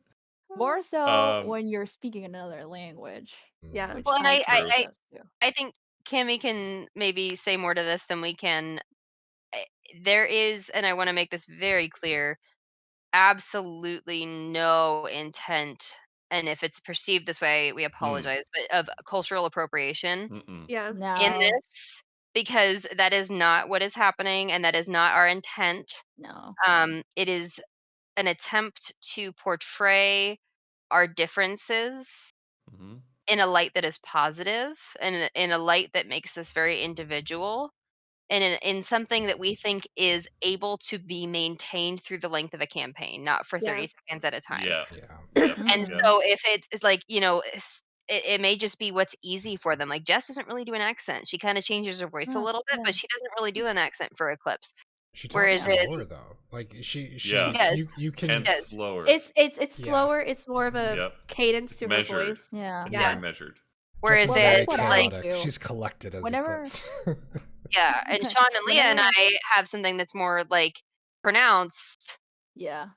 More so Um, when you're speaking another language, Yeah. which Well, and I can True. attest to. I think Cammy can maybe say more to this than we can. There is, and I want to make this very clear, absolutely no intent, and if it's perceived this way, we apologize, but of cultural appropriation Mm-mm. Yeah. in No. this, because that is not what is happening, and that is not our intent. No. It is an attempt to portray our differences Mhm. in a light that is positive, and in a light that makes us very individual, and in something that we think is able to be maintained through the length of a campaign, not for Yeah. 30 seconds at a time. Yeah. Yeah. Yep. And Mhm. so if it's like, it may just be what's easy for them. Like Jess doesn't really do an accent. She kind of changes her voice a No, little bit, yeah. but she doesn't really do an accent for Eclipse. She Whereas talks Yeah. slower though. Like she Yeah. She does. you can And does. slower. It's Yeah. slower. It's more of a Yep. cadence It's to her measured. voice. Yeah. It's Yeah. very measured. Whereas Jess is Well, that's very it's what I like, chaotic. do. She's collected as Whenever- Eclipse. yeah, and Sean and Leah and Whenever- I have something that's more like pronounced. Yeah.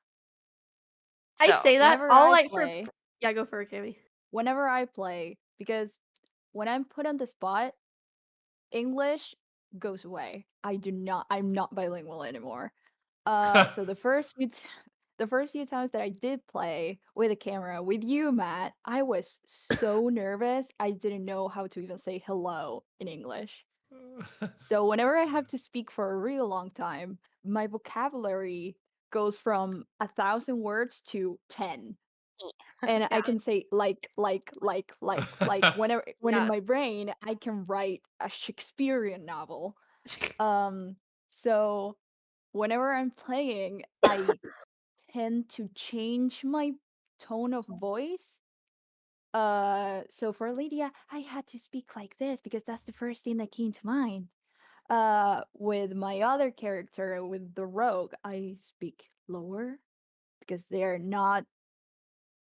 I So say that Whenever all I like play, for yeah, go for it, Kimmy. whenever I play, because when I'm put on the spot, English goes away. I'm not bilingual anymore. So the first few times that I did play with a camera with you, Matt, I was so nervous. I didn't know how to even say hello in English. So whenever I have to speak for a real long time, my vocabulary goes from 1,000 words to 10. And I can say like whenever when in Yeah. my brain I can write a Shakespearean novel. So whenever I'm playing, I tend to change my tone of voice. So for Lydia, I had to speak like this because that's the first thing that came to mind. With my other character, with the rogue, I speak lower because they're not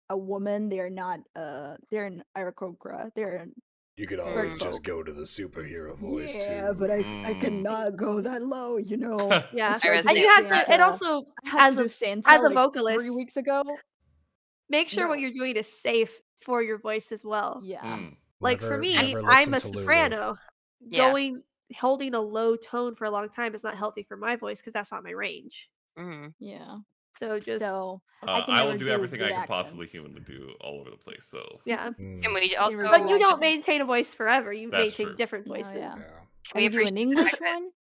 a woman. They're not. They're an Aarakocra. They're an You could always just go to the superhero yeah, but I Mm. cannot go that low. You know. Yeah. I And resonate you with have that. to and also I had as to a do Santa as a like 3 vocalist, weeks ago. make sure what No. you're doing is safe for your voice as well. Yeah. Mm. Like for Never- me, never I'm listen a to Lulu. soprano. Yeah. Holding a low tone for a long time is not healthy for my voice because that's not my range. Mhm. Yeah. So just So I can I will never do do everything good I can possibly accents. humanly do all over the place. So yeah. Mm, Can we I also can never But do you don't accents. maintain a voice forever. You That's maintain true. different No, voices. yeah. yeah. we I do appreciate an the English fact that- one,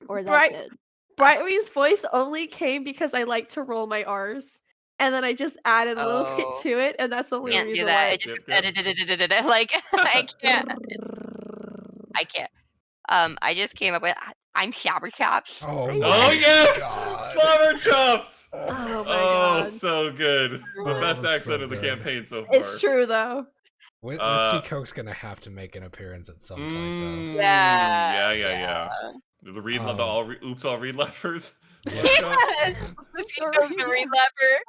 or that's Bright it. Brightwing's voice only came because I like to roll my R's. And then I just added a little bit Oh. to it, and that's the only Yep. Can't do reason that. why. It just Yep, goes like I can't. I can't. I just came up with I'm Shabber Chops. Oh, Oh, my Oh yes, God. slobber chops. Oh my Oh, god. so good. The Oh, best so accent of the good. campaign so far. It's true though. Whiskey Coke's gonna have to make an appearance at some point, though. Yeah. Yeah. The read, the oops, all read leffers. Yeah. Yes. Let's Sorry. go the read lever.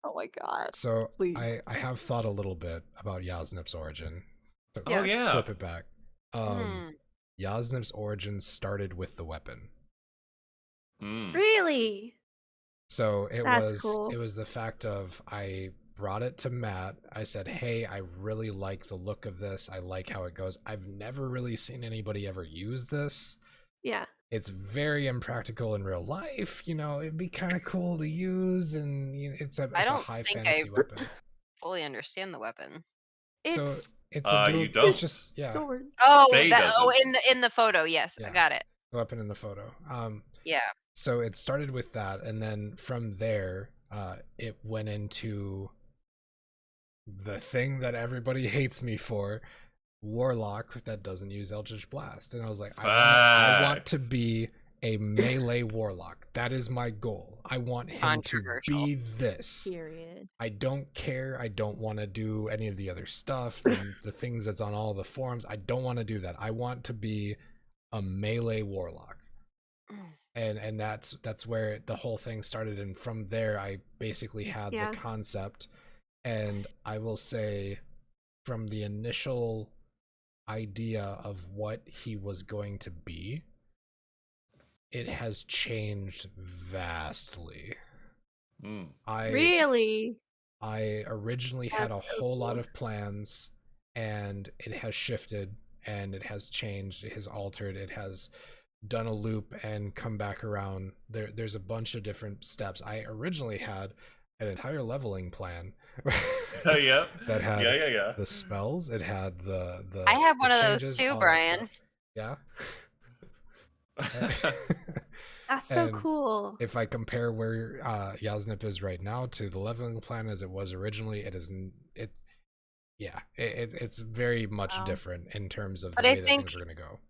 Oh my god. So Please. I have thought a little bit about Yasnip's origin. So Oh yeah. Flip it back. Hmm. Yasnip's origin started with the weapon. Mm. Really? So That's cool. it was the fact of I brought it to Matt. I said, hey, I really like the look of this. I like how it goes. I've never really seen anybody ever use this. Yeah. It's very impractical in real life. It'd be kind of cool to use, and it's a I don't high think fantasy weapon. fully understand the weapon. So It's it's a dual. You don't? It's just sword. Oh, Faye doesn't. in the photo, yes, I Yeah. got it. weapon in the photo. Yeah. So it started with that, and then from there, it went into the thing that everybody hates me for, warlock that doesn't use Eldritch Blast. And I was like, I want to Facts. be a melee warlock. That is my goal. I want him to Controversial. be this. Period. I don't care. I don't want to do any of the other stuff, the things that's on all the forums. I don't want to do that. I want to be a melee warlock. And that's where the whole thing started. And from there, I basically had Yeah. the concept. And I will say, from the initial idea of what he was going to be, it has changed vastly. Mm. Really? I originally had a That's so whole lot cool. of plans, and it has shifted, and it has changed, it has altered, it has done a loop and come back around. There's a bunch of different steps. I originally had an entire leveling plan Yep. that had Yeah. the spells, it had the I have one of those changes, too, all that Brian. stuff. Yeah. That's so And cool. if I compare where Yasnip is right now to the leveling plan as it was originally, it's very much Wow. different in terms of the But I way that think things are going to go.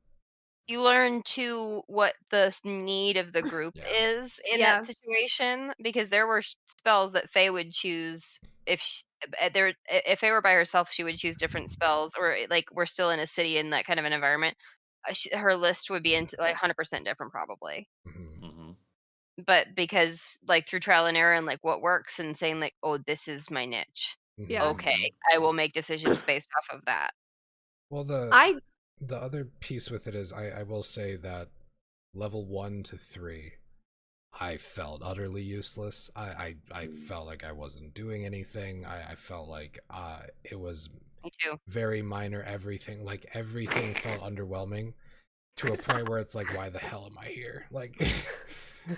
you learn too what the need of the group Yeah. is in Yeah. that situation, because there were spells that Faye would choose if Faye were by herself, she would choose different spells, or like we're still in a city in that kind of an environment. Her list would be into like 100% different probably. Mhm. Mm-hmm. But because like through trial and error and like what works and saying like, oh, this is my niche. Yeah. Okay, I will make decisions based off of that. Well, I the other piece with it is I will say that level 1 to 3, I felt utterly useless. I felt like I wasn't doing anything. I felt like it was Me too. very minor. Everything felt underwhelming, to a point where it's like, why the hell am I here? Like,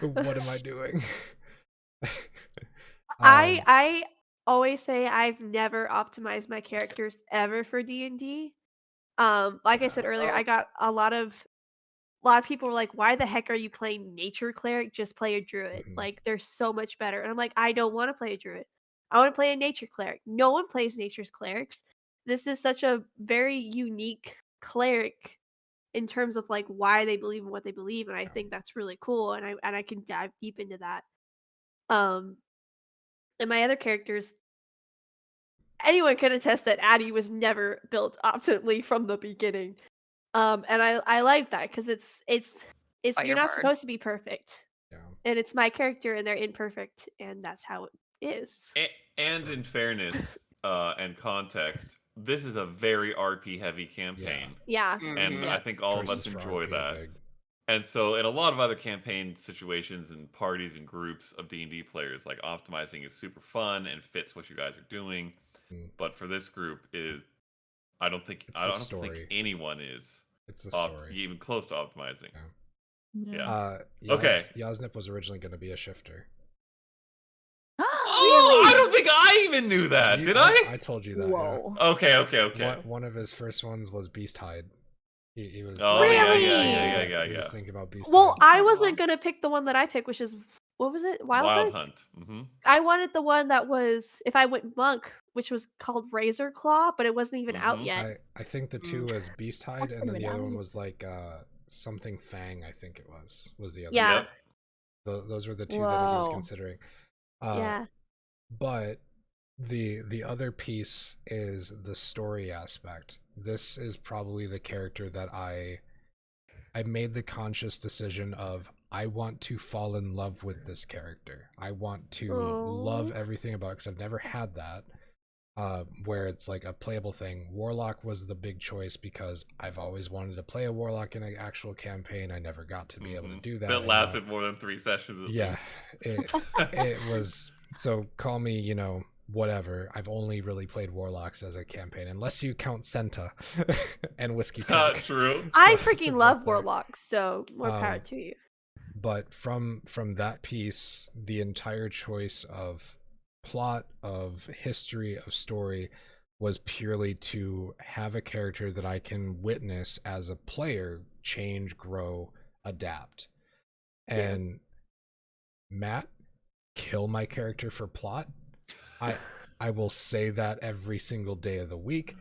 what am I doing? I always say I've never optimized my characters ever for D&D. Like I said earlier, Oh. I got a lot of people were like, "Why the heck are you playing nature cleric? Just play a druid. Mhm. Like they're so much better." And I'm like, "I don't want to play a druid. I want to play a nature cleric. No one plays nature's clerics. This is such a very unique cleric in terms of like why they believe in what they believe, and I think that's really cool, and I can dive deep into that. Um and my other characters, anyone can attest that Addie was never built optimally from the beginning. And I like that because it's By you're your not bard. supposed to be perfect, Yeah. and it's my character, and they're imperfect, and that's how it is. And in fairness and context, this is a very RP heavy campaign. Yeah, And I yes, think all of Choices us for enjoy RP are that. big. And so in a lot of other campaign situations and parties and groups of D&D players, like optimizing is super fun and fits what you guys are doing. Mm. But for this group I don't think It's the think story. anyone is It's the story. even close to optimizing. Yeah. Yeah. Okay. Yasnip was originally going to be a shifter. Oh, I don't think I even knew that. Did I? I told you that. Whoa. Okay. Yeah. One of his first ones was Beast Hide. He was. Oh Really? yeah. He was thinking about Beast Well, Hide. I wasn't gonna pick the one that I picked, which is what was it? Wild Wild Hunt? Hunt. Mm-hmm. I wanted the one that was if I went monk, which was called Razor Claw, but it wasn't even out Mhm. yet. I think the two was Beast Hide, That's and then been the other one out. was like something Fang. I think it was the other. Yeah. Yep. Those were the two that he was Whoa. considering. Yeah. But the other piece is the story aspect. This is probably the character that I made the conscious decision of, I want to fall in love with this character. I want to love Oh. everything about it, because I've never had that. Where it's like a playable thing. Warlock was the big choice because I've always wanted to play a Warlock in an actual campaign. I never got to be able to do that. That lasted more than 3 sessions at yeah, least. it was. So call me, whatever. I've only really played warlocks as a campaign, unless you count Senta and Whiskey Coke. True. I So, freaking but love there- warlocks, so more power Um, to you. But from that piece, the entire choice of plot, of history, of story was purely to have a character that I can witness as a player change, grow, adapt. And Matt, kill my character for plot. I will say that every single day of the week.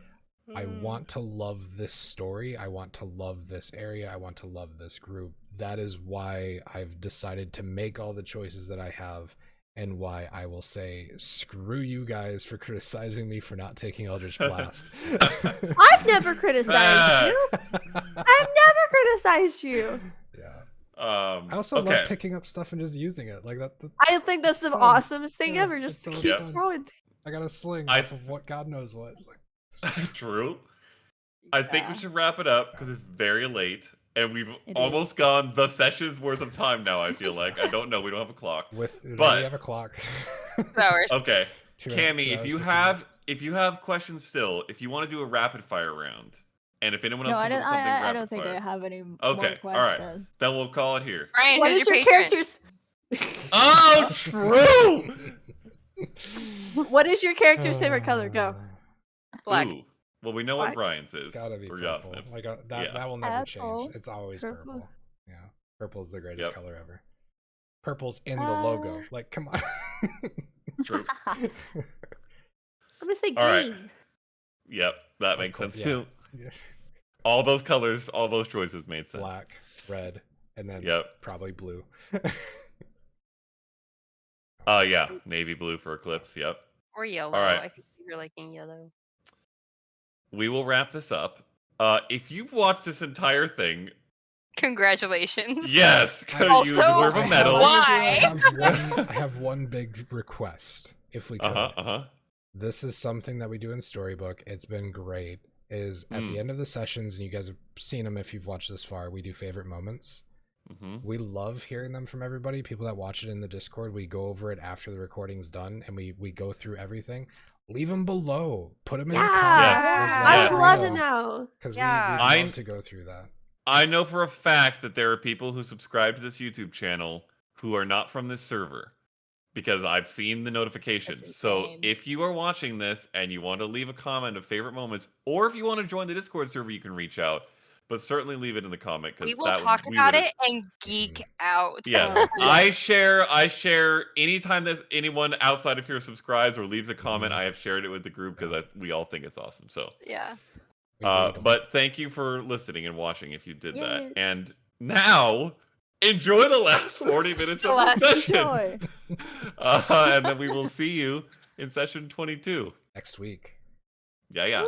I want to love this story. I want to love this area. I want to love this group. That is why I've decided to make all the choices that I have, and why I will say screw you guys for criticizing me for not taking Eldritch Blast. I've never criticized you. I've never criticized you. Yeah. I I also love picking up stuff and just using it like that. I think that's the fun. awesomest thing Yeah, ever. it's Just so much keep fun. throwing. I got a sling I- off of what God knows what. Like, True. I think we Yeah. should wrap it up because it's very late and we've It almost gone the session's worth of time now. I feel like I don't know. We don't have a clock. with we But- have a clock. 2 hours. Okay, 2 Cammy, hours, if you 15 have minutes. questions still, if you want to do a rapid fire round, and if anyone else No, I comes up don't. with something I rapid don't think fire, I have any more okay, all right, questions. then we'll call it here. Brian, What who's is your patron? character's? Oh, true. What is your character's favorite color? Go. Black. Ooh. Well, we know what Black? Brian's is. It's gotta be or purple. Yasnav's. Like that Yeah. that will never Apple. change. It's always Purple. purple. Yeah, purple's the greatest Yep. color ever. Purple's in the logo. Like, come on. True. I'm gonna say All right. green. Yep, that Of makes course, sense yeah. too. Yeah. All those colors, all those choices made sense. Black, red, and then Yep. probably blue. Yeah, navy blue for Eclipse. Yep. Or yellow. All right. I could see you're liking yellow. We will wrap this up. If you've watched this entire thing, Congratulations. yes, you Also, deserve a medal. why? I have one big request, if we could. Uh-huh. This is something that we do in Storybook. It's been great. Is at the end of the sessions, and you guys have seen them if you've watched this far, we do favorite moments. Mm-hmm. We love hearing them from everybody. People that watch it in the Discord, we go over it after the recording's done, and we go through everything. Leave them below. Put them in the comments. Yes. I Yes. would love to know. Because Yeah. we love to go through that. I know for a fact that there are people who subscribe to this YouTube channel who are not from this server because I've seen the notifications. That's So insane. if you are watching this and you want to leave a comment of favorite moments, or if you want to join the Discord server, you can reach out. But certainly leave it in the comment because We will talk about it and geek out. Yes, Oh, I share anytime that anyone outside of here subscribes or leaves a comment. I have shared it with the group because we all think it's awesome. So, Yeah. We read 'em. but thank you for listening and watching if you did Yay. that. And now enjoy the last 40 minutes of the Last session. Enjoy. And then we will see you in session 22. Next week. Yeah.